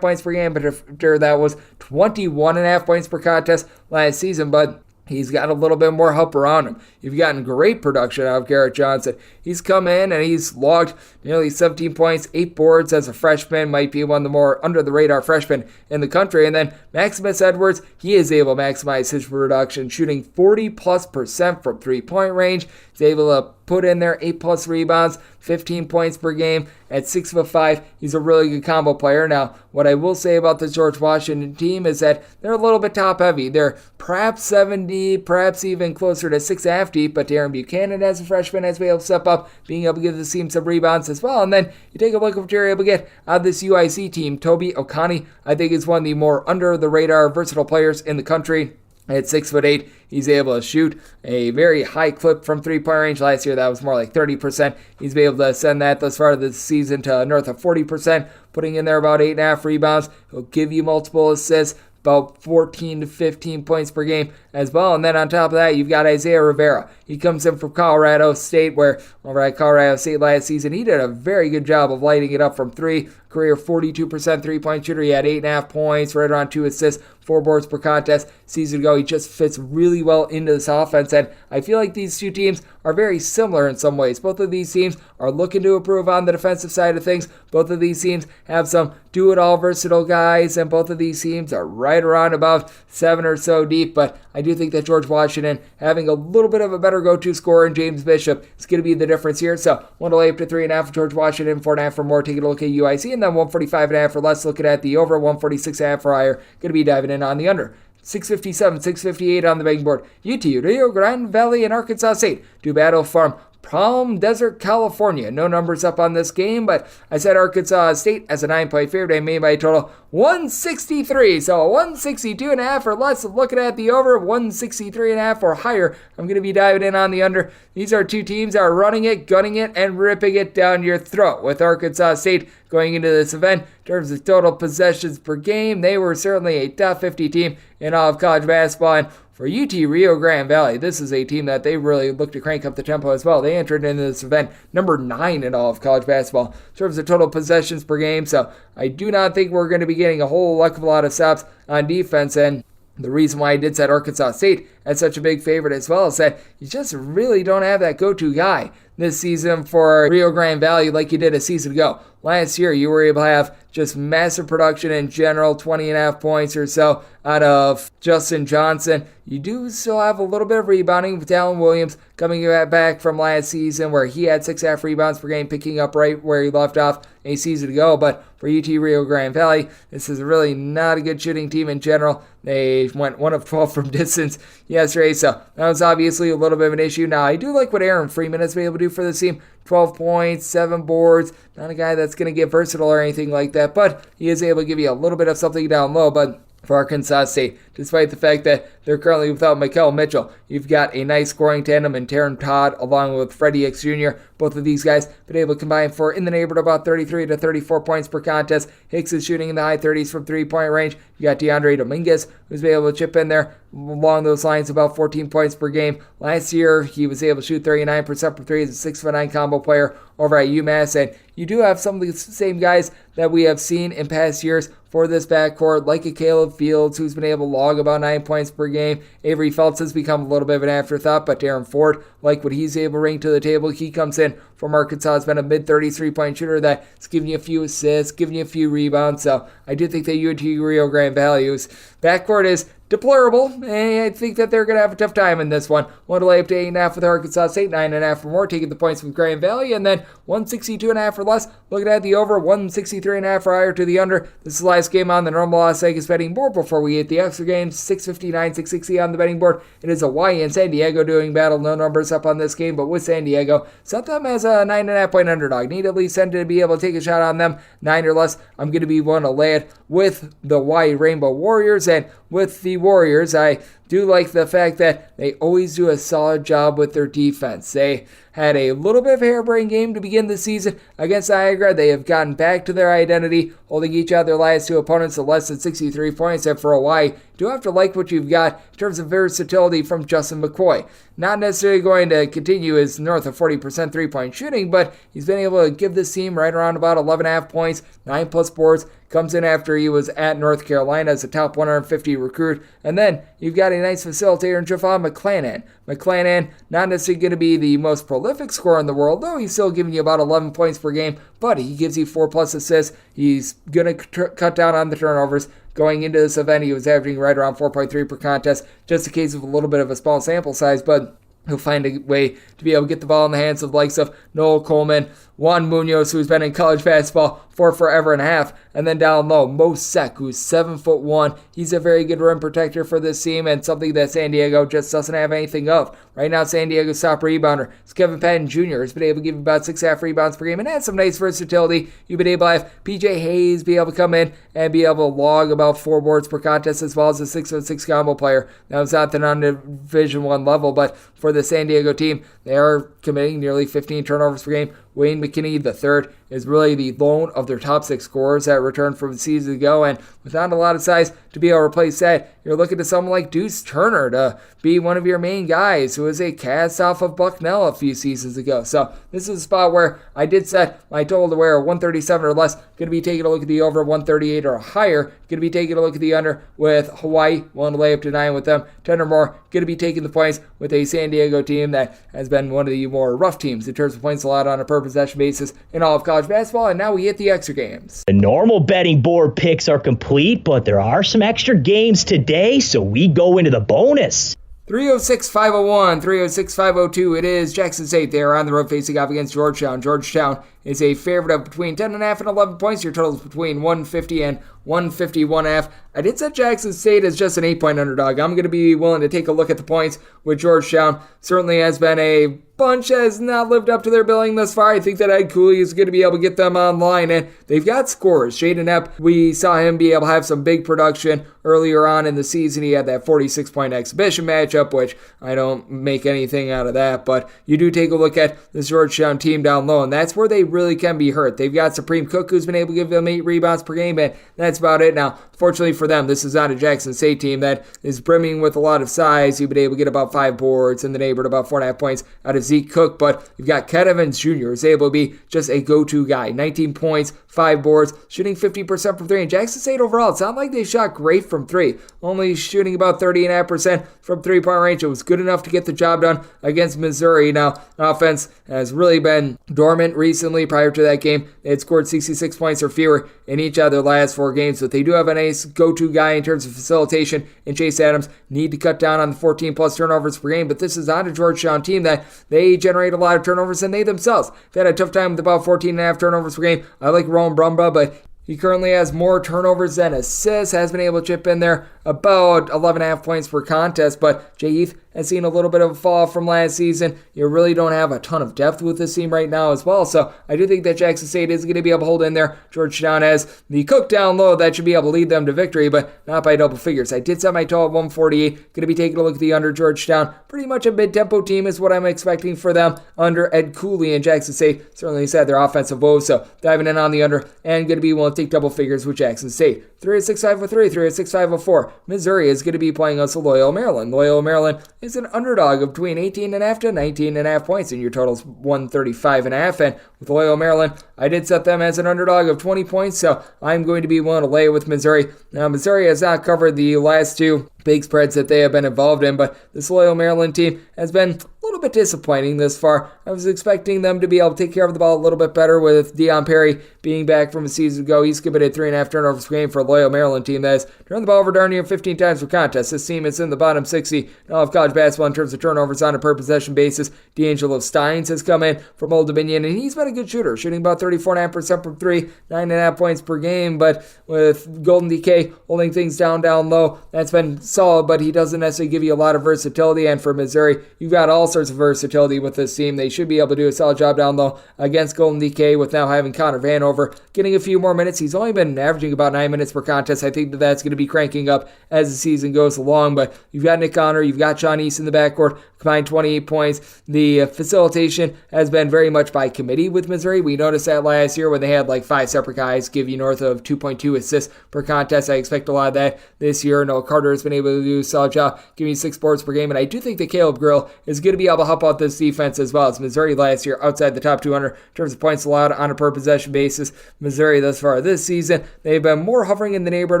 points per game, but after that was 21.5 points per contest last season, but he's got a little bit more help around him. You've gotten great production out of Garrett Johnson. He's come in and he's logged nearly 17 points, 8 boards as a freshman, might be one of the more under-the-radar freshmen in the country. And then Maximus Edwards, he is able to maximize his production, shooting 40+% from three-point range. He's able to put in there 8+ rebounds, 15 points per game at 6'5". He's a really good combo player. Now, what I will say about the George Washington team is that they're a little bit top heavy. They're perhaps 70, perhaps even closer to 6.5 deep, but Darren Buchanan as a freshman has been able to step up, being able to give the team some rebounds as well. And then you take a look at what you're able to get out of this UIC team. Toby Okani, I think, is one of the more under-the-radar versatile players in the country. At 6'8", he's able to shoot a very high clip from three-point range. Last year, that was more like 30%. He's been able to send that thus far this season to north of 40%, putting in there about 8.5 rebounds. He'll give you multiple assists, about 14 to 15 points per game as well. And then on top of that, you've got Isaiah Rivera. He comes in from Colorado State, where over at Colorado State last season, he did a very good job of lighting it up from three. Career 42% three-point shooter. He had 8.5 points, right around 2 assists, 4 boards per contest. Season ago, he just fits really well into this offense, and I feel like these two teams are very similar in some ways. Both of these teams are looking to improve on the defensive side of things. Both of these teams have some do-it-all versatile guys, and both of these teams are right around about 7 or so deep, but I do think that George Washington, having a little bit of a better go-to scorer in James Bishop, is going to be the difference here. So 1 to lay up to 3.5 for George Washington, 4.5 for more. Taking a look at UIC, and then 145.5 or less looking at the over, 146.5 or higher. Going to be diving in on the under. 657, 658 on the betting board. UT Rio Grande Valley and Arkansas State do battle from Palm Desert, California. No numbers up on this game, but I said Arkansas State as a 9-point favorite. I made by a total 163. So 162.5 or less. Looking at the over, 163.5 or higher. I'm going to be diving in on the under. These are two teams that are running it, gunning it, and ripping it down your throat. With Arkansas State going into this event, in terms of total possessions per game, they were certainly a top 50 team in all of college basketball. And for UT Rio Grande Valley, this is a team that they really look to crank up the tempo as well. They entered into this event number 9 in all of college basketball in terms of total possessions per game. So I do not think we're going to be getting a whole heck of a lot of stops on defense. And the reason why I did set Arkansas State as such a big favorite as well is that you just really don't have that go-to guy this season for Rio Grande Valley like you did a season ago. Last year, you were able to have just massive production in general, 20.5 points or so out of Justin Johnson. You do still have a little bit of rebounding with Dallin Williams coming back from last season where he had 6.5 rebounds per game, picking up right where he left off a season ago. But for UT Rio Grande Valley, this is really not a good shooting team in general. They went 1 of 12 from distance yesterday, so that was obviously a little bit of an issue. Now, I do like what Aaron Freeman has been able to do for this team. 12 points, 7 boards. Not a guy that's going to get versatile or anything like that, but he is able to give you a little bit of something down low. But for Arkansas State, despite the fact that they're currently without Mikel Mitchell, you've got a nice scoring tandem in Taron Todd along with Freddie Hicks Jr. Both of these guys been able to combine for in the neighborhood of about 33 to 34 points per contest. Hicks is shooting in the high 30s from three-point range. You got DeAndre Dominguez, who's been able to chip in there along those lines, about 14 points per game. Last year, he was able to shoot 39% from three as a 6'9" combo player over at UMass. And you do have some of the same guys that we have seen in past years for this backcourt, like a Caleb Fields, who's been able to log about 9 points per game. Avery Phelps has become a little bit of an afterthought, but Darren Ford, like what he's able to bring to the table. He comes in from Arkansas, has been a mid-30s three-point shooter that's giving you a few assists, giving you a few rebounds. So I do think that UT Rio Grande Valley's backcourt is deplorable, and I think that they're going to have a tough time in this one. One to lay up to 8.5 with Arkansas State, 9.5 or more, taking the points from Grand Valley, and then 162.5 or less. Looking at the over, 163.5 or higher to the under. This is the last game on the normal Las Vegas betting board before we hit the extra games. 659, 660 on the betting board. It is Hawaii and San Diego doing battle. No numbers up on this game, but with San Diego, set them as a 9.5 point underdog. Need at least 10 to be able to take a shot on them. 9 or less, I'm going to be one to lay it with the Hawaii Rainbow Warriors. And with the Warriors, I do like the fact that they always do a solid job with their defense. They had a little bit of a harebrained game to begin the season against Niagara. They have gotten back to their identity, holding each other last two opponents to less than 63 points. And for Hawaii, you do have to like what you've got in terms of versatility from Justin McCoy. Not necessarily going to continue his north of 40% three-point shooting, but he's been able to give this team right around about 11.5 points, 9+ boards. Comes in after he was at North Carolina as a top 150 recruit. And then you've got a nice facilitator in Javon McClanahan. McClanahan, not necessarily going to be the most prolific scorer in the world, though he's still giving you about 11 points per game, but he gives you 4+ assists. He's going to cut down on the turnovers. Going into this event, he was averaging right around 4.3 per contest, just a case of a little bit of a small sample size, but he'll find a way to be able to get the ball in the hands of the likes of Noel Coleman, Juan Munoz, who's been in college basketball for forever and a half, and then down low, Mo Sek, who's 7'1". He's a very good rim protector for this team and something that San Diego just doesn't have anything of. Right now, San Diego's top rebounder is Kevin Patton Jr. has been able to give about 6.5 rebounds per game and has some nice versatility. You've been able to have PJ Hayes be able to come in and be able to log about 4 boards per contest as well as a 6'6" combo player. That was at the non-Division I level, but for the San Diego team, they are committing nearly 15 turnovers per game. Wayne McKinney III is really the lone of their top 6 scorers that returned from the season ago, and without a lot of size to be able to replace that, you're looking to someone like Deuce Turner to be one of your main guys who is a cast off of Bucknell a few seasons ago. So this is a spot where I did set my total to where 137 or less. Going to be taking a look at the over 138 or higher. Going to be taking a look at the under with Hawaii. Willing to lay up to 9 with them. 10 or more. Going to be taking the points with a San Diego team that has been one of the more rough teams in terms of points allowed on a per possession basis in all of college basketball. And now we hit the extra games. The normal betting board picks are complete, but there are some extra games today, so we go into the bonus. 306-501, 306-502. It is Jackson State. They are on the road facing off against Georgetown. Georgetown is a favorite of between 10.5 and 11 points. Your total is between 150 and 151.5. I did set Jackson State as just an 8-point underdog. I'm going to be willing to take a look at the points with Georgetown. Certainly has been a bunch that has not lived up to their billing thus far. I think that Ed Cooley is going to be able to get them online, and they've got scorers. Shaden Epp, we saw him be able to have some big production earlier on in the season. He had that 46-point exhibition matchup, which I don't make anything out of that, but you do take a look at this Georgetown team down low, and that's where they really can be hurt. They've got Supreme Cook, who's been able to give them 8 rebounds per game, and that's about it. Now, the fortunately for them, this is not a Jackson State team that is brimming with a lot of size. You've been able to get about 5 boards in the neighborhood, about 4.5 points out of Zeke Cook, but you've got Ken Evans Jr. who's able to be just a go-to guy. 19 points, 5 boards, shooting 50% from 3. And Jackson State overall, it's not like they shot great from 3. Only shooting about 30.5% from 3-point range. It was good enough to get the job done against Missouri. Now, offense has really been dormant recently. Prior to that game, they had scored 66 points or fewer in each of their last 4 games, but they do have a nice go-to guy in terms of facilitation in Chase Adams. Need to cut down on the 14-plus turnovers per game, but this is not a Georgetown team that they generate a lot of turnovers, and they themselves have had a tough time with about 14.5 turnovers per game. I like Rowan Brumbaugh, but he currently has more turnovers than assists, has been able to chip in there about 11.5 points per contest, but Jay Heath has seen a little bit of a fall from last season. You really don't have a ton of depth with this team right now as well, so I do think that Jackson State is going to be able to hold in there. Georgetown has the Cook down low that should be able to lead them to victory, but not by double figures. I did set my total at 148. Going to be taking a look at the under. Georgetown, pretty much a mid-tempo team is what I'm expecting for them under Ed Cooley, and Jackson State certainly said their offensive woes, so diving in on the under and going to be willing to take double figures with Jackson State. 3-6-5-3, 3-6-5-4. Missouri is going to be playing us Loyola Maryland. Loyola Maryland is an underdog of between 18.5 to 19.5 points, and your total's 135.5. And with Loyola Maryland, I did set them as an underdog of 20 points, so I'm going to be willing to lay with Missouri. Now, Missouri has not covered the last 2 big spreads that they have been involved in, but this Loyola Maryland team has been a little bit disappointing this far. I was expecting them to be able to take care of the ball a little bit better with Deion Perry being back from a season ago. He's committed 3.5 turnovers per game for a Loyola Maryland team that has turned the ball over darn near 15 times per contest. This team is in the bottom 60 in all of college basketball in terms of turnovers on a per possession basis. D'Angelo Steins has come in from Old Dominion, and he's been a good shooter, shooting about 34.5% from 3, 9.5 points per game, but with Golden DK holding things down low, that's been solid, but he doesn't necessarily give you a lot of versatility. And for Missouri, you've got all sorts of versatility with this team. They should be able to do a solid job down low against Golden DK with now having Connor Vanover getting a few more minutes. He's only been averaging about 9 minutes per contest. I think that that's going to be cranking up as the season goes along, but you've got Nick Connor, you've got Sean East in the backcourt, combined 28 points. The facilitation has been very much by committee with Missouri. We noticed that last year when they had like 5 separate guys give you north of 2.2 assists per contest. I expect a lot of that this year. Noah Carter has been able to do a solid job giving you 6 boards per game, and I do think that Caleb Grill is going to be able to help out this defense as well. As Missouri last year outside the top 200 in terms of points allowed on a per possession basis. Missouri thus far this season, they've been more hovering in the neighborhood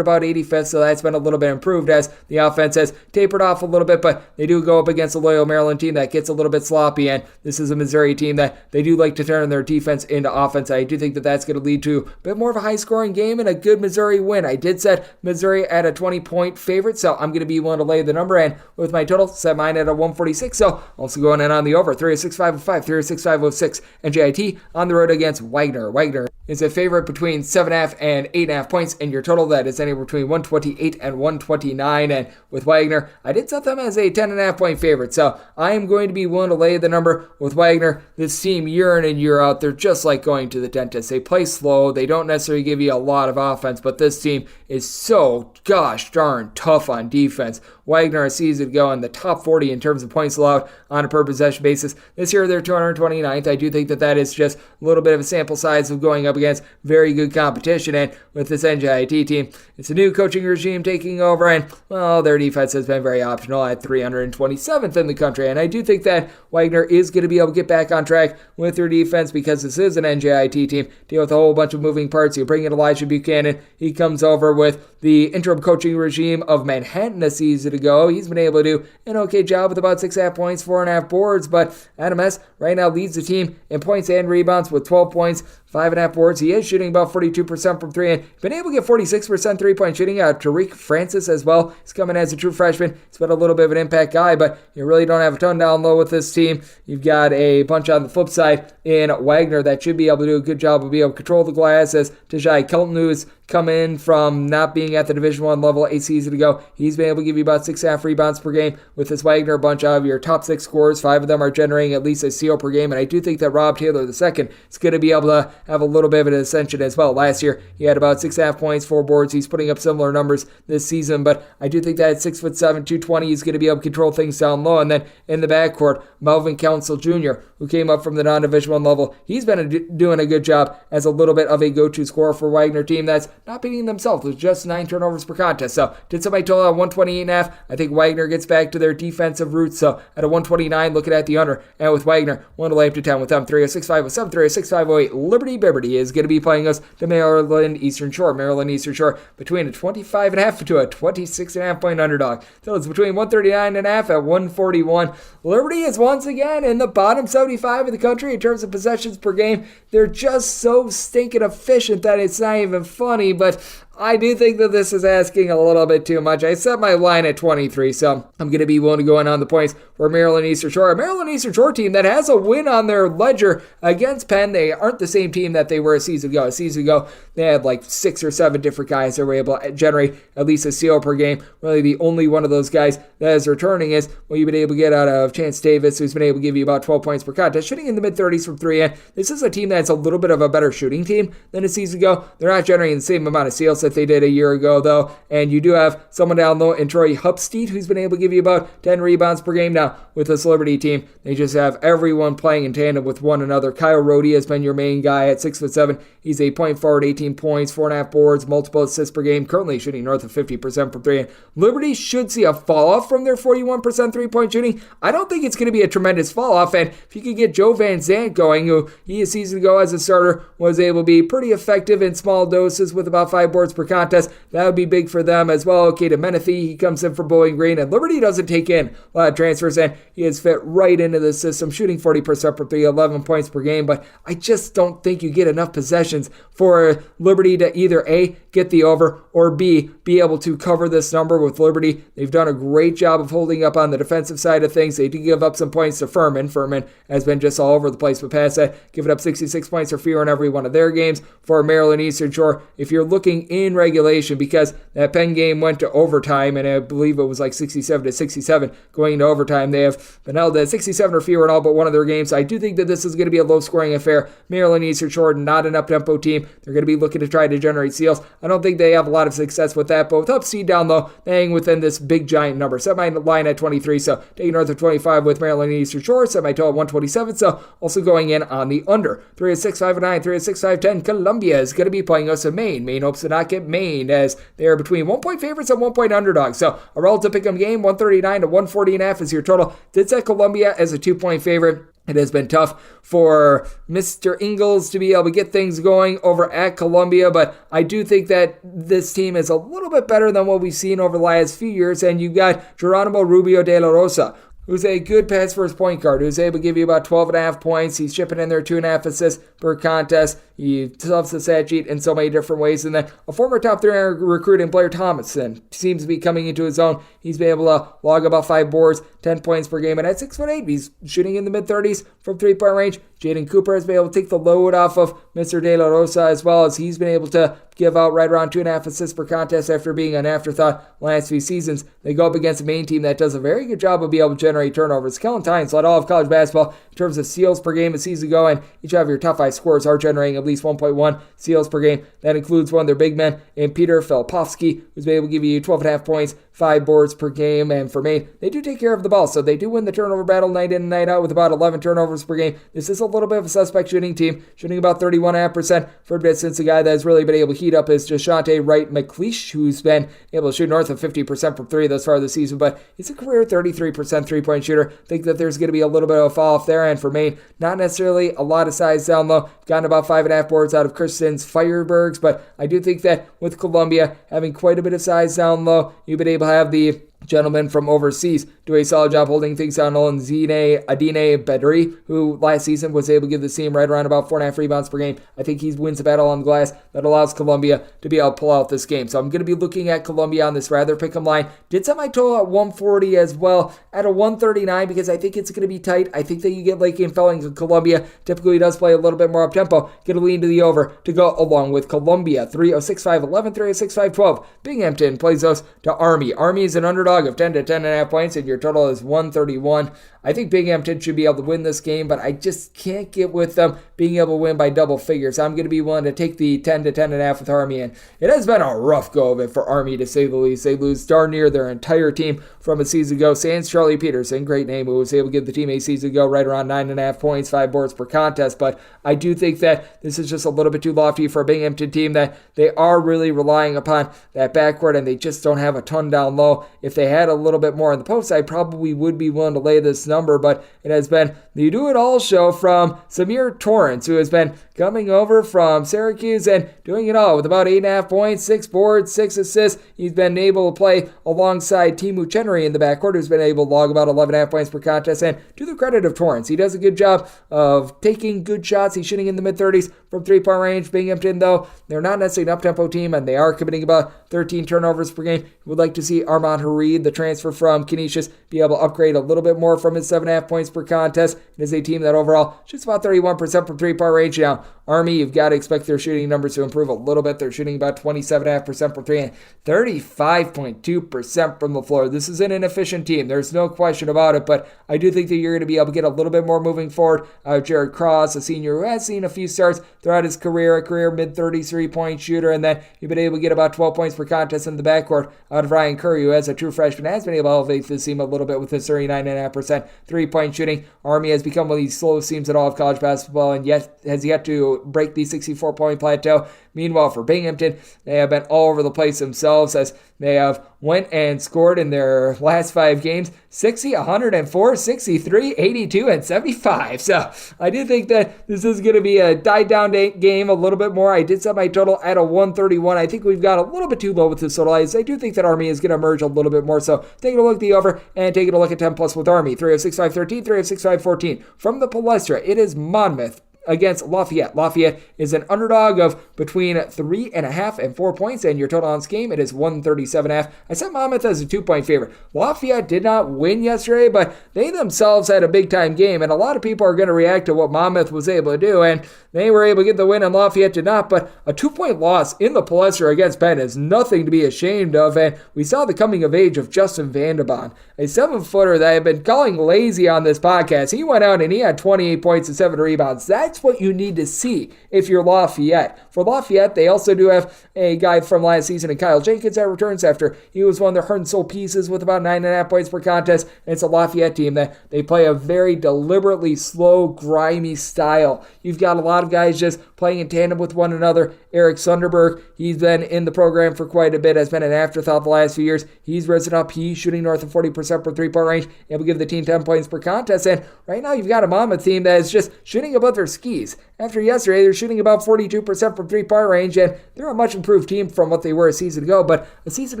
about 85th, so that's been a little bit improved as the offense has tapered off a little bit, but they do go up against a Loyola Maryland team that gets a little bit sloppy, and this is a Missouri team that they do like to turn their defense into offense. I do think that that's going to lead to a bit more of a high-scoring game and a good Missouri win. I did set Missouri at a 20-point favorite, so I'm going to be willing to lay the number, and with my total, set mine at a 146, so also going in on the over, 3-6-5-5, 3-6-5-6, and JIT on the road against Wagner. Wagner is a favorite between 7.5 and 8.5 points, and your total that is anywhere between 128 and 129, and with Wagner, I did set them as a 10.5 point favorite, so I am going to be willing to lay the number with Wagner. This team, year in and year out, they're just like going to the dentist. They play slow, they don't necessarily give you a lot of offense, but this team is so gosh darn tough on defense. Wagner a season ago in the top 40 in terms of points allowed on a per possession basis. This year they're 229th. I do think that that is just a little bit of a sample size of going up against very good competition, and with this NJIT team, it's a new coaching regime taking over, and well, their defense has been very optional at 327th in the country, and I do think that Wagner is going to be able to get back on track with their defense because this is an NJIT team, deal with a whole bunch of moving parts. You bring in Elijah Buchanan, he comes over with the interim coaching regime of Manhattan a season ago. He's been able to do an okay job with about 6.5 points, 4.5 boards, but Adam S. right now leads the team in points and rebounds with 12 points, 5.5 boards. He is shooting about 42% from 3 and been able to get 46% 3-point shooting out. Tariq Francis as well. He's coming as a true freshman. He's been a little bit of an impact guy, but you really don't have a ton down low with this team. You've got a bunch on the flip side in Wagner that should be able to do a good job of being able to control the glass, as Tajai Kelton, who's come in from not being at the Division I level a season ago. He's been able to give you about 6.5 rebounds per game. With this Wagner bunch of your top 6 scorers, 5 of them are generating at least a steal per game, and I do think that Rob Taylor II is going to be able to have a little bit of an ascension as well. Last year, he had about 6.5 points, 4 boards. He's putting up similar numbers this season, but I do think that at 6'7", 220, he's going to be able to control things down low. And then in the backcourt, Melvin Council Jr., who came up from the non-Division I level, he's been doing a good job as a little bit of a go-to scorer for Wagner team that's not beating themselves with just 9 turnovers per contest. So did somebody total at 128.5? I think Wagner gets back to their defensive roots. So at a 129, looking at the under, and with Wagner, 1 to lay up to 10 with them, 306.507, 306.508. Liberty Bibberty is going to be playing us to Maryland Eastern Shore. Maryland Eastern Shore between a 25.5 to a 26.5 point underdog. So it's between 139.5 at 141. Liberty is once again in the bottom 75 of the country in terms of possessions per game. They're just so stinking efficient that it's not even funny, but I do think that this is asking a little bit too much. I set my line at 23, so I'm going to be willing to go in on the points for Maryland Eastern Shore. A Maryland Eastern Shore team that has a win on their ledger against Penn. They aren't the same team that they were a season ago. A season ago, they had like 6 or 7 different guys that were able to generate at least a steal per game. Really, the only one of those guys that is returning is what you've been able to get out of Chance Davis, who's been able to give you about 12 points per contest, shooting in the mid-30s from 3. And this is a team that's a little bit of a better shooting team than a season ago. They're not generating the same amount of steals that they did a year ago, though, and you do have someone down low in Troy Hupstead who's been able to give you about 10 rebounds per game. Now, with this Liberty team, they just have everyone playing in tandem with one another. Kyle Rohde has been your main guy at 6'7". He's a point forward, 18 points, 4.5 boards, multiple assists per game, currently shooting north of 50% from 3. And Liberty should see a fall off from their 41% three-point shooting. I don't think it's going to be a tremendous fall off, and if you could get Joe Van Zandt going, who he a season ago as a starter was able to be pretty effective in small doses with about 5 boards per contest, that would be big for them as well. Caden Menefee, he comes in for Bowling Green, and Liberty doesn't take in a lot of transfers, and he has fit right into the system, shooting 40% from 3, 11 points per game, but I just don't think you get enough possessions for Liberty to either A, get the over, or B, be able to cover this number with Liberty. They've done a great job of holding up on the defensive side of things. They do give up some points to Furman. Furman has been just all over the place, but past that, giving up 66 points or fewer in every one of their games. For Maryland Eastern Shore, if you're looking in regulation, because that Penn game went to overtime, and I believe it was like 67-67 going into overtime, they have been held at 67 or fewer in all but one of their games. I do think that this is going to be a low-scoring affair. Maryland Eastern Shore, not an up-tempo team. They're going to be looking to try to generate steals. I don't think they have a lot of success with that, but with Upseed down low, they hang within this big giant number. Set my line at 23, so taking north of 25 with Maryland Eastern Shore. Set my total at 127, so also going in on the under. 306.509, 306.510. Columbia is going to be playing us in Maine. Maine hopes to not get Maine as they are between 1-point favorites and 1-point underdogs. So a relative pick'em game, 139 to 140.5 is your total. Did set Columbia as a 2-point favorite. It has been tough for Mr. Ingles to be able to get things going over at Columbia, but I do think that this team is a little bit better than what we've seen over the last few years, and you've got Geronimo Rubio de la Rosa, who's a good pass first point guard, who's able to give you about 12.5 points. He's chipping in there 2.5 assists per contest. He loves the stat sheet in so many different ways. And then a former top 3 recruit in Blair Thomason seems to be coming into his own. He's been able to log about 5 boards, 10 points per game. And at 6'8", he's shooting in the mid-30s from 3-point range. Jaden Cooper has been able to take the load off of Mr. De La Rosa, as well as he's been able to give out right around 2.5 assists per contest after being an afterthought last few seasons. They go up against a Maine team that does a very good job of being able to generate turnovers. Kellen Tynes led all of college basketball in terms of steals per game a season ago, and each of your top 5 scorers are generating at least 1.1 steals per game. That includes one of their big men in Peter Filipovsky, who's been able to give you 12.5 points, 5 boards per game. And for Maine, they do take care of the ball, so they do win the turnover battle night in and night out with about 11 turnovers per game. This is a little bit of a suspect shooting team, shooting about 31.5% for distance. A guy that has really been able to heat up is Jashante Wright McLeish, who's been able to shoot north of 50% from 3 thus far this season, but he's a career 33% three-point shooter. Think that there's going to be a little bit of a fall off there, and for Maine, not necessarily a lot of size down low. Gotten about 5.5 boards out of Kristen's Firebergs, but I do think that with Columbia having quite a bit of size down low, you've been able to have the gentleman from overseas do a solid job holding things down low, and Zine Adine Bedri, who last season was able to give the team right around about 4.5 rebounds per game. I think he wins the battle on the glass that allows Columbia to be able to pull out this game. So I'm going to be looking at Columbia on this rather pick'em line. Did set my total at 140 as well, at a 139, because I think it's going to be tight. I think that you get Lake and Felling. Columbia typically does play a little bit more up-tempo. Get a lean to the over to go along with Columbia. 306.511, 306.512. Binghamton plays us to Army. Army is an underdog underdog of 10 to 10.5 points, and your total is 131. I think Binghamton should be able to win this game, but I just can't get with them being able to win by double figures. I'm going to be willing to take the 10 to 10.5 with Army, and it has been a rough go of it for Army, to say the least. They lose darn near their entire team from a season ago. Sans Charlie Peterson, great name, who was able to give the team a season ago right around 9.5 points, 5 boards per contest, but I do think that this is just a little bit too lofty for a Binghamton team, that they are really relying upon that backcourt, and they just don't have a ton down low. If they had a little bit more in the post, I probably would be willing to lay this number, but it has been the Do It All show from Samir Torrance, who has been coming over from Syracuse and doing it all with about 8.5 points, 6 boards, 6 assists. He's been able to play alongside Timu Chenery in the backcourt, who's been able to log about 11.5 points per contest. And to the credit of Torrance, he does a good job of taking good shots. He's shooting in the mid-30s from three-point range. Binghamton, though, they're not necessarily an up-tempo team, and they are committing about 13 turnovers per game. Would like to see Armand Harid, the transfer from Canisius, be able to upgrade a little bit more from his 7.5 points per contest. It is a team that overall shoots about 31% from three-point range. Now, Army, you've got to expect their shooting numbers to improve a little bit. They're shooting about 27.5% from three and 35.2% from the floor. This is an inefficient team. There's no question about it, but I do think that you're going to be able to get a little bit more moving forward. Jared Cross, a senior who has seen a few starts throughout his career, a career mid-30s three-point shooter, and then you've been able to get about 12 points per contest in the backcourt out of Ryan Curry, who as a true freshman has been able to elevate this team a little bit with his 39.5% three-point shooting. Army has become one of these slowest teams in all of college basketball, and yet has yet to break the 64-point plateau. Meanwhile, for Binghamton, they have been all over the place themselves, as they have went and scored in their last 5 games 60, 104, 63, 82, and 75. So I do think that this is going to be a die-down game a little bit more. I did set my total at a 131. I think we've got a little bit too low with this total. I do think that Army is going to emerge a little bit more. So taking a look at the over and taking a look at 10 plus with Army. 306-513, 306-514. From the Palestra, it is Monmouth against Lafayette. Lafayette is an underdog of between 3.5 and 4 points, and your total on this game, it is 137.5. I set Monmouth as a 2-point favorite. Lafayette did not win yesterday, but they themselves had a big-time game, and a lot of people are going to react to what Monmouth was able to do, and they were able to get the win, and Lafayette did not, but a 2-point loss in the Palestra against Penn is nothing to be ashamed of, and we saw the coming of age of Justin Vandebon, a 7-footer that I've been calling lazy on this podcast. He went out and he had 28 points and 7 rebounds. That's what you need to see if you're Lafayette. For Lafayette, they also do have a guy from last season in Kyle Jenkins that returns after he was one of their heart and soul pieces with about 9.5 points per contest. And it's a Lafayette team that they play a very deliberately slow, grimy style. You've got a lot of guys just playing in tandem with one another. Eric Sunderberg, he's been in the program for quite a bit, has been an afterthought the last few years. He's risen up. He's shooting north of 40% per three-point range, able to give the team 10 points per contest. And right now, you've got a Monmouth team that is just shooting above their skis. After yesterday, they're shooting about 42% from three-point range, and they're a much improved team from what they were a season ago. But a season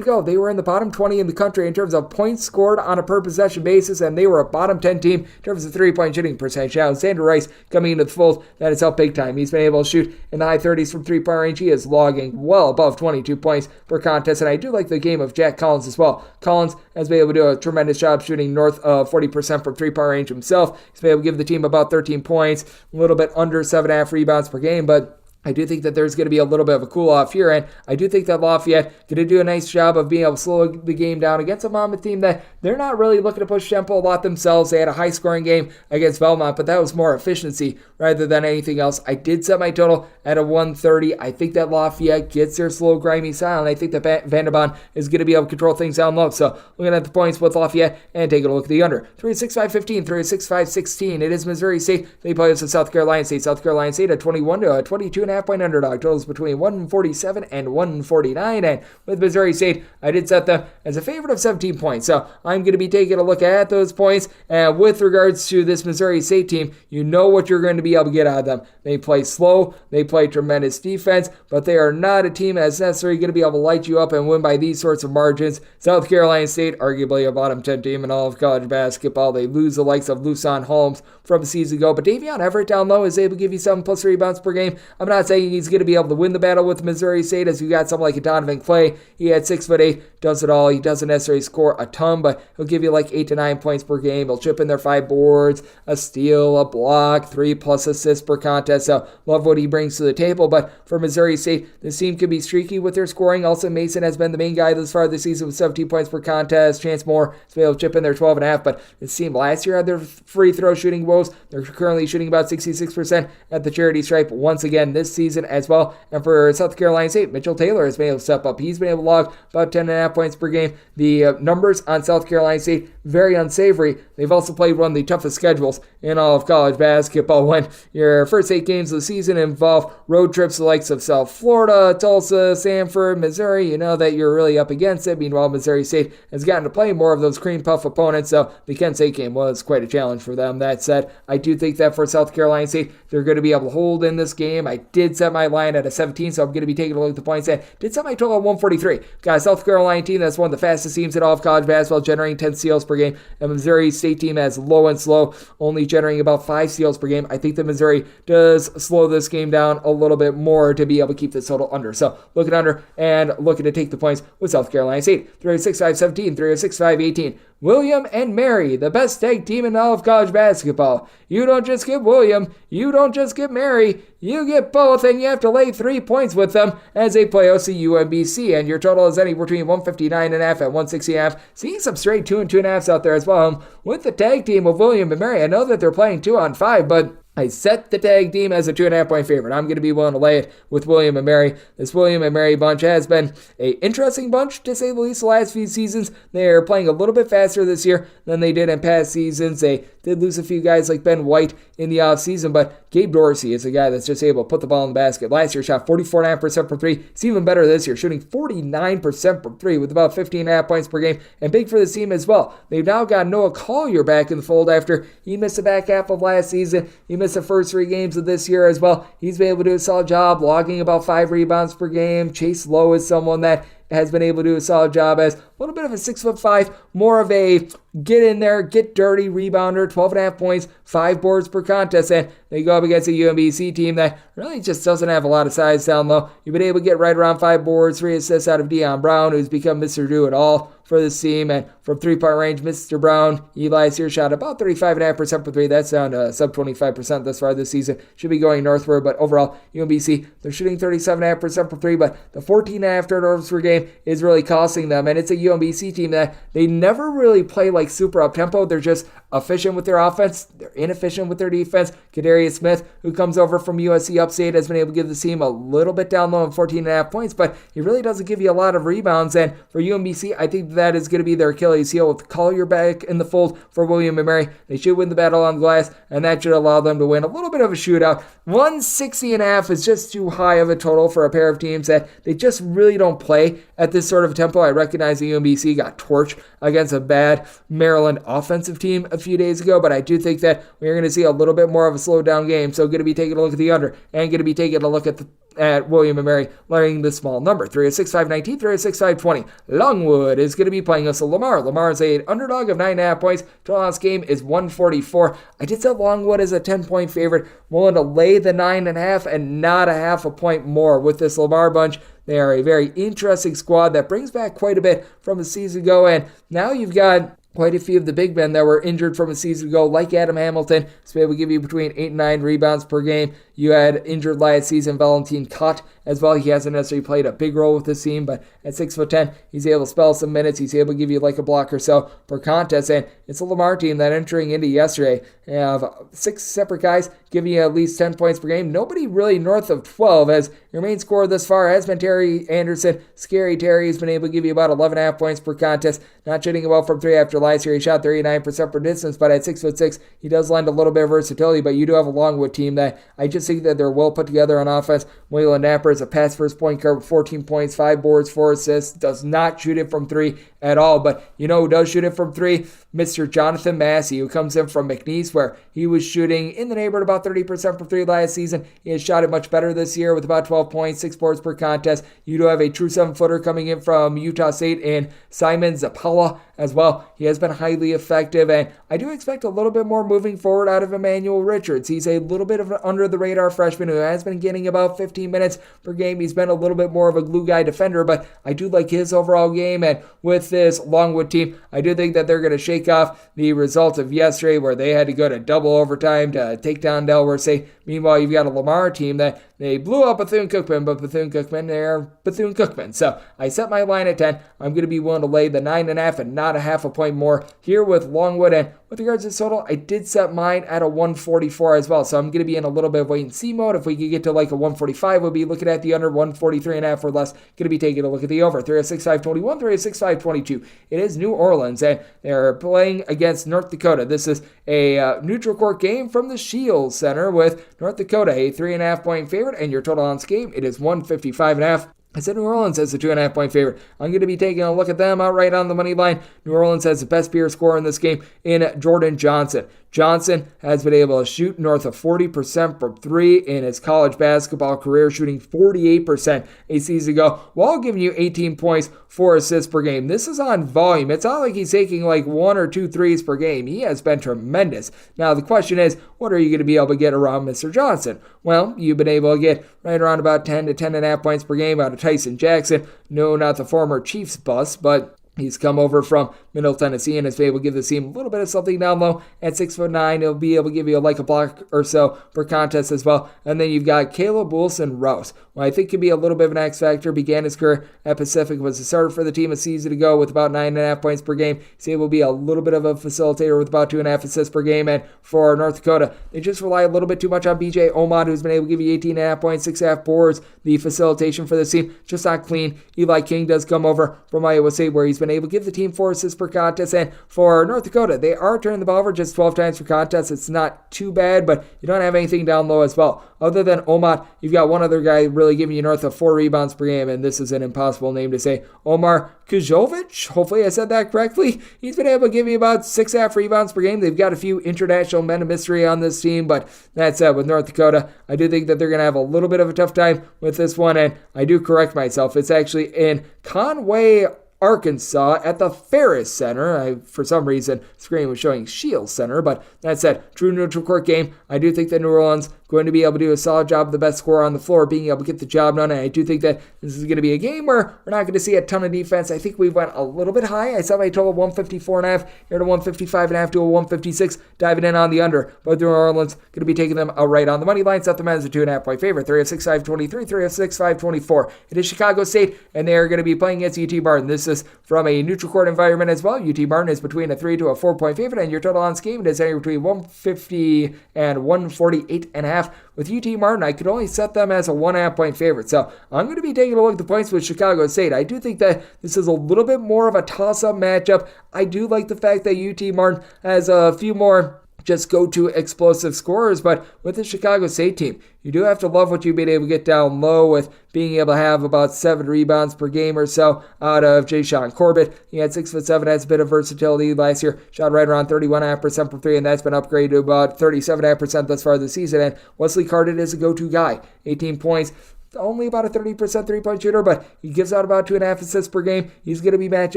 ago, they were in the bottom 20 in the country in terms of points scored on a per-possession basis, and they were a bottom 10 team in terms of three-point shooting percentage. Now, Xander Rice coming into the fold, that has helped big time. He's been able to shoot in the high 30s from three-point range. He is logging well above 22 points per contest, and I do like the game of Jack Collins as well. Collins has been able to do a tremendous job shooting north of 40% from three-point range himself. He's been able to give the team about 13 points, a little bit under 7.5 rebounds per game, but I do think that there's going to be a little bit of a cool-off here, and I do think that Lafayette going to do a nice job of being able to slow the game down against a Monmouth team that they're not really looking to push tempo a lot themselves. They had a high-scoring game against Belmont, but that was more efficiency rather than anything else. I did set my total at a 130. I think that Lafayette gets their slow, grimy style, and I think that Vandebon is going to be able to control things down low. So looking at the points with Lafayette and taking a look at the under. 306-515, 306-516. It is Missouri State. They play us at South Carolina State. South Carolina State at 21 to a 22.5 point underdog. Totals between 147 and 149. And with Missouri State, I did set them as a favorite of 17 points. So I'm going to be taking a look at those points. And with regards to this Missouri State team, you know what you're going to be able to get out of them. They play slow. They play tremendous defense, but they are not a team that's necessarily going to be able to light you up and win by these sorts of margins. South Carolina State, arguably a bottom 10 team in all of college basketball. They lose the likes of Luson Holmes from a season ago, but Davion Everett down low is able to give you 7+ rebounds per game. I'm not not saying he's going to be able to win the battle with Missouri State, as you got someone like a Donovan Clay. He had 6'8", does it all. He doesn't necessarily score a ton, but he'll give you like 8 to 9 points per game. He'll chip in their 5 boards, a steal, a block, 3+ assists per contest. So love what he brings to the table. But for Missouri State, this team can be streaky with their scoring. Also, Mason has been the main guy this far this season with 17 points per contest. Chance Moore has been able to chip in their 12.5. But this team last year had their free throw shooting woes. They're currently shooting about 66% at the charity stripe once again this season as well. And for South Carolina State, Mitchell Taylor has been able to step up. He's been able to log about 10.5 points per game. The numbers on South Carolina State, very unsavory. They've also played one of the toughest schedules in all of college basketball when your first 8 games of the season involve road trips to the likes of South Florida, Tulsa, Samford, Missouri. You know that you're really up against it. Meanwhile, Missouri State has gotten to play more of those cream puff opponents, so the Kent State game was quite a challenge for them. That said, I do think that for South Carolina State, they're going to be able to hold in this game. I did set my line at a 17, so I'm going to be taking a look at the points. And did set my total at 143. Got a South Carolina team that's one of the fastest teams in all of college basketball, generating 10 steals per game. A Missouri State team that's low and slow, only generating about 5 steals per game. I think that Missouri does slow this game down a little bit more to be able to keep this total under. So looking under and looking to take the points with South Carolina State. 306-517, 306-518. William and Mary, the best tag team in all of college basketball. You don't just get William, you don't just get Mary, you get both, and you have to lay 3 points with them as they play UMBC, and your total is anywhere between 159.5 and 160.5. Seeing some straight 2 and 2.5s out there as well. With the tag team of William and Mary, I know that they're playing 2-on-5, but I set the tag team as a 2.5 point favorite. I'm going to be willing to lay it with William and Mary. This William and Mary bunch has been an interesting bunch, to say the least, the last few seasons. They're playing a little bit faster this year than they did in past seasons. They did lose a few guys like Ben White in the offseason, but Gabe Dorsey is a guy that's just able to put the ball in the basket. Last year, shot 44.5% from 3. It's even better this year, shooting 49% from 3 with about 15.5 points per game. And big for this team as well. They've now got Noah Collier back in the fold after he missed the back half of last season. He missed the first 3 games of this year as well. He's been able to do a solid job, logging about 5 rebounds per game. Chase Lowe is someone that has been able to do a solid job as a little bit of a 6'5", more of a get in there, get dirty rebounder, 12.5 points, 5 boards per contest, and they go up against a UMBC team that really just doesn't have a lot of size down low. You've been able to get right around 5 boards, 3 assists out of Deion Brown, who's become Mr. Do-It-All for this team, and from 3-point range, Mr. Brown, Eli's here shot about 35.5% for 3. That's down to sub 25% thus far this season. Should be going northward, but overall, UMBC, they're shooting 37.5% for 3, but the 14.5 turnovers per game is really costing them, and it's a UMBC team that they never really play like super up-tempo. They're just efficient with their offense. They're inefficient with their defense. Kadarius Smith, who comes over from USC Upstate, has been able to give the team a little bit down low in 14.5 points, but he really doesn't give you a lot of rebounds, and for UMBC, I think that is going to be their Achilles heel with Collier back in the fold for William and Mary. They should win the battle on the glass, and that should allow them to win a little bit of a shootout. 160.5 is just too high of a total for a pair of teams that they just really don't play at this sort of tempo. I recognize the UMBC got torched against a bad Maryland offensive team a few days ago, but I do think that we're going to see a little bit more of a slowed down game, so going to be taking a look at the under and going to be taking a look at William and Mary, laying the small number. 306-519, 306-520. Longwood is going to be playing us a Lamar. Lamar is an underdog of 9.5 points. Total on this game is 144. I did set Longwood as a 10-point favorite. Willing to lay the 9.5 and not a half a point more with this Lamar bunch. They are a very interesting squad that brings back quite a bit from a season ago, and now you've got quite a few of the big men that were injured from a season ago, like Adam Hamilton, so able to give you between 8 and 9 rebounds per game. You had injured last season Valentin Cott as well. He hasn't necessarily played a big role with this team, but at 6'10", he's able to spell some minutes. He's able to give you like a block or so per contest, and it's a Lamar team that entering into yesterday have 6 separate guys giving you at least 10 points per game. Nobody really north of 12, as your main scorer thus far has been Terry Anderson. Scary Terry has been able to give you about 11.5 points per contest. Not shooting well from 3 after last year. He shot 39% per distance, but at 6'6", he does lend a little bit of versatility, but you do have a Longwood team that I just think that they're well put together on offense. Waylon Napper is a pass-first point guard with 14 points, 5 boards, 4 assists. Does not shoot it from 3 at all, but you know who does shoot it from 3? Mr. Jonathan Massey, who comes in from McNeese, where he was shooting in the neighborhood about 30% from 3 last season. He has shot it much better this year with about 12 points, 6 boards per contest. You do have a true 7-footer coming in from Utah State and Simon Zapala as well. He has been highly effective, and I do expect a little bit more moving forward out of Emmanuel Richards. He's a little bit of an under-the-radar freshman who has been getting about 15 minutes per game. He's been a little bit more of a glue guy defender, but I do like his overall game, and with this Longwood team, I do think that they're going to shake off the result of yesterday where they had to go to double overtime to take down Delaware State. Meanwhile, you've got a Lamar team that they blew up Bethune-Cookman, but Bethune-Cookman, they're Bethune-Cookman. So I set my line at 10. I'm going to be willing to lay the 9.5 and not a half a point more here with Longwood. And with regards to total, I did set mine at a 144 as well. So I'm going to be in a little bit of wait and see mode. If we could get to like a 145, we'll be looking at the under 143.5 or less. Going to be taking a look at the over. 306.521, 306.522. It is New Orleans, and they're playing against North Dakota. This is a neutral court game from the Shields Center with North Dakota, a 3.5 point favorite, and your total on this game, it is 155.5. I said New Orleans as a 2.5 point favorite. I'm going to be taking a look at them outright on the money line. New Orleans has the best peer scorer in this game in Jordan Johnson. Johnson has been able to shoot north of 40% from three in his college basketball career, shooting 48% a season ago, while giving you 18 points, 4 assists per game. This is on volume. It's not like he's taking like 1 or 2 threes per game. He has been tremendous. Now, the question is, what are you going to be able to get around Mr. Johnson? Well, you've been able to get right around about 10 to 10.5 points per game out of Tyson Jackson. No, not the former Chiefs bust, but he's come over from Middle Tennessee and is able to give the team a little bit of something down low. At 6'9", he'll be able to give you like a block or so per contest as well. And then you've got Caleb Wilson-Rouse, who I think could be a little bit of an X factor. Began his career at Pacific, was a starter for the team a season ago with about 9.5 points per game. He's able to be a little bit of a facilitator with about 2.5 assists per game. And for North Dakota, they just rely a little bit too much on BJ Omod, who's been able to give you 18.5 points, 6.5 boards. The facilitation for this team, just not clean. Eli King does come over from Iowa State, where he's been able to give the team 4 assists per contest. And for North Dakota, they are turning the ball over just 12 times per contest. It's not too bad, but you don't have anything down low as well. Other than Omot, you've got one other guy really giving you north of 4 rebounds per game, and this is an impossible name to say. Omar Kujovic, hopefully I said that correctly. He's been able to give you about 6.5 rebounds per game. They've got a few international men of mystery on this team, but that said, with North Dakota, I do think that they're going to have a little bit of a tough time with this one, and I do correct myself. It's actually in Conway, Arkansas at the Ferris Center. For some reason, screen was showing Shields Center, but that said, true neutral court game. I do think that New Orleans going to be able to do a solid job of the best scorer on the floor, being able to get the job done. And I do think that this is going to be a game where we're not going to see a ton of defense. I think we went a little bit high. I set my total 154.5 here to 155.5 to a 156, diving in on the under. But New Orleans going to be taking them outright on the money line. Set them as a 2.5 point favorite. 306.523, 306.524. It is Chicago State, and they are going to be playing against UT Martin. This is from a neutral court environment as well. UT Martin is between a 3 to a 4 point favorite, and your total on this game is anywhere between 150 and 148.5. With UT Martin, I could only set them as a 1.5 point favorite. So I'm going to be taking a look at the points with Chicago State. I do think that this is a little bit more of a toss-up matchup. I do like the fact that UT Martin has a few more just go-to explosive scorers, but with the Chicago State team, you do have to love what you've been able to get down low with being able to have about 7 rebounds per game or so out of Jayshawn Corbett. He had 6'7", has a bit of versatility last year, shot right around 31.5% from 3, and that's been upgraded to about 37.5% thus far this season. And Wesley Carden is a go-to guy, 18 points. Only about a 30% three-point shooter, but he gives out about 2.5 assists per game. He's going to be matched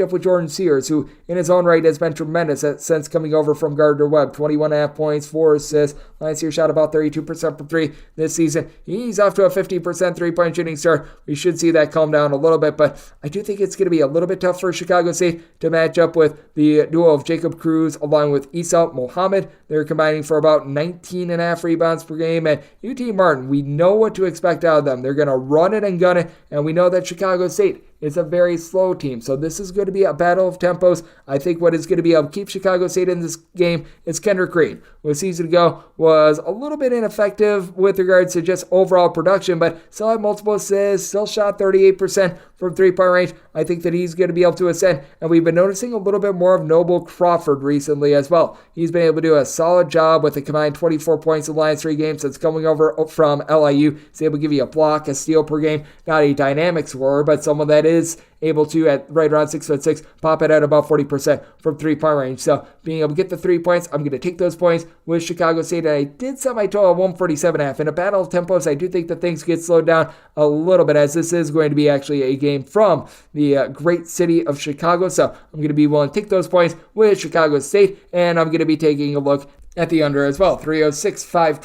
up with Jordan Sears, who in his own right has been tremendous since coming over from Gardner-Webb. 21.5 points, 4 assists. Last year shot about 32% from 3. This season, he's off to a 50% three-point shooting start. We should see that calm down a little bit, but I do think it's going to be a little bit tough for Chicago State to match up with the duo of Jacob Cruz along with Isa Mohammed. They're combining for about 19.5 rebounds per game, and UT Martin, we know what to expect out of them. They're going to run it and gun it, and we know that Chicago State is a very slow team. So this is going to be a battle of tempos. I think what is going to be able to keep Chicago State in this game is Kendrick Green, who a season ago was a little bit ineffective with regards to just overall production, but still had multiple assists, still shot 38% from three-point range. I think that he's going to be able to ascend, and we've been noticing a little bit more of Noble Crawford recently as well. He's been able to do a solid job with a combined 24 points in the last 3 games since coming over from LIU. He's able to give you a block, a steal per game. Not a dynamic scorer, but someone that that is able to, at right around 6'6", pop it at about 40% from three-point range. So being able to get the 3 points, I'm going to take those points with Chicago State. And I did set my total at 147.5. In a battle of tempos, I do think that things get slowed down a little bit, as this is going to be actually a game from the great city of Chicago. So I'm going to be willing to take those points with Chicago State, and I'm going to be taking a look at the under as well. 306-525,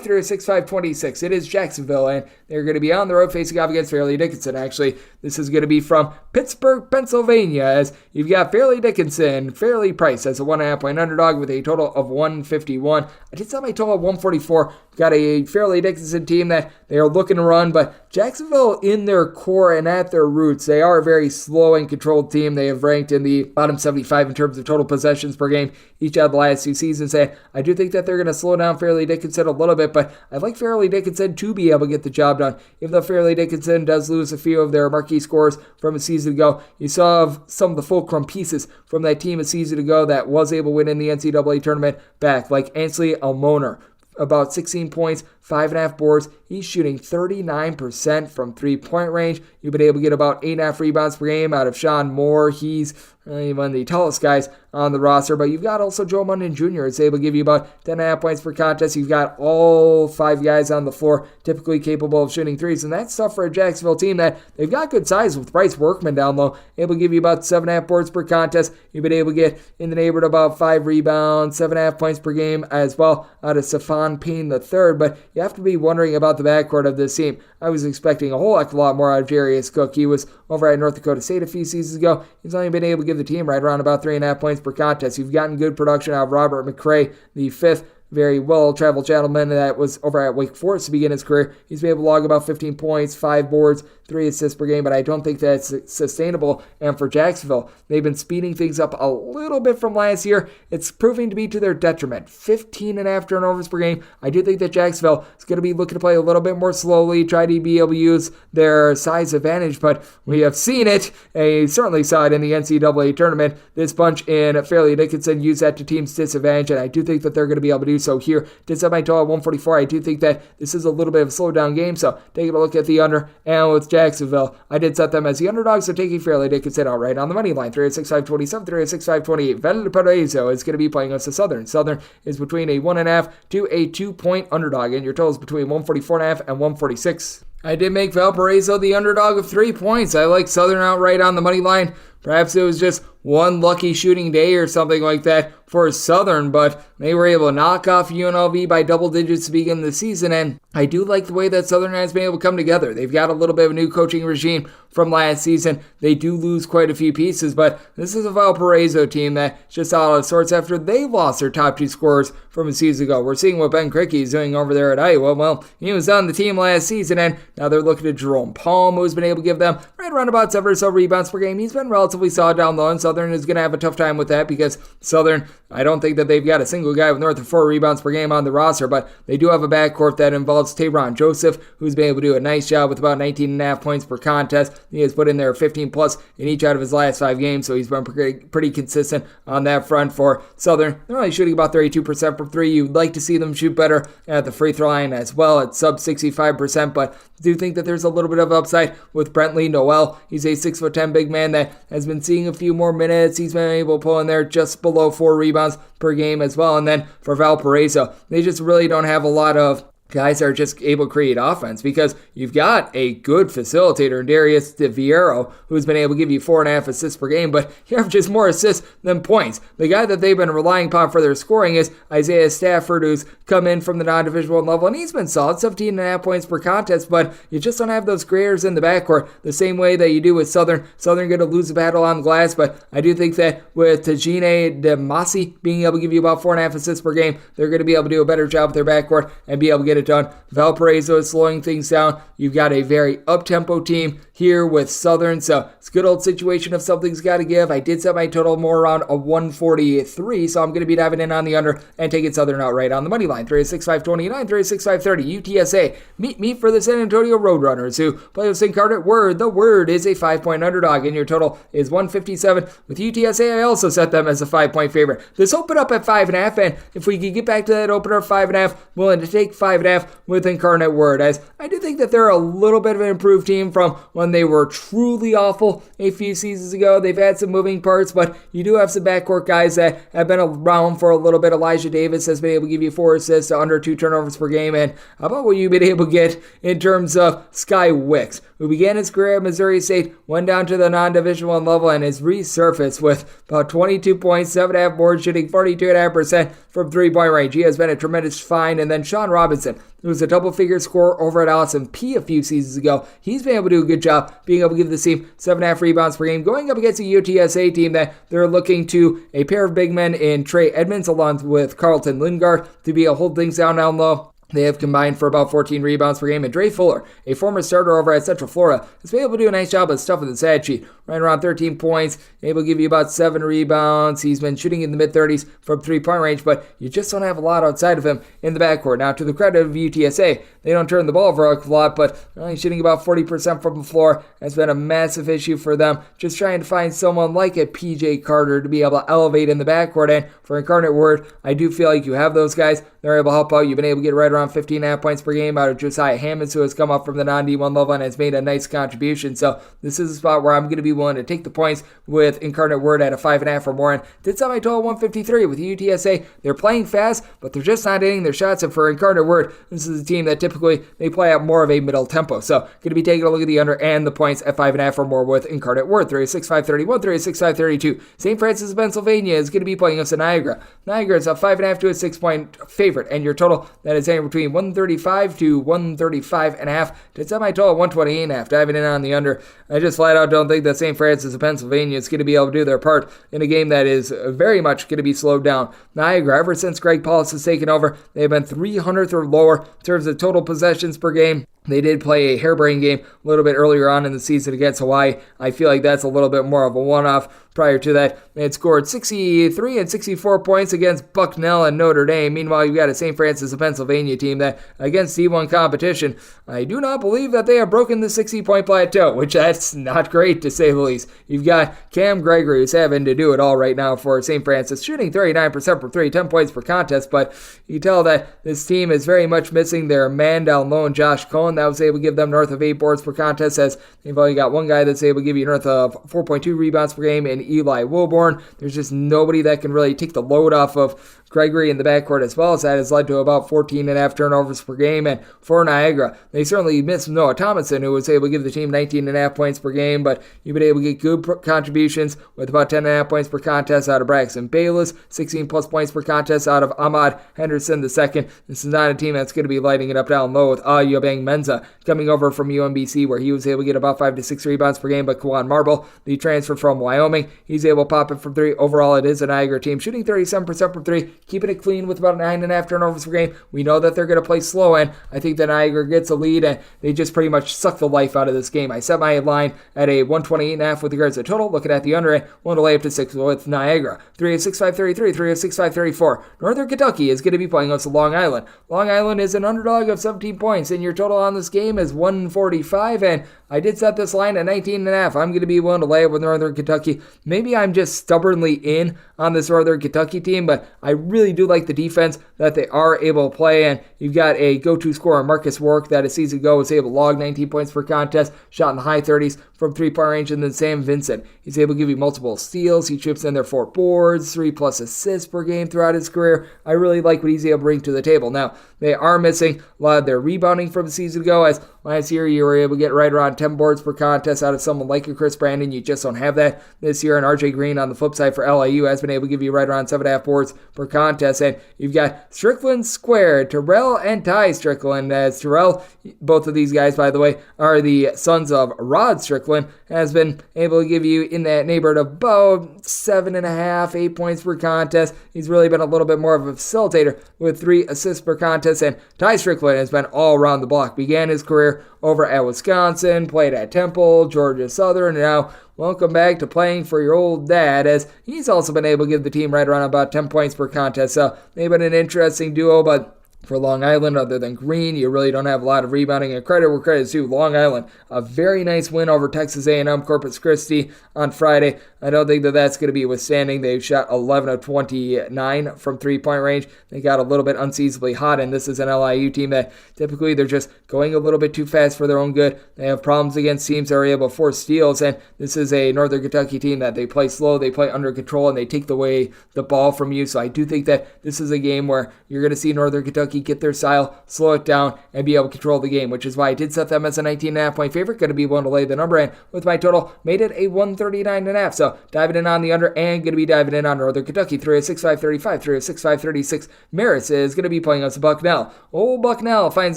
306-526. It is Jacksonville, and they're going to be on the road facing off against Fairleigh Dickinson. Actually, this is going to be from Pittsburgh, Pennsylvania, as you've got Fairleigh Dickinson, fairly priced as a 1.5 point underdog with a total of 151. I did set my total at 144. Got a Fairleigh Dickinson team that they are looking to run, but Jacksonville in their core and at their roots, they are a very slow and controlled team. They have ranked in the bottom 75 in terms of total possessions per game each of the last 2 seasons. And I do think that they're going to slow down Fairleigh Dickinson a little bit, but I'd like Fairleigh Dickinson to be able to get the job done. Even though Fairleigh Dickinson does lose a few of their marquee scores from a season ago, you saw some of the fulcrum pieces from that team a season ago that was able to win in the NCAA tournament back, like Ansley Almoner. About 16 points, 5.5 boards. He's shooting 39% from three-point range. You've been able to get about 8.5 rebounds per game out of Sean Moore. He's one of the tallest guys on the roster, but you've got also Joe Munden Jr. It's able to give you about 10.5 points per contest. You've got all 5 guys on the floor typically capable of shooting threes, and that's tough for a Jacksonville team that they've got good size with Bryce Workman down low, able to give you about 7.5 boards per contest. You've been able to get in the neighborhood of about 5 rebounds, 7.5 points per game as well out of Stephon Payne III, but you have to be wondering about the backcourt of this team. I was expecting a whole heck of a lot more out of Jarius Cook. He was over at North Dakota State a few seasons ago. He's only been able to give the team right around about 3.5 points per contest. You've gotten good production out of Robert McRae, the 5th very well-traveled gentleman that was over at Wake Forest to begin his career. He's been able to log about 15 points, 5 boards, 3 assists per game, but I don't think that's sustainable. And for Jacksonville, they've been speeding things up a little bit from last year. It's proving to be to their detriment. 15.5 turnovers per game. I do think that Jacksonville is going to be looking to play a little bit more slowly, try to be able to use their size advantage, but we have seen it. I certainly saw it in the NCAA tournament. This bunch in Fairleigh Dickinson used that to team's disadvantage, and I do think that they're going to be able to do so here. Did set my total at 144. I do think that this is a little bit of a slowdown game, so taking a look at the under, and with Jacksonville, I did set them as the underdogs, so taking Fairleigh Dickinson outright on the money line. 306-527, 306-528. Valparaiso is going to be playing us to Southern. Southern is between a 1.5 to a 2-point underdog, and your total is between 144.5 and 146. I did make Valparaiso the underdog of 3 points. I like Southern outright on the money line. Perhaps it was just one lucky shooting day or something like that for Southern, but they were able to knock off UNLV by double digits to begin the season, and I do like the way that Southern has been able to come together. They've got a little bit of a new coaching regime from last season. They do lose quite a few pieces, but this is a Valparaiso team that's just out of sorts after they lost their top 2 scorers from a season ago. We're seeing what Ben Krikke is doing over there at Iowa. Well, he was on the team last season, and now they're looking at Jerome Palm, who's been able to give them right around about 7 or so rebounds per game. He's been relatively solid down low, and Southern is going to have a tough time with that because Southern, I don't think that they've got a single guy with north of 4 rebounds per game on the roster, but they do have a backcourt that involves Tayron Joseph, who's been able to do a nice job with about 19.5 points per contest. He has put in there 15 plus in each out of his last 5 games, so he's been pretty consistent on that front for Southern. They're only shooting about 32% from 3. You'd like to see them shoot better at the free throw line as well at sub 65%, but I do think that there's a little bit of upside with Brentley Noel. He's a 6'10" big man that has been seeing a few more minutes. He's been able to pull in there just below 4 rebounds per game as well. And then for Valparaiso, they just really don't have a lot of guys are just able to create offense because you've got a good facilitator in Darius DeViero who's been able to give you 4.5 assists per game, but he averages more assists than points. The guy that they've been relying upon for their scoring is Isaiah Stafford, who's come in from the non-Division I level, and he's been solid, 17.5 points per contest, but you just don't have those creators in the backcourt the same way that you do with Southern. Southern going to lose the battle on the glass, but I do think that with Tajine Demasi being able to give you about 4.5 assists per game, they're going to be able to do a better job with their backcourt and be able to get it done. Valparaiso is slowing things down. You've got a very up-tempo team here with Southern, so it's a good old situation if something's got to give. I did set my total more around a 143, so I'm going to be diving in on the under and taking Southern outright on the money line. 306-529, 306-530. UTSA, meet me for the San Antonio Roadrunners, who play with Incarnate Word. The Word is a 5-point underdog, and your total is 157. With UTSA, I also set them as a 5-point favorite. This opened up at 5.5, and if we could get back to that opener of 5.5, willing to take 5.5 with Incarnate Word, as I do think that they're a little bit of an improved team from when when they were truly awful a few seasons ago. They've had some moving parts, but you do have some backcourt guys that have been around for a little bit. Elijah Davis has been able to give you 4 assists to under 2 turnovers per game. And how about what you've been able to get in terms of Sky Wicks, who began his career at Missouri State, went down to the non-Division I level, and has resurfaced with about 22 points, 7.5 boards, shooting 42.5% from three-point range. He has been a tremendous find. And then Sean Robinson, who was a double-figure scorer over at Allison P a few seasons ago. He's been able to do a good job being able to give the team 7.5 rebounds per game, going up against a UTSA team that they're looking to a pair of big men in Trey Edmonds along with Carlton Lingard to be able to hold things down low. They have combined for about 14 rebounds per game. And Dre Fuller, a former starter over at Central Florida, has been able to do a nice job of stuffing the stat sheet. Right around 13 points, able to give you about 7 rebounds. He's been shooting in the mid-30s from three-point range, but you just don't have a lot outside of him in the backcourt. Now, to the credit of UTSA, they don't turn the ball over a lot, but he's shooting about 40% from the floor. That's been a massive issue for them. Just trying to find someone like a PJ Carter to be able to elevate in the backcourt. And for Incarnate Word, I do feel like you have those guys. They're able to help out. You've been able to get right around 15.5 points per game out of Josiah Hammonds, who has come up from the non-D1 level and has made a nice contribution. So this is a spot where I'm going to be willing to take the points with Incarnate Word at a 5.5 or more. And did set my total 153 with UTSA. They're playing fast, but they're just not hitting their shots. And for Incarnate Word, this is a team that typically they play at more of a middle tempo. So going to be taking a look at the under and the points at 5.5 or more with Incarnate Word. 36-531, 36-532. St. Francis of Pennsylvania is going to be playing us in Niagara. Niagara is a 5.5 to a 6-point favorite, and your total that is anywhere between 135 to 135.5. To set my total 128.5. Diving in on the under. I just flat out don't think that St. Francis of Pennsylvania is going to be able to do their part in a game that is very much going to be slowed down. Niagara, ever since Greg Paulus has taken over, they've been 300th or lower in terms of total possessions per game. They did play a harebrained game a little bit earlier on in the season against Hawaii. I feel like that's a little bit more of a one-off. Prior to that, they had scored 63 and 64 points against Bucknell and Notre Dame. Meanwhile, you've got a St. Francis of Pennsylvania team that, against D1 competition, I do not believe that they have broken the 60-point plateau, which that's not great to say the least. You've got Cam Gregory, who's having to do it all right now for St. Francis, shooting 39% from 3, 10 points per contest, but you tell that this team is very much missing their man down low, and Josh Cohen, that was able to give them north of 8 boards per contest, as they've only got one guy that's able to give you north of 4.2 rebounds per game in Eli Wilborn. There's just nobody that can really take the load off of Gregory in the backcourt as well, as that has led to about 14.5 turnovers per game. And for Niagara, they certainly missed Noah Thomason, who was able to give the team 19.5 points per game, but you've been able to get good contributions with about 10.5 points per contest out of Braxton Bayless, 16 plus points per contest out of Ahmad Henderson II. This is not a team that's going to be lighting it up down low with Yobang Menza coming over from UMBC, where he was able to get about 5 to 6 rebounds per game, but Kawan Marble, the transfer from Wyoming, he's able to pop it from 3. Overall, it is a Niagara team shooting 37% from 3, keeping it clean with about 9.5 turnovers per game. We know that they're going to play slow, and I think that Niagara gets a lead, and they just pretty much suck the life out of this game. I set my line at a 128.5 with regards to total. Looking at the under, and one to lay up to 6 with Niagara. 306-533, 306-534. Northern Kentucky is going to be playing us Long Island. Long Island is an underdog of 17 points, and your total on this game is 145, and I did set this line at 19.5. I'm going to be willing to lay it with Northern Kentucky. Maybe I'm just stubbornly in on this Northern Kentucky team, but I really do like the defense that they are able to play, and you've got a go-to scorer, Marcus Wark, that a season ago was able to log 19 points per contest, shot in the high 30s from three-point range, and then Sam Vincent. He's able to give you multiple steals. He chips in their 4 boards, 3+ assists per game throughout his career. I really like what he's able to bring to the table. Now, they are missing a lot of their rebounding from the season ago, as last year you were able to get right around 10 boards per contest out of someone like a Chris Brandon. You just don't have that this year, and RJ Green on the flip side for LIU has been able to give you right around 7.5 boards per contest, and you've got Strickland squared, Terrell and Ty Strickland, as Terrell, both of these guys, by the way, are the sons of Rod Strickland, has been able to give you in that neighborhood of about 7.5, 8 points per contest. He's really been a little bit more of a facilitator with 3 assists per contest, and Ty Strickland has been all around the block. Began his career over at Wisconsin, played at Temple, Georgia Southern, and now welcome back to playing for your old dad, as he's also been able to give the team right around about 10 points per contest. So they've been an interesting duo, but For Long Island, other than Green, you really don't have a lot of rebounding and credit where credit is due. Long Island, a very nice win over Texas A&M Corpus Christi on Friday. I don't think that that's going to be withstanding. They've shot 11 of 29 from three-point range. They got a little bit unseasonably hot, and this is an LIU team that typically they're just going a little bit too fast for their own good. They have problems against teams that are able to force steals, and this is a Northern Kentucky team that they play slow, they play under control, and they take away the ball from you. So I do think that this is a game where you're going to see Northern Kentucky get their style, slow it down, and be able to control the game, which is why I did set them as a 19.5 point favorite. Going to be one to lay the number, and with my total, made it a 139.5. So diving in on the under and going to be diving in on Northern Kentucky. 306-535, 306-536. Marist is going to be playing us Bucknell. Old Bucknell finds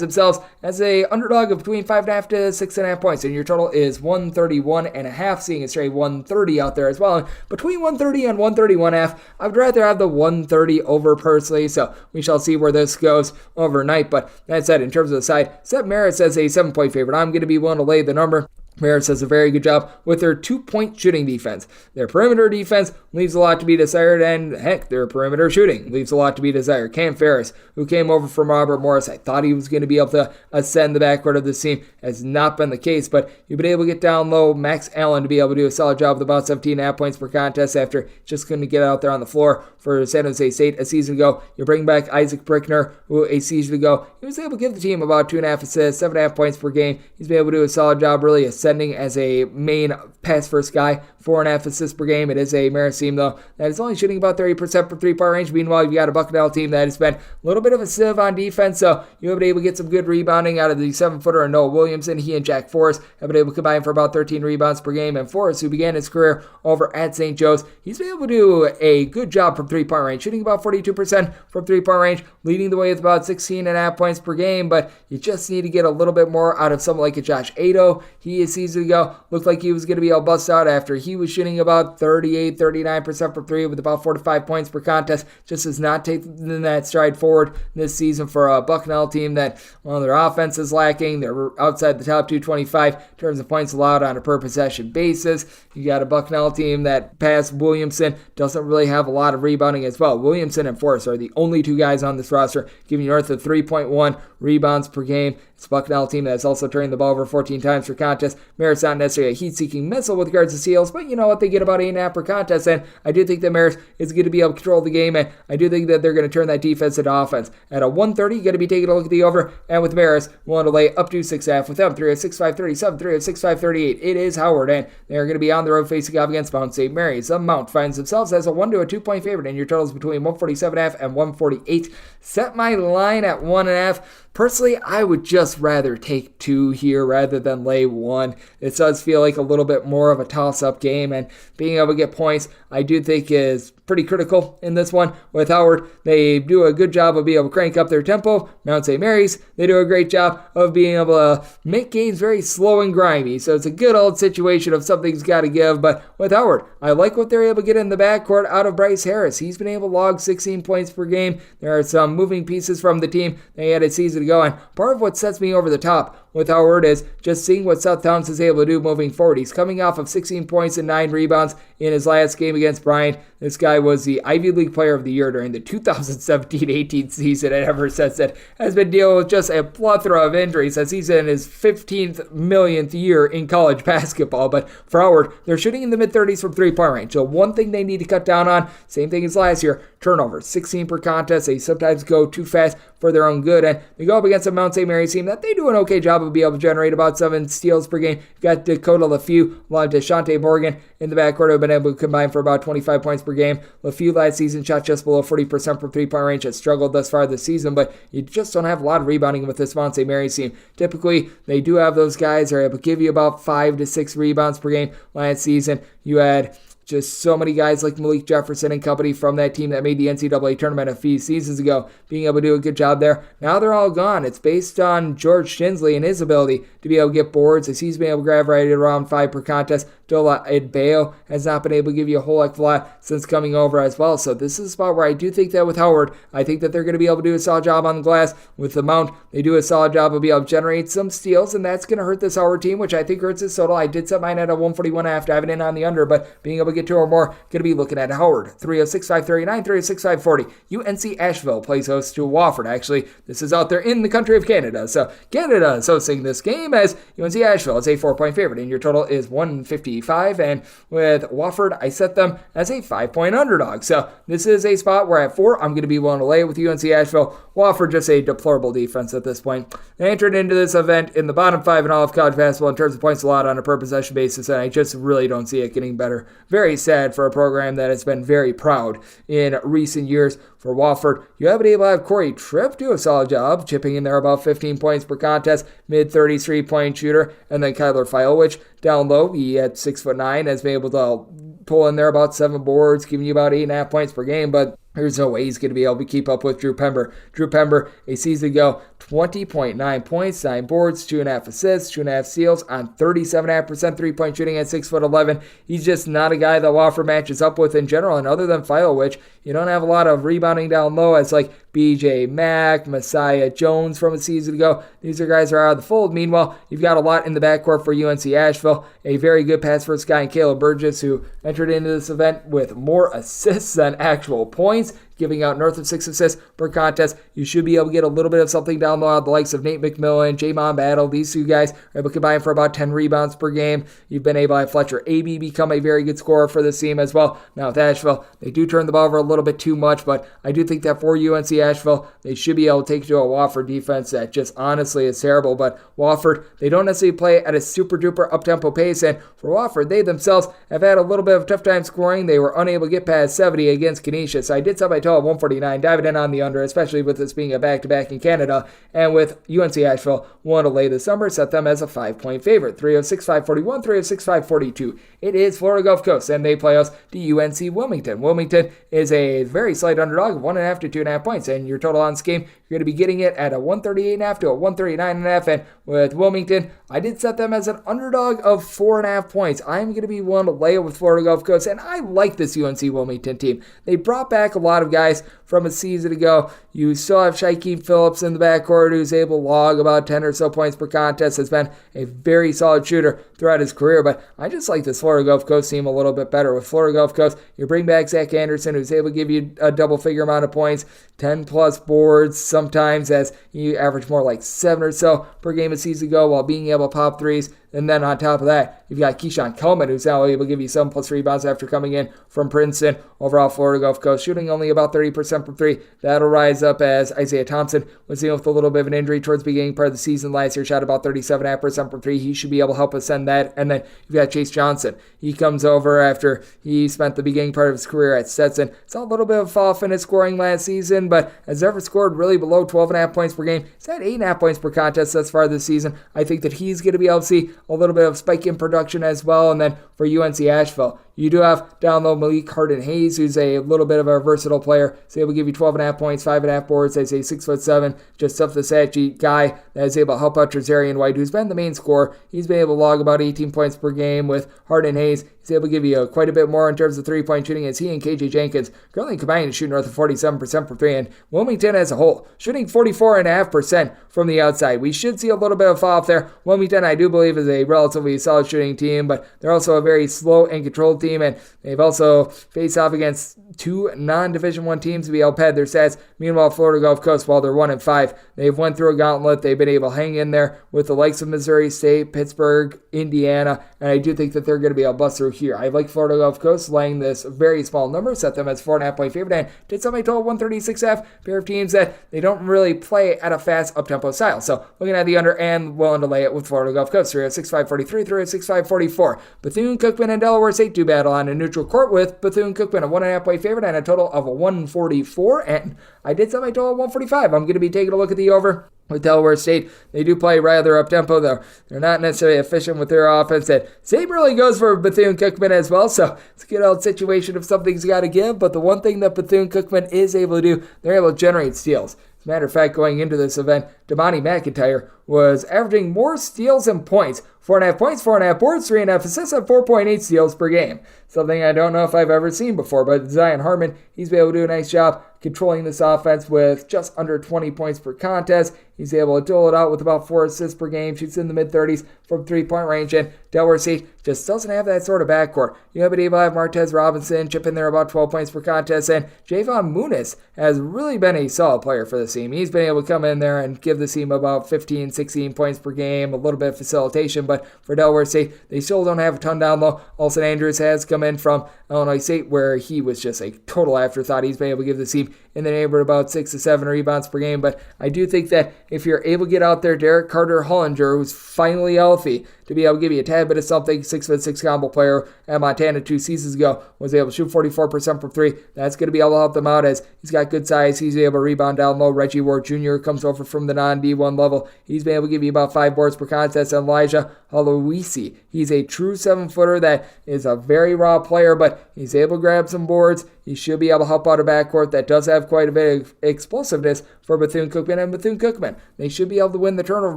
themselves as a underdog of between 5.5 to 6.5 points, and your total is 131.5, seeing a straight 130 out there as well. And between 130 and 131.5, I would rather have the 130 over personally, so we shall see where this goes overnight. But that said, in terms of the side, set Marist as a 7-point favorite. I'm going to be willing to lay the number. Marist does a very good job with their 2-point shooting defense. Their perimeter defense leaves a lot to be desired, and heck, their perimeter shooting leaves a lot to be desired. Cam Ferris, who came over from Robert Morris, I thought he was going to be able to ascend the backcourt of this team. Has not been the case, but you've been able to get down low. Max Allen to be able to do a solid job with about 17.5 points per contest after just couldn't get out there on the floor for San Jose State a season ago. You bring back Isaac Brickner, who a season ago, he was able to give the team about 2.5 assists, 7.5 points per game. He's been able to do a solid job really ascending as a main pass-first guy, 4.5 assists per game. It is a Marist team, though, that is only shooting about 30% from three-point range. Meanwhile, you've got a Bucknell team that has been a little bit of a sieve on defense, so you've been able to get some good rebounding out of the 7-footer Noah Williamson. He and Jack Forrest have been able to combine for about 13 rebounds per game, and Forrest, who began his career over at St. Joe's, he's been able to do a good job from three-point range, shooting about 42% from three-point range, leading the way with about 16.5 points per game, but you just need to get a little bit more out of someone like a Josh Ado. He, a season ago, looked like he was going to be able to bust out after he was shooting about 39% from three with about 4 to 5 points per contest. Just has not taken that stride forward this season for a Bucknell team that, well, their offense is lacking. They're outside the top 225 in terms of points allowed on a per possession basis. You got a Bucknell team that past Williamson doesn't really have a lot of rebounding as well. Williamson and Forrest are the only two guys on this roster giving you north of 3.1 rebounds per game. It's a Bucknell team that's also turning the ball over 14 times per contest. Marist not necessarily a heat-seeking missile with regards to steals, but you know what? They get about 8.5 per contest, and I do think that Marist is going to be able to control the game, and I do think that they're going to turn that defense into offense. At a 130, you're going to be taking a look at the over, and with Marist, we want to lay up to 6.5 with them. 306-537, 306-538. It is Howard, and they're going to be on the road facing off against Mount St. Mary's. The Mount finds themselves as a 1 to a 2-point favorite, and your totals between 147.5 and 148. Set my line at 1.5. Personally, I would just rather take 2 here rather than lay 1. It does feel like a little bit more of a toss-up game, and being able to get points, I do think is pretty critical in this one. With Howard, they do a good job of being able to crank up their tempo. Mount St. Mary's, they do a great job of being able to make games very slow and grimy. So it's a good old situation of something's got to give. But with Howard, I like what they're able to get in the backcourt out of Bryce Harris. He's been able to log 16 points per game. There are some moving pieces from the team they had a season ago, and part of what sets me over the top with Howard is just seeing what Seth Towns is able to do moving forward. He's coming off of 16 points and 9 rebounds in his last game against Bryant. This guy was the Ivy League Player of the Year during the 2017-18 season, and ever since then has been dealing with just a plethora of injuries as he's in his 15th millionth year in college basketball. But for Howard, they're shooting in the mid-30s from three-point range. So one thing they need to cut down on, same thing as last year, turnovers. 16 per contest. They sometimes go too fast for their own good, and they go up against a Mount St. Mary's team that they do an okay job of being able to generate about 7 steals per game. You've got Dakota LaFew, along with DeShante Morgan in the backcourt, who have been able to combine for about 25 points per game. LaFew last season shot just below 40% from three-point range, has struggled thus far this season, but you just don't have a lot of rebounding with this Mount St. Mary's team. Typically, they do have those guys that are able to give you about 5 to 6 rebounds per game. Last season, you had just so many guys like Malik Jefferson and company from that team that made the NCAA tournament a few seasons ago being able to do a good job there. Now they're all gone. It's based on George Shinsley and his ability to be able to get boards, as he's been able to grab right at around 5 per contest. Dola Edbeo has not been able to give you a whole heck of a lot since coming over as well. So this is a spot where I do think that with Howard, I think that they're going to be able to do a solid job on the glass. With the Mount, they do a solid job of being able to generate some steals, and that's going to hurt this Howard team, which I think hurts this total. I did set mine at a 141.5, diving in on the under, but being able to to get 2 or more, going to be looking at Howard. 306-539, 306-540. UNC Asheville plays host to Wofford. Actually, this is out there in the country of Canada. So Canada is hosting this game as UNC Asheville is a 4-point favorite, and your total is 155. And with Wofford, I set them as a 5-point underdog. So this is a spot where at 4, I'm going to be willing to lay with UNC Asheville. Wofford just a deplorable defense at this point. They entered into this event in the bottom 5 in all of college basketball in terms of points allowed on a per possession basis, and I just really don't see it getting better. Very sad for a program that has been very proud in recent years. For Wofford, you have been able to have Corey Tripp do a solid job, chipping in there about 15 points per contest, mid-30s 3-point shooter, and then Kyler Filewich down low. He at 6'9", has been able to pull in there about 7 boards, giving you about 8.5 points per game, but there's no way he's going to be able to keep up with Drew Pember. Drew Pember, a season ago, 20.9 points, 9 boards, 2.5 assists, 2.5 steals on 37.5% 3-point shooting at 6'11". He's just not a guy that Wofford matches up with in general, and other than Filewich, you don't have a lot of rebounding down low as like BJ Mack, Messiah Jones from a season ago. These are guys that are out of the fold. Meanwhile, you've got a lot in the backcourt for UNC Asheville. A very good pass first guy in Caleb Burgess, who entered into this event with more assists than actual points, giving out north of 6 assists per contest. You should be able to get a little bit of something down low. The likes of Nate McMillan, Jamon Battle, these 2 guys are able to combine for about 10 rebounds per game. You've been able to have Fletcher AB become a very good scorer for this team as well. Now with Asheville, they do turn the ball over a little bit too much, but I do think that for UNC Asheville, they should be able to take to a Wofford defense that just honestly is terrible. But Wofford, they don't necessarily play at a super duper up-tempo pace, and for Wofford, they themselves have had a little bit of a tough time scoring. They were unable to get past 70 against Canisius. I did set my total at 149, diving in on the under, especially with this being a back-to-back in Canada, and with UNC Asheville, want to lay this number, set them as a 5-point favorite. 306-541, 306-542. It is Florida Gulf Coast, and they play us to UNC Wilmington. Wilmington is a very slight underdog of 1.5 to 2.5 points, and your total on this game, you're going to be getting it at a 138.5 to a 139.5, and with Wilmington, I did set them as an underdog of 4.5 points. I'm going to be willing to lay it with Florida Gulf Coast, and I like this UNC Wilmington team. They brought back a lot of guys from a season ago. You still have Shaquem Phillips in the backcourt, who's able to log about 10 or so points per contest, has been a very solid shooter throughout his career, but I just like this Florida Gulf Coast team a little bit better. With Florida Gulf Coast, you bring back Zach Anderson, who's able to give you a double-figure amount of points, 10-plus boards, sometimes as you average more like 7 or so per game a season ago while being able to pop threes. And then on top of that, you've got Keyshawn Kelman, who's now able to give you 7+ rebounds after coming in from Princeton. Overall, Florida Gulf Coast shooting only about 30% from 3. That'll rise up as Isaiah Thompson was dealing with a little bit of an injury towards the beginning part of the season last year. Shot about 37.5% from 3. He should be able to help ascend that. And then you've got Chase Johnson. He comes over after he spent the beginning part of his career at Stetson. Saw a little bit of a fall off in his scoring last season, but has never scored really below 12.5 points per game. He's had 8.5 points per contest thus far this season. I think that he's going to be able to see a little bit of spike in production as well. And then for UNC Asheville, you do have down low Malik Harden-Hayes, who's a little bit of a versatile player. He's able to give you 12.5 points, 5.5 boards. They say 6'7", just tough to stat sheet guy that is able to help out Trezarian White, who's been the main scorer. He's been able to log about 18 points per game. With Harden-Hayes, he's able to give you quite a bit more in terms of 3-point shooting, as he and KJ Jenkins currently combining to shoot north of 47% from 3. And Wilmington as a whole, shooting 44.5% from the outside. We should see a little bit of fall off there. Wilmington, I do believe, is a relatively solid shooting team, but they're also a very slow and controlled team, and they've also faced off against 2 non-Division I teams to be able to pad their stats. Meanwhile, Florida Gulf Coast, while they're 1-5, they've went through a gauntlet. They've been able to hang in there with the likes of Missouri State, Pittsburgh, Indiana, and I do think that they're going to be able to bust through here. I like Florida Gulf Coast laying this very small number, set them as 4.5-point favorite, and did set my total 136.5. Pair of teams that they don't really play at a fast up-tempo style. So looking at the under and willing to lay it with Florida Gulf Coast. 306-543, 306-544. Bethune-Cookman and Delaware State do battle on a neutral court, with Bethune-Cookman a 1.5-point favorite and a total of 144. And I did set my total 145. I'm going to be taking a look at the over. With Delaware State, they do play rather up-tempo, though. They're not necessarily efficient with their offense. And same really goes for Bethune-Cookman as well, so it's a good old situation if something's got to give. But the one thing that Bethune-Cookman is able to do, they're able to generate steals. As a matter of fact, going into this event, Damani McIntyre was averaging more steals and points 4.5 points, 4.5 boards, 3.5 assists, and 4.8 steals per game. Something I don't know if I've ever seen before, but Zion Harmon, he's been able to do a nice job controlling this offense with just under 20 points per contest. He's able to dole it out with about 4 assists per game, shoots in the mid-30s from three-point range, and Delaware State just doesn't have that sort of backcourt. You have been able to have Martez Robinson chip in there about 12 points per contest, and Javon Muniz has really been a solid player for this team. He's been able to come in there and give this team about 15, 16 points per game, a little bit of facilitation, but for Delaware State, they still don't have a ton down low. Olsen Andrews has come in from Illinois State, where he was just a total afterthought. He's been able to give the team in the neighborhood about 6 to 7 rebounds per game, but I do think that if you're able to get out there, Derek Carter-Hollinger, who's finally healthy, to be able to give you a tad bit of something, 6'6" combo player at Montana 2 seasons ago, was able to shoot 44% from 3. That's going to be able to help them out as he's got good size. He's able to rebound down low. Reggie Ward Jr. comes over from the non-D1 level. He's been able to give you about 5 boards per contest. And Elijah Aloisi, he's a true 7-footer that is a very raw player, but he's able to grab some boards. He should be able to help out a backcourt that does have quite a bit of explosiveness for Bethune-Cookman and Bethune-Cookman. They should be able to win the turnover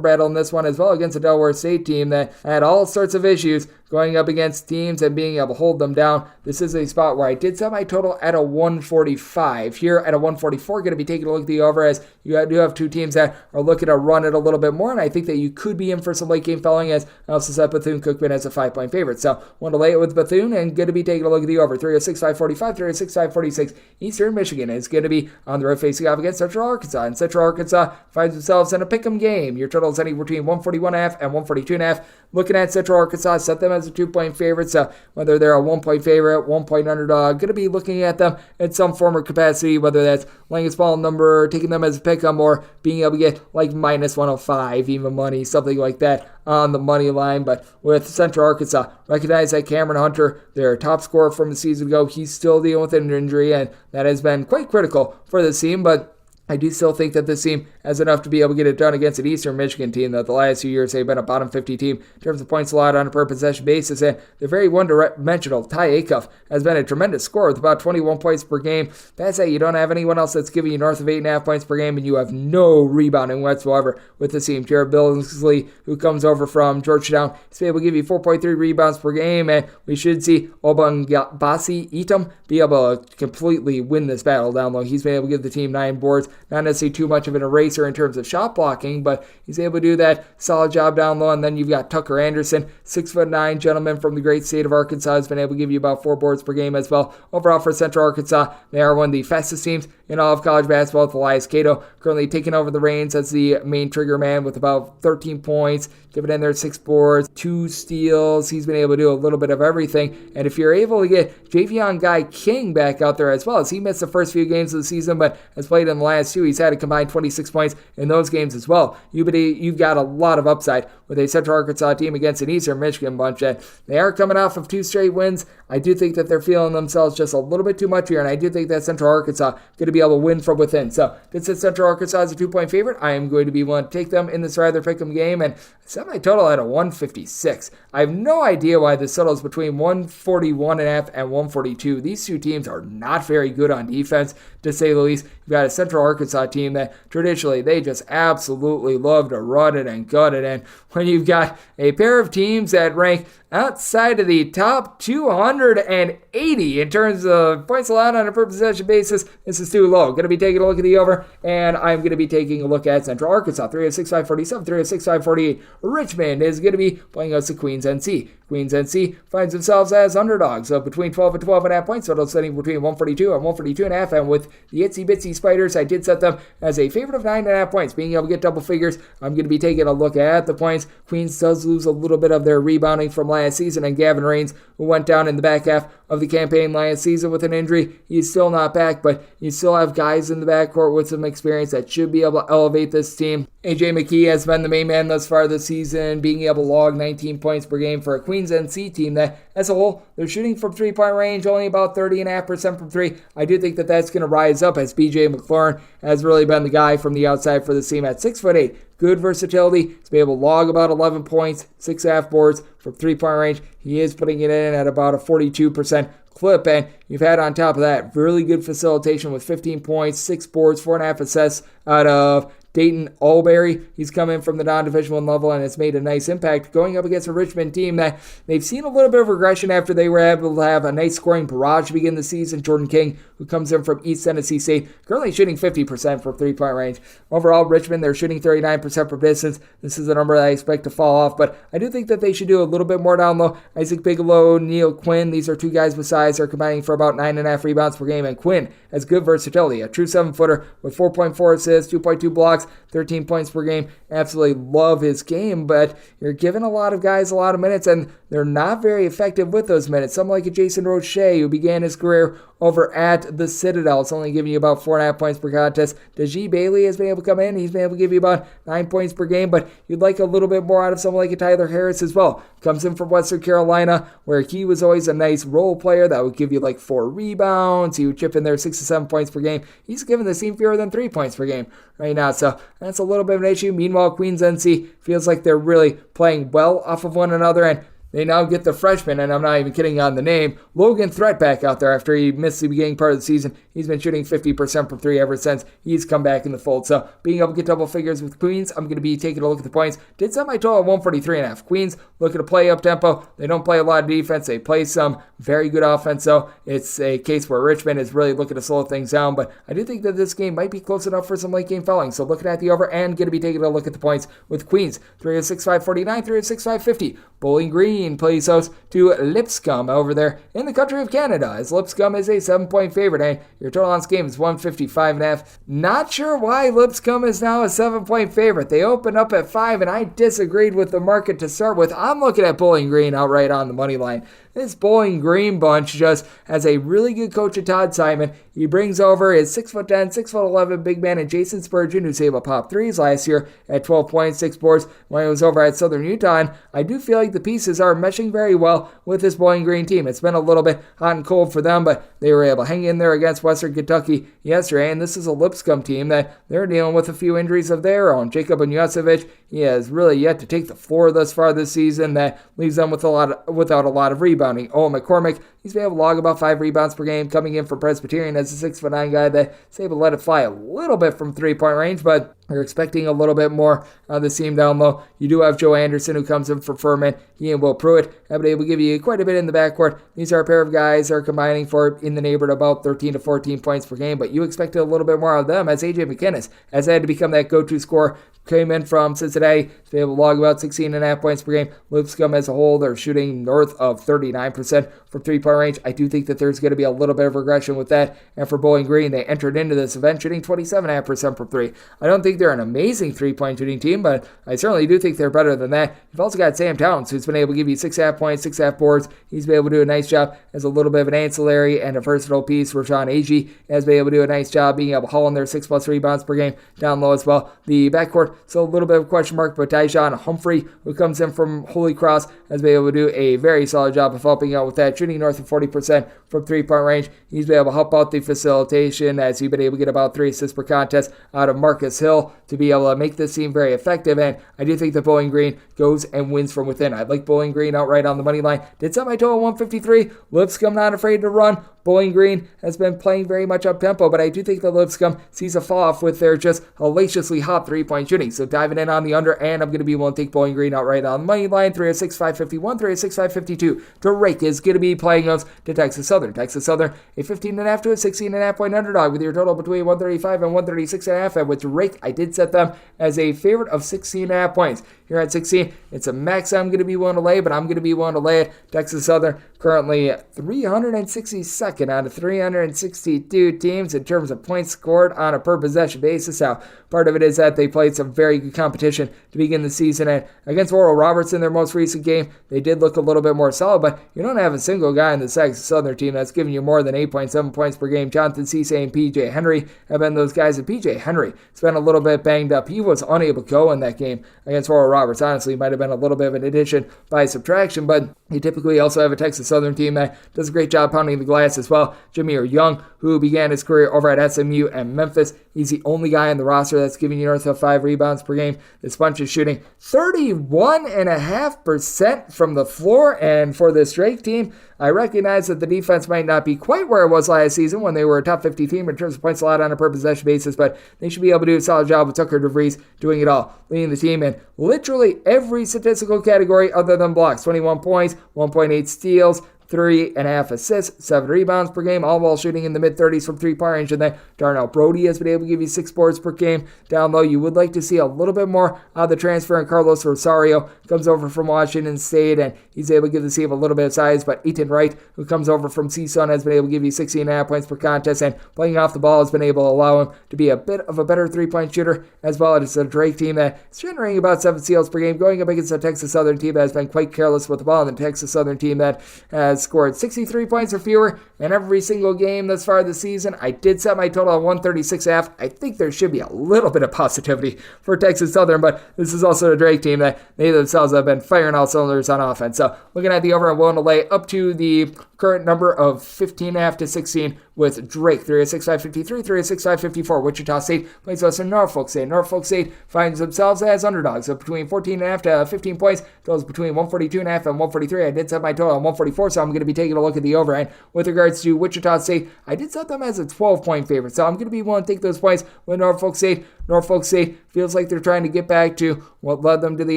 battle in this one as well against a Delaware State team that had all sorts of issues going up against teams and being able to hold them down. This is a spot where I did set my total at a 145. Here at a 144, going to be taking a look at the over as you do have two teams that are looking to run it a little bit more, and I think that you could be in for some late game fouling as I also set Bethune-Cookman as a 5-point favorite. So want to lay it with Bethune and going to be taking a look at the over. 306-545, 306-546. Eastern Michigan is going to be on the road facing off against Central Arkansas, and Central Arkansas finds themselves in a pick'em game. Your total is anywhere between 141.5 and 142.5. Looking at Central Arkansas, set them as a 2-point favorite, so whether they're a 1-point favorite, 1-point underdog, going to be looking at them in some form or capacity, whether that's laying a small number, taking them as a pick'em, or being able to get like minus 105, even money, something like that on the money line. But with Central Arkansas, recognize that Cameron Hunter, their top scorer from the season ago, he's still dealing with an injury, and that has been quite critical for the team, but I do still think that this team has enough to be able to get it done against an Eastern Michigan team that the last few years they've been a bottom 50 team in terms of points allowed on a per possession basis, and they're very one-dimensional. Ty Acuff has been a tremendous scorer with about 21 points per game. That's it. You don't have anyone else that's giving you north of 8.5 points per game, and you have no rebounding whatsoever with the team. Jared Billingsley, who comes over from Georgetown, is able to give you 4.3 rebounds per game, and we should see Obangbasi Itam be able to completely win this battle down low. He's been able to give the team 9 boards. Not necessarily too much of an eraser in terms of shot blocking, but he's able to do that solid job down low. And then you've got Tucker Anderson, 6'9" gentleman from the great state of Arkansas, has been able to give you about 4 boards per game as well. Overall for Central Arkansas, they are one of the fastest teams in all of college basketball, with Elias Cato currently taking over the reins as the main trigger man with about 13 points, giving in there 6 boards, 2 steals. He's been able to do a little bit of everything. And if you're able to get Javion Guy King back out there as well, as he missed the first few games of the season, but has played in the last 2, he's had a combined 26 points in those games as well. You've got a lot of upside with a Central Arkansas team against an Eastern Michigan bunch, and they are coming off of 2 straight wins. I do think that they're feeling themselves just a little bit too much here, and I do think that Central Arkansas going to be able to win from within. So, this is Central Arkansas as a 2-point favorite. I am going to be willing to take them in this rather pick'em game, and set my total at a 156. I have no idea why this settles between 141.5 and 142. These two teams are not very good on defense, to say the least. You've got a Central Arkansas team that traditionally they just absolutely love to run it and gut it, and when you've got a pair of teams that rank outside of the top 280 in terms of points allowed on a per possession basis, this is too low. Going to be taking a look at the over, and I'm going to be taking a look at Central Arkansas. 306-547, 306-548. Richmond is going to be playing us at Queens NC. Queens NC finds themselves as underdogs of between 12 and 12.5 points, total setting between 142 and 142.5. And with the Itsy Bitsy Spiders, I did set them as a favorite of 9.5 points. Being able to get double figures, I'm going to be taking a look at the points. Queens does lose a little bit of their rebounding from last season, and Gavin Raines, who went down in the back half of the campaign last season with an injury, he's still not back, but you still have guys in the backcourt with some experience that should be able to elevate this team. AJ McKee has been the main man thus far this season, being able to log 19 points per game for a Queens NC team that, as a whole, they're shooting from 3-point range only about 30.5% from 3. I do think that that's going to rise up, as BJ McLaurin has really been the guy from the outside for this team at 6'8". Good versatility. He's been able to log about 11 points, 6.5 boards from 3-point range. He is putting it in at about a 42% clip, and you've had on top of that really good facilitation with 15 points, 6 boards, 4.5 assists out of Dayton Albury, he's come in from the non-Division I level and has made a nice impact going up against a Richmond team that they've seen a little bit of regression after they were able to have a nice scoring barrage to begin the season. Jordan King, who comes in from East Tennessee State, currently shooting 50% from three-point range. Overall, Richmond, they're shooting 39% from distance. This is a number that I expect to fall off, but I do think that they should do a little bit more down low. Isaac Bigelow, Neil Quinn, these are two guys with size. They're combining for about 9.5 rebounds per game, and Quinn has good versatility. A true 7-footer with 4.4 assists, 2.2 blocks, 13 points per game. Absolutely love his game, but you're giving a lot of guys a lot of minutes, and they're not very effective with those minutes. Someone like a Jason Roche, who began his career over at the Citadel, it's only giving you about 4.5 points per contest. Deji Bailey has been able to come in. He's been able to give you about 9 points per game, but you'd like a little bit more out of someone like a Tyler Harris as well. Comes in from Western Carolina, where he was always a nice role player that would give you like 4 rebounds. He would chip in there 6 to 7 points per game. He's giving the team fewer than 3 points per game right now, so that's a little bit of an issue. Meanwhile, Queens NC feels like they're really playing well off of one another, and they now get the freshman, and I'm not even kidding on the name, Logan Threat back out there after he missed the beginning part of the season. He's been shooting 50% from 3 ever since he's come back in the fold. So being able to get double figures with Queens, I'm going to be taking a look at the points. Did set my total at 143.5. Queens looking to play up tempo. They don't play a lot of defense. They play some very good offense. So it's a case where Richmond is really looking to slow things down. But I do think that this game might be close enough for some late game fouling. So looking at the over and going to be taking a look at the points with Queens. 306.549, 306.550. Bowling Green plays host to Lipscomb over there in the country of Canada, as Lipscomb is a 7-point favorite, and your total on this game is 155.5. Not sure why Lipscomb is now a 7-point favorite. They opened up at 5, and I disagreed with the market to start with. I'm looking at Bowling Green outright on the money line. This Bowling Green bunch just has a really good coach in Todd Simon. He brings over his 6'10", 6'11" big man in Jason Spurgeon, who's able to pop threes last year at 12 points, 6 boards when he was over at Southern Utah. And I do feel like the pieces are meshing very well with this Bowling Green team. It's been a little bit hot and cold for them, but they were able to hang in there against Western Kentucky yesterday. And this is a Lipscomb team that they're dealing with a few injuries of their own. Jacob Unyasevic, he has really yet to take the floor thus far this season. That leaves them without a lot of rebounding. Owen McCormick, he's been able to log about 5 rebounds per game, coming in from Presbyterian as a 6'9" guy that's able to let it fly a little bit from 3-point range, but you're expecting a little bit more on the seam down low. You do have Joe Anderson, who comes in for Furman. He and Will Pruitt have been able to give you quite a bit in the backcourt. These are a pair of guys that are combining for in the neighborhood about 13 to 14 points per game, but you expected a little bit more out of them, as A.J. McInnes has had to become that go-to scorer. Came in from Cincinnati to be able to log about 16.5 points per game. Lipscomb as a whole, they're shooting north of 39% from 3-point range. I do think that there's going to be a little bit of regression with that. And for Bowling Green, they entered into this event shooting 27.5% from 3. I don't think they're an amazing 3-point shooting team, but I certainly do think they're better than that. You've also got Sam Towns, who's been able to give you 6.5 points, 6.5 boards. He's been able to do a nice job as a little bit of an ancillary and a versatile piece. Rashawn Agee has been able to do a nice job being able to haul in their 6+ rebounds per game down low as well. The backcourt, so a little bit of question mark, but Tyjon Humphrey, who comes in from Holy Cross, has been able to do a very solid job of helping out with that, shooting north of 40% from 3-point range. He's been able to help out the facilitation, as he's been able to get about 3 assists per contest out of Marcus Hill to be able to make this team very effective, and I do think that Bowling Green goes and wins from within. I like Bowling Green outright on the money line. Did set my total 153. Lipscomb not afraid to run. Bowling Green has been playing very much up tempo, but I do think that Lipscomb sees a fall off with their just hellaciously hot 3-point shooting. So diving in on the under, and I'm going to be willing to take Bowling Green outright on the money line. 306.551, 306.552. Drake is going to be playing us to Texas Southern. Texas Southern, a 15.5 to a 16.5 point underdog with your total between 135 and 136.5. And with Drake, I did set them as a favorite of 16.5 points. Here at 16, it's a max I'm going to be willing to lay, but I'm going to be willing to lay it. Texas Southern currently 362nd out of 362 teams in terms of points scored on a per possession basis. Now, part of it is that they played some very good competition to begin the season, and against Oral Roberts in their most recent game, they did look a little bit more solid, but you don't have a single guy in the Texas Southern team that's giving you more than 8.7 points per game. Jonathan Cisse and PJ Henry have been those guys, and PJ Henry has been a little bit banged up. He was unable to go in that game against Oral Roberts. Honestly, might have been a little bit of an addition by subtraction, but you typically also have a Texas Southern team that does a great job pounding the glass as well. Jameer Young, who began his career over at SMU and Memphis. He's the only guy on the roster that's giving you north of 5 rebounds per game. This bunch is shooting 31.5% from the floor, and for this Drake team, I recognize that the defense might not be quite where it was last season when they were a top 50 team in terms of points allowed on a per possession basis, but they should be able to do a solid job with Tucker DeVries doing it all, leading the team in literally every statistical category other than blocks. 21 points, 1.8 steals, 3.5 assists, 7 rebounds per game, all while shooting in the mid-30s from three-point range. And then Darnell Brody has been able to give you 6 boards per game. Down low, you would like to see a little bit more out of the transfer, and Carlos Rosario comes over from Washington State, and he's able to give the team a little bit of size. But Ethan Wright, who comes over from CSUN, has been able to give you 16.5 points per contest, and playing off the ball has been able to allow him to be a bit of a better three-point shooter, as well as a Drake team that is generating about 7 steals per game, going up against a Texas Southern team that has been quite careless with the ball, and the Texas Southern team that has scored 63 points or fewer in every single game thus far this season. I did set my total at 136.5. I think there should be a little bit of positivity for Texas Southern, but this is also a Drake team that they themselves have been firing all cylinders on offense. So looking at the over, I'm willing to lay up to the current number of 15.5 to 16 with Drake. 306.553, 306.554. Wichita State plays us in Norfolk State. Norfolk State finds themselves as underdogs of between 14.5 to 15 points. Totals between 142.5 and 143. I did set my total on 144, so I'm going to be taking a look at the over. And with regards to Wichita State, I did set them as a 12-point favorite, so I'm going to be willing to take those points with Norfolk State. Norfolk State feels like they're trying to get back to what led them to the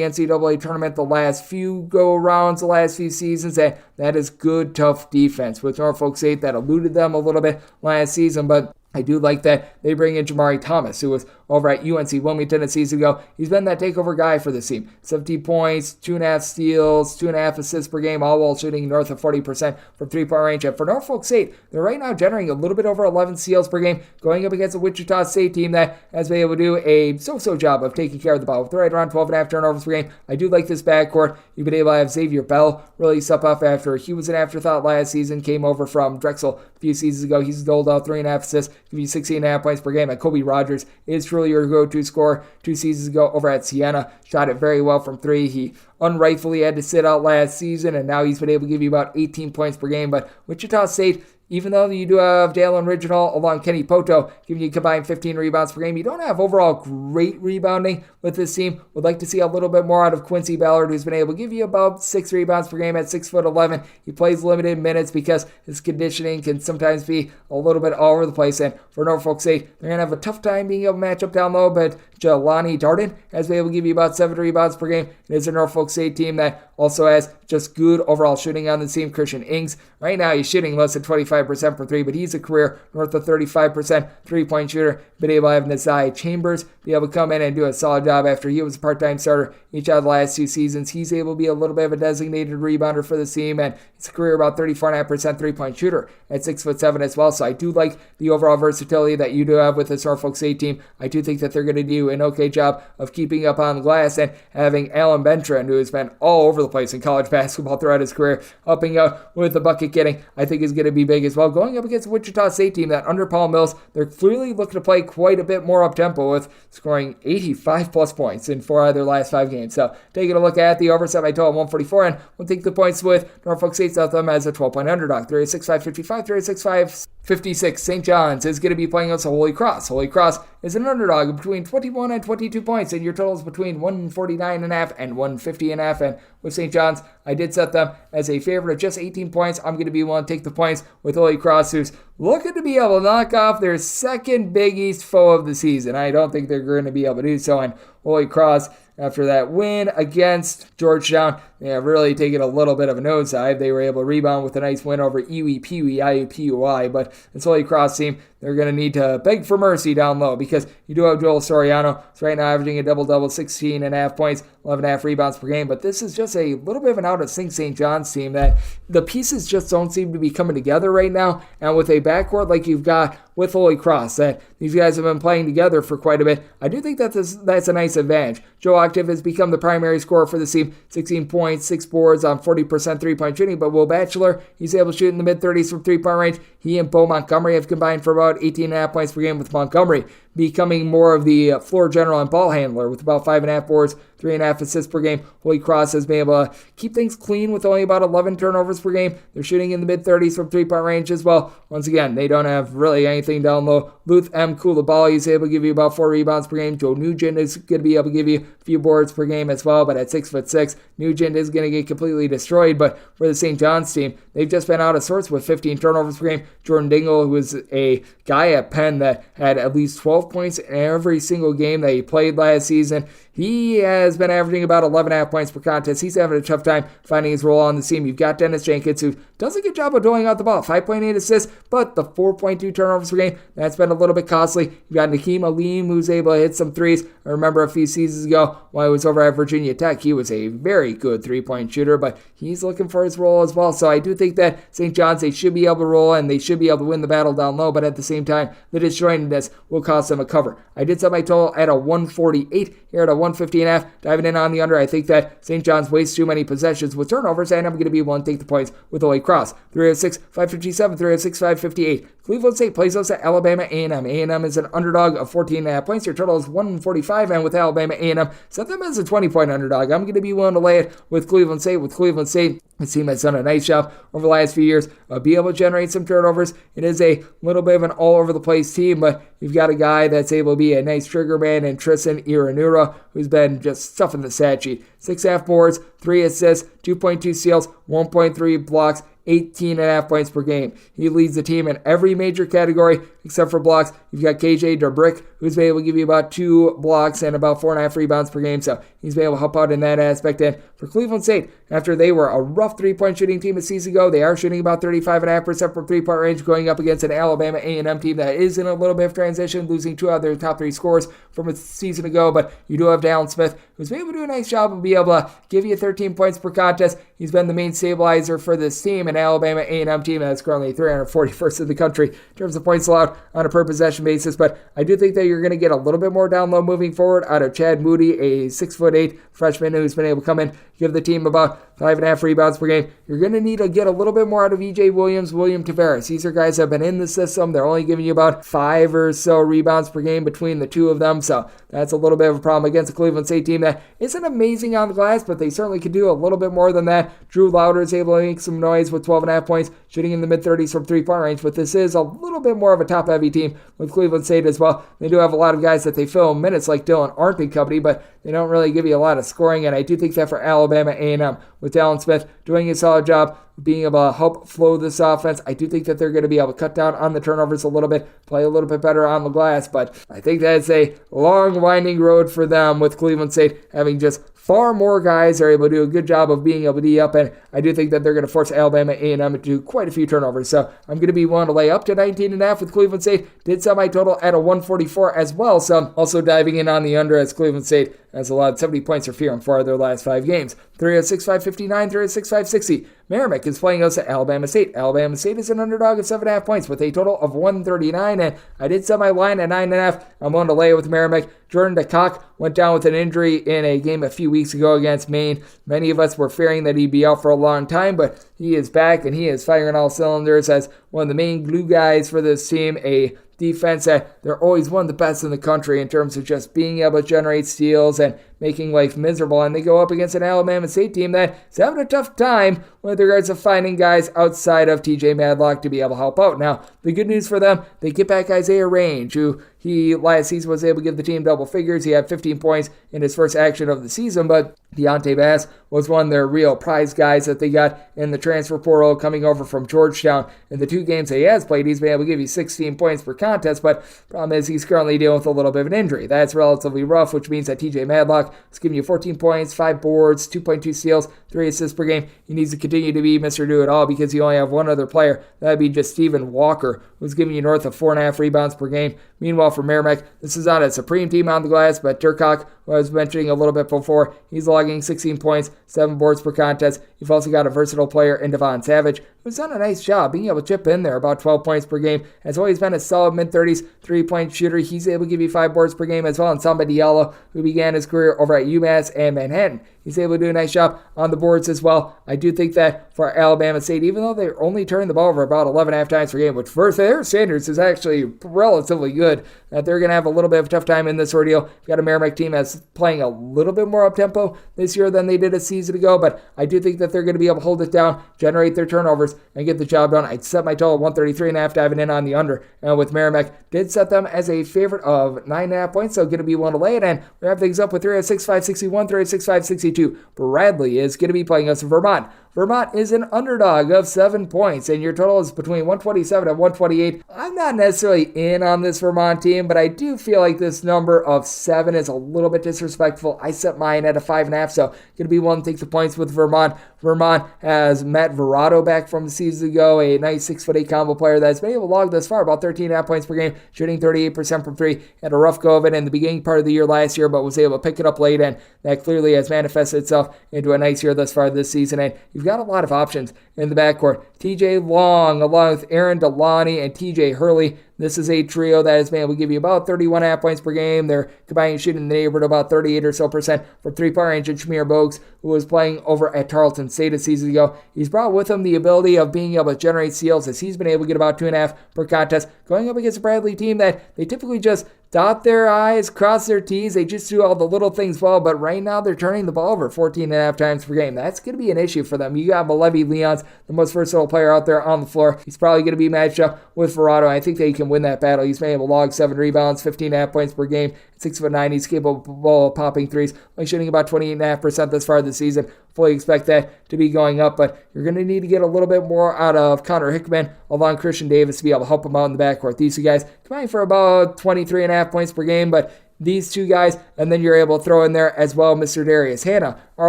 NCAA tournament the last few go-arounds, the last few seasons. That is good, tough defense with Norfolk State that eluded them a little bit last season, but I do like that they bring in Jamari Thomas, who was over at UNC Wilmington a season ago. He's been that takeover guy for the team. 17 points, 2.5 steals, 2.5 assists per game, all while shooting north of 40% from three-point range. And for Norfolk State, they're right now generating a little bit over 11 steals per game, going up against a Wichita State team that has been able to do a so-so job of taking care of the ball with right around 12.5 turnovers per game. I do like this backcourt. You've been able to have Xavier Bell really step up after he was an afterthought last season, came over from Drexel a few seasons ago. He's doled out 3.5 assists, give you 16.5 points per game. And Kobe Rogers is truly your go-to scorer. 2 seasons ago over at Siena, shot it very well from 3. He unrightfully had to sit out last season, and now he's been able to give you about 18 points per game. But Wichita State, even though you do have Dalen Original along Kenny Poto giving you combined 15 rebounds per game, you don't have overall great rebounding with this team. Would like to see a little bit more out of Quincy Ballard, who's been able to give you about 6 rebounds per game at 6'11". He plays limited minutes because his conditioning can sometimes be a little bit all over the place. And for Norfolk State, they're going to have a tough time being able to match up down low, but Jelani Darden has been able to give you about 7 rebounds per game. It is a Norfolk State team that also has just good overall shooting on the team. Christian Ings, right now he's shooting less than 25% for 3, but he's a career north of 35% three-point shooter. Been able to have Nazai Chambers be able to come in and do a solid job after he was a part-time starter each of the last 2 seasons. He's able to be a little bit of a designated rebounder for the team, and his career about 34.5% three-point shooter at 6'7" as well. So I do like the overall versatility that you do have with this Norfolk State team. I do think that they're going to do an okay job of keeping up on the glass, and having Alan Bentron, who has been all over the place in college basketball throughout his career, helping out with the bucket getting, I think is going to be big as well. Going up against a Wichita State team that under Paul Mills, they're clearly looking to play quite a bit more up-tempo with scoring 85-plus points in 4 out of their last 5 games. So taking a look at the over, set my total 144, and we'll take the points with Norfolk State South them as a 12-point underdog. 306.555, 306.556. St. John's is going to be playing against Holy Cross. Holy Cross is an underdog between 21 and 22 points, and your total is between 149.5 and 150.5. And with St. John's, I did set them as a favorite of just 18 points. I'm going to be willing to take the points with Holy Cross, who's looking to be able to knock off their second Big East foe of the season. I don't think they're going to be able to do so. And Holy Cross, after that win against Georgetown, they have really taken a little bit of a nosedive. They were able to rebound with a nice win over IUPUI, but this Holy Cross team, they're going to need to beg for mercy down low, because you do have Joel Soriano. He's right now averaging a double-double, 16.5 points, 11.5 rebounds per game, but this is just a little bit of an out-of-sync St. John's team that the pieces just don't seem to be coming together right now, and with a backcourt like you've got with Holy Cross, that these guys have been playing together for quite a bit, I do think that that's a nice advantage. Joe Octave has become the primary scorer for the team, 16 points, 6 boards on 40% three-point shooting, but Will Batchelor, he's able to shoot in the mid-30s from three-point range. He and Bo Montgomery have combined for about 18.5 points per game, with Montgomery becoming more of the floor general and ball handler with about 5.5 boards, 3.5 assists per game. Holy Cross has been able to keep things clean with only about 11 turnovers per game. They're shooting in the mid-30s from three-point range as well. Once again, they don't have really anything down low. Luth M. Koulibaly is able to give you about 4 rebounds per game. Joe Nugent is going to be able to give you a few boards per game as well, but at 6'6", Nugent is going to get completely destroyed. But for the St. John's team, they've just been out of sorts with 15 turnovers per game. Jordan Dingle, who was a guy at Penn that had at least 12 points in every single game that he played last season, he has been averaging about 11.5 points per contest. He's having a tough time finding his role on the team. You've got Dennis Jenkins, who does a good job of doling out the ball. 5.8 assists, but the 4.2 turnovers per game, that's been a little bit costly. You've got Nakeem Aleem, who's able to hit some threes. I remember a few seasons ago when I was over at Virginia Tech, he was a very good three-point shooter, but he's looking for his role as well. So I do think that St. John's, they should be able to roll and they should be able to win the battle down low, but at the same time, the disjointedness will cost them a cover. I did set my total at a 148 here at a 150.5. Diving in on the under, I think that St. John's wastes too many possessions with turnovers, and I'm going to be willing to take the points with Holy Cross. 306, 557, 306, 558. Cleveland State plays us at Alabama A&M. A&M is an underdog of 14.5 points. Your total is 145, and with Alabama A&M, set them as a 20-point underdog. I'm going to be willing to lay it with Cleveland State. With Cleveland State, the team has done a nice job over the last few years of being able to generate some turnovers. It is a little bit of an all-over-the-place team, but you've got a guy that's able to be a nice trigger man in Tristan Iranura, who's been just stuffing the stat sheet. 6.5 boards, 3 assists, 2.2 steals, 1.3 blocks, 18.5 points per game. He leads the team in every major category except for blocks. You've got KJ DeBrick, who's been able to give you about 2 blocks and about 4.5 rebounds per game, so he's been able to help out in that aspect. And for Cleveland State, after they were a rough three-point shooting team a season ago, they are shooting about 35.5% from three-point range, going up against an Alabama A&M team that is in a little bit of transition, losing 2 out of their top 3 scores from a season ago. But you do have Dallin Smith, who's been able to do a nice job of being able to give you 13 points per contest. He's been the main stabilizer for this team, an Alabama A&M team that's currently 341st in the country in terms of points allowed on a per-possession basis. But I do think that you're going to get a little bit more down low moving forward out of Chad Moody, a 6'8" freshman who's been able to come in, give the team about 5.5 rebounds per game. You're going to need to get a little bit more out of E.J. Williams, William Tavares. These are guys that have been in the system. They're only giving you about 5 or so rebounds per game between the two of them, so that's a little bit of a problem against the Cleveland State team that isn't amazing on the glass, but they certainly could do a little bit more than that. Drew Lauder is able to make some noise with 12.5 points, shooting in the mid-30s from three-point range, but this is a little bit more of a top-heavy team with Cleveland State as well. They do have a lot of guys that they fill in minutes like Dylan Arndt and company, but they don't really give you a lot of scoring, and I do think that for Alabama A&M, with Dallin Smith doing a solid job being able to help flow this offense, I do think that they're going to be able to cut down on the turnovers a little bit, play a little bit better on the glass, but I think that's a long, winding road for them with Cleveland State having just far more guys are able to do a good job of being able to D up, and I do think that they're going to force Alabama A&M to do quite a few turnovers. So I'm going to be willing to lay up to 19.5 with Cleveland State. Did set my total at a 144 as well, so I'm also diving in on the under as Cleveland State has allowed 70 points or fewer in 4 of their last 5 games. 306, 559, 306, 560. Merrimack is playing us at Alabama State. Alabama State is an underdog of 7.5 points with a total of 139, and I did set my line at 9.5. I'm willing to lay it with Merrimack. Jordan DeCock went down with an injury in a game a few weeks ago against Maine. Many of us were fearing that he'd be out for a long time, but he is back and he is firing all cylinders as one of the main glue guys for this team, a defense that they're always one of the best in the country in terms of just being able to generate steals and making life miserable, and they go up against an Alabama State team that's having a tough time with regards to finding guys outside of TJ Madlock to be able to help out. Now, the good news for them, they get back Isaiah Range, who he last season was able to give the team double figures. He had 15 points in his first action of the season, but Deontay Bass was one of their real prize guys that they got in the transfer portal coming over from Georgetown. In the 2 games that he has played, he's been able to give you 16 points per contest, but problem is he's currently dealing with a little bit of an injury. That's relatively rough, which means that TJ Madlock is giving you 14 points, 5 boards, 2.2 steals, 3 assists per game. He needs to continue to be Mr. Do-It-All because you only have one other player. That would be just Stephen Walker, who's giving you north of 4.5 rebounds per game. Meanwhile, for Merrimack, this is not a supreme team on the glass, but Turcock, who I was mentioning a little bit before, he's logging 16 points, 7 boards per contest. You've also got a versatile player in Devon Savage, who's done a nice job being able to chip in there about 12 points per game. Has always been a solid mid-30s three-point shooter. He's able to give you 5 boards per game as well. And Samba Diallo, who began his career over at UMass and Manhattan, he's able to do a nice job on the boards as well. I do think that for Alabama State, even though they're only turning the ball over about 11.5 times per game, which for their standards is actually relatively good, that they're going to have a little bit of a tough time in this ordeal. We've got a Merrimack team that's playing a little bit more up-tempo this year than they did a season ago, but I do think that they're going to be able to hold it down, generate their turnovers, and get the job done. I'd set my total at 133.5, diving in on the under. And with Merrimack, did set them as a favorite of 9.5 points, so going to be one to lay it. And we wrap things up with 306.561, 306.562. Bradley is going to be playing us in Vermont. Vermont is an underdog of 7 points, and your total is between 127 and 128. I'm not necessarily in on this Vermont team, but I do feel like this number of 7 is a little bit disrespectful. I set mine at a 5.5, so going to be willing to take the points with Vermont. Vermont has Matt Verrato back from the season ago, a nice 6'8" combo player that's been able to log thus far about 13.5 points per game, shooting 38% from 3. Had a rough go of it in the beginning part of the year last year, but was able to pick it up late, and that clearly has manifested itself into a nice year thus far this season. And you've got a lot of options in the backcourt. TJ Long, along with Aaron Deloney and TJ Hurley. This is a trio that has been able to give you about 31.5 points per game. They're combining shooting in the neighborhood of about 38 or so percent from three-point range. And Shamir Bogues, who was playing over at Tarleton State a season ago, he's brought with him the ability of being able to generate steals, as he's been able to get about 2.5 per contest, going up against a Bradley team that they typically just dot their I's, cross their T's. They just do all the little things well, but right now they're turning the ball over 14.5 times per game. That's going to be an issue for them. You got Malevi Leons, the most versatile player out there on the floor. He's probably going to be matched up with Verrato. I think they can win that battle. He's been able to log 7 rebounds, 15.5 points per game, 6'9". He's capable of popping threes, only shooting about 28.5% this far this season. Fully expect that to be going up, but you're going to need to get a little bit more out of Connor Hickman along Christian Davis to be able to help him out in the backcourt. These two guys combine for about 23.5 points per game, but these two guys, and then you're able to throw in there as well Mr. Darius Hannah, are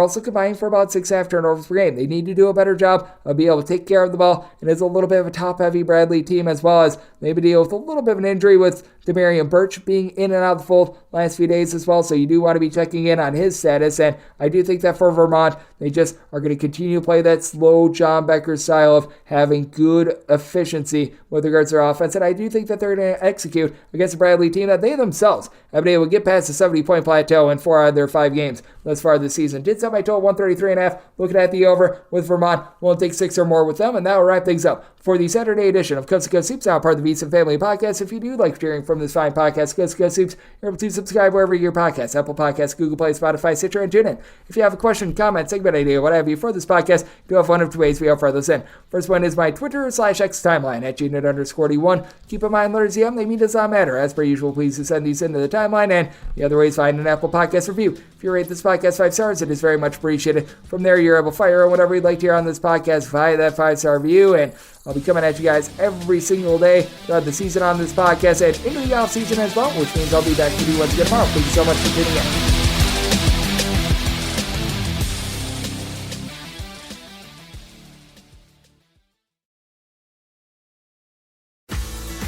also combining for about 6.5 turnovers per game. They need to do a better job of being able to take care of the ball, and it's a little bit of a top-heavy Bradley team, as well as maybe deal with a little bit of an injury with Demarion Birch being in and out of the fold last few days as well, so you do want to be checking in on his status, and I do think that for Vermont, they just are going to continue to play that slow John Becker style of having good efficiency with regards to their offense, and I do think that they're going to execute against a Bradley team that they themselves have been able to get past the 70-point plateau in 4 out of their 5 games thus far this season. Did set my total 133.5. Looking at the over with Vermont. We'll take 6 or more with them, and that will wrap things up for the Saturday edition of Coast to Coast Hoops, now part of the VSiN Family Podcast. If you do like hearing from this fine podcast, Coast to Coast Hoops, you're able to subscribe wherever you get your podcasts, Apple Podcasts, Google Play, Spotify, Stitcher, and TuneIn. If you have a question, comment, segment idea, what have you for this podcast, you have one of 2 ways we offer those in. First one is my Twitter/X timeline at @GNet_D1. Keep in mind, letters EM, they mean does not matter. As per usual, please send these into the timeline, and the other way is find an Apple Podcast review. If you rate this podcast 5 stars, it is very much appreciated. From there, you're able to fire on whatever you'd like to hear on this podcast via that 5-star review, and I'll be coming at you guys every single day throughout the season on this podcast and into the off season as well, which means I'll be back to do once again tomorrow. Thank you so much for tuning in.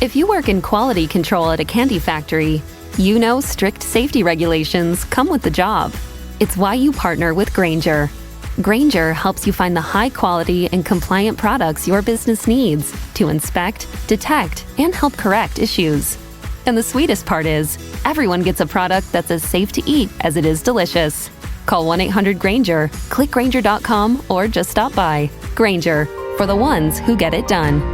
If you work in quality control at a candy factory, you know strict safety regulations come with the job. It's why you partner with Grainger. Grainger helps you find the high-quality and compliant products your business needs to inspect, detect, and help correct issues. And the sweetest part is, everyone gets a product that's as safe to eat as it is delicious. Call 1-800-GRAINGER, click Grainger.com, or just stop by. Grainger, for the ones who get it done.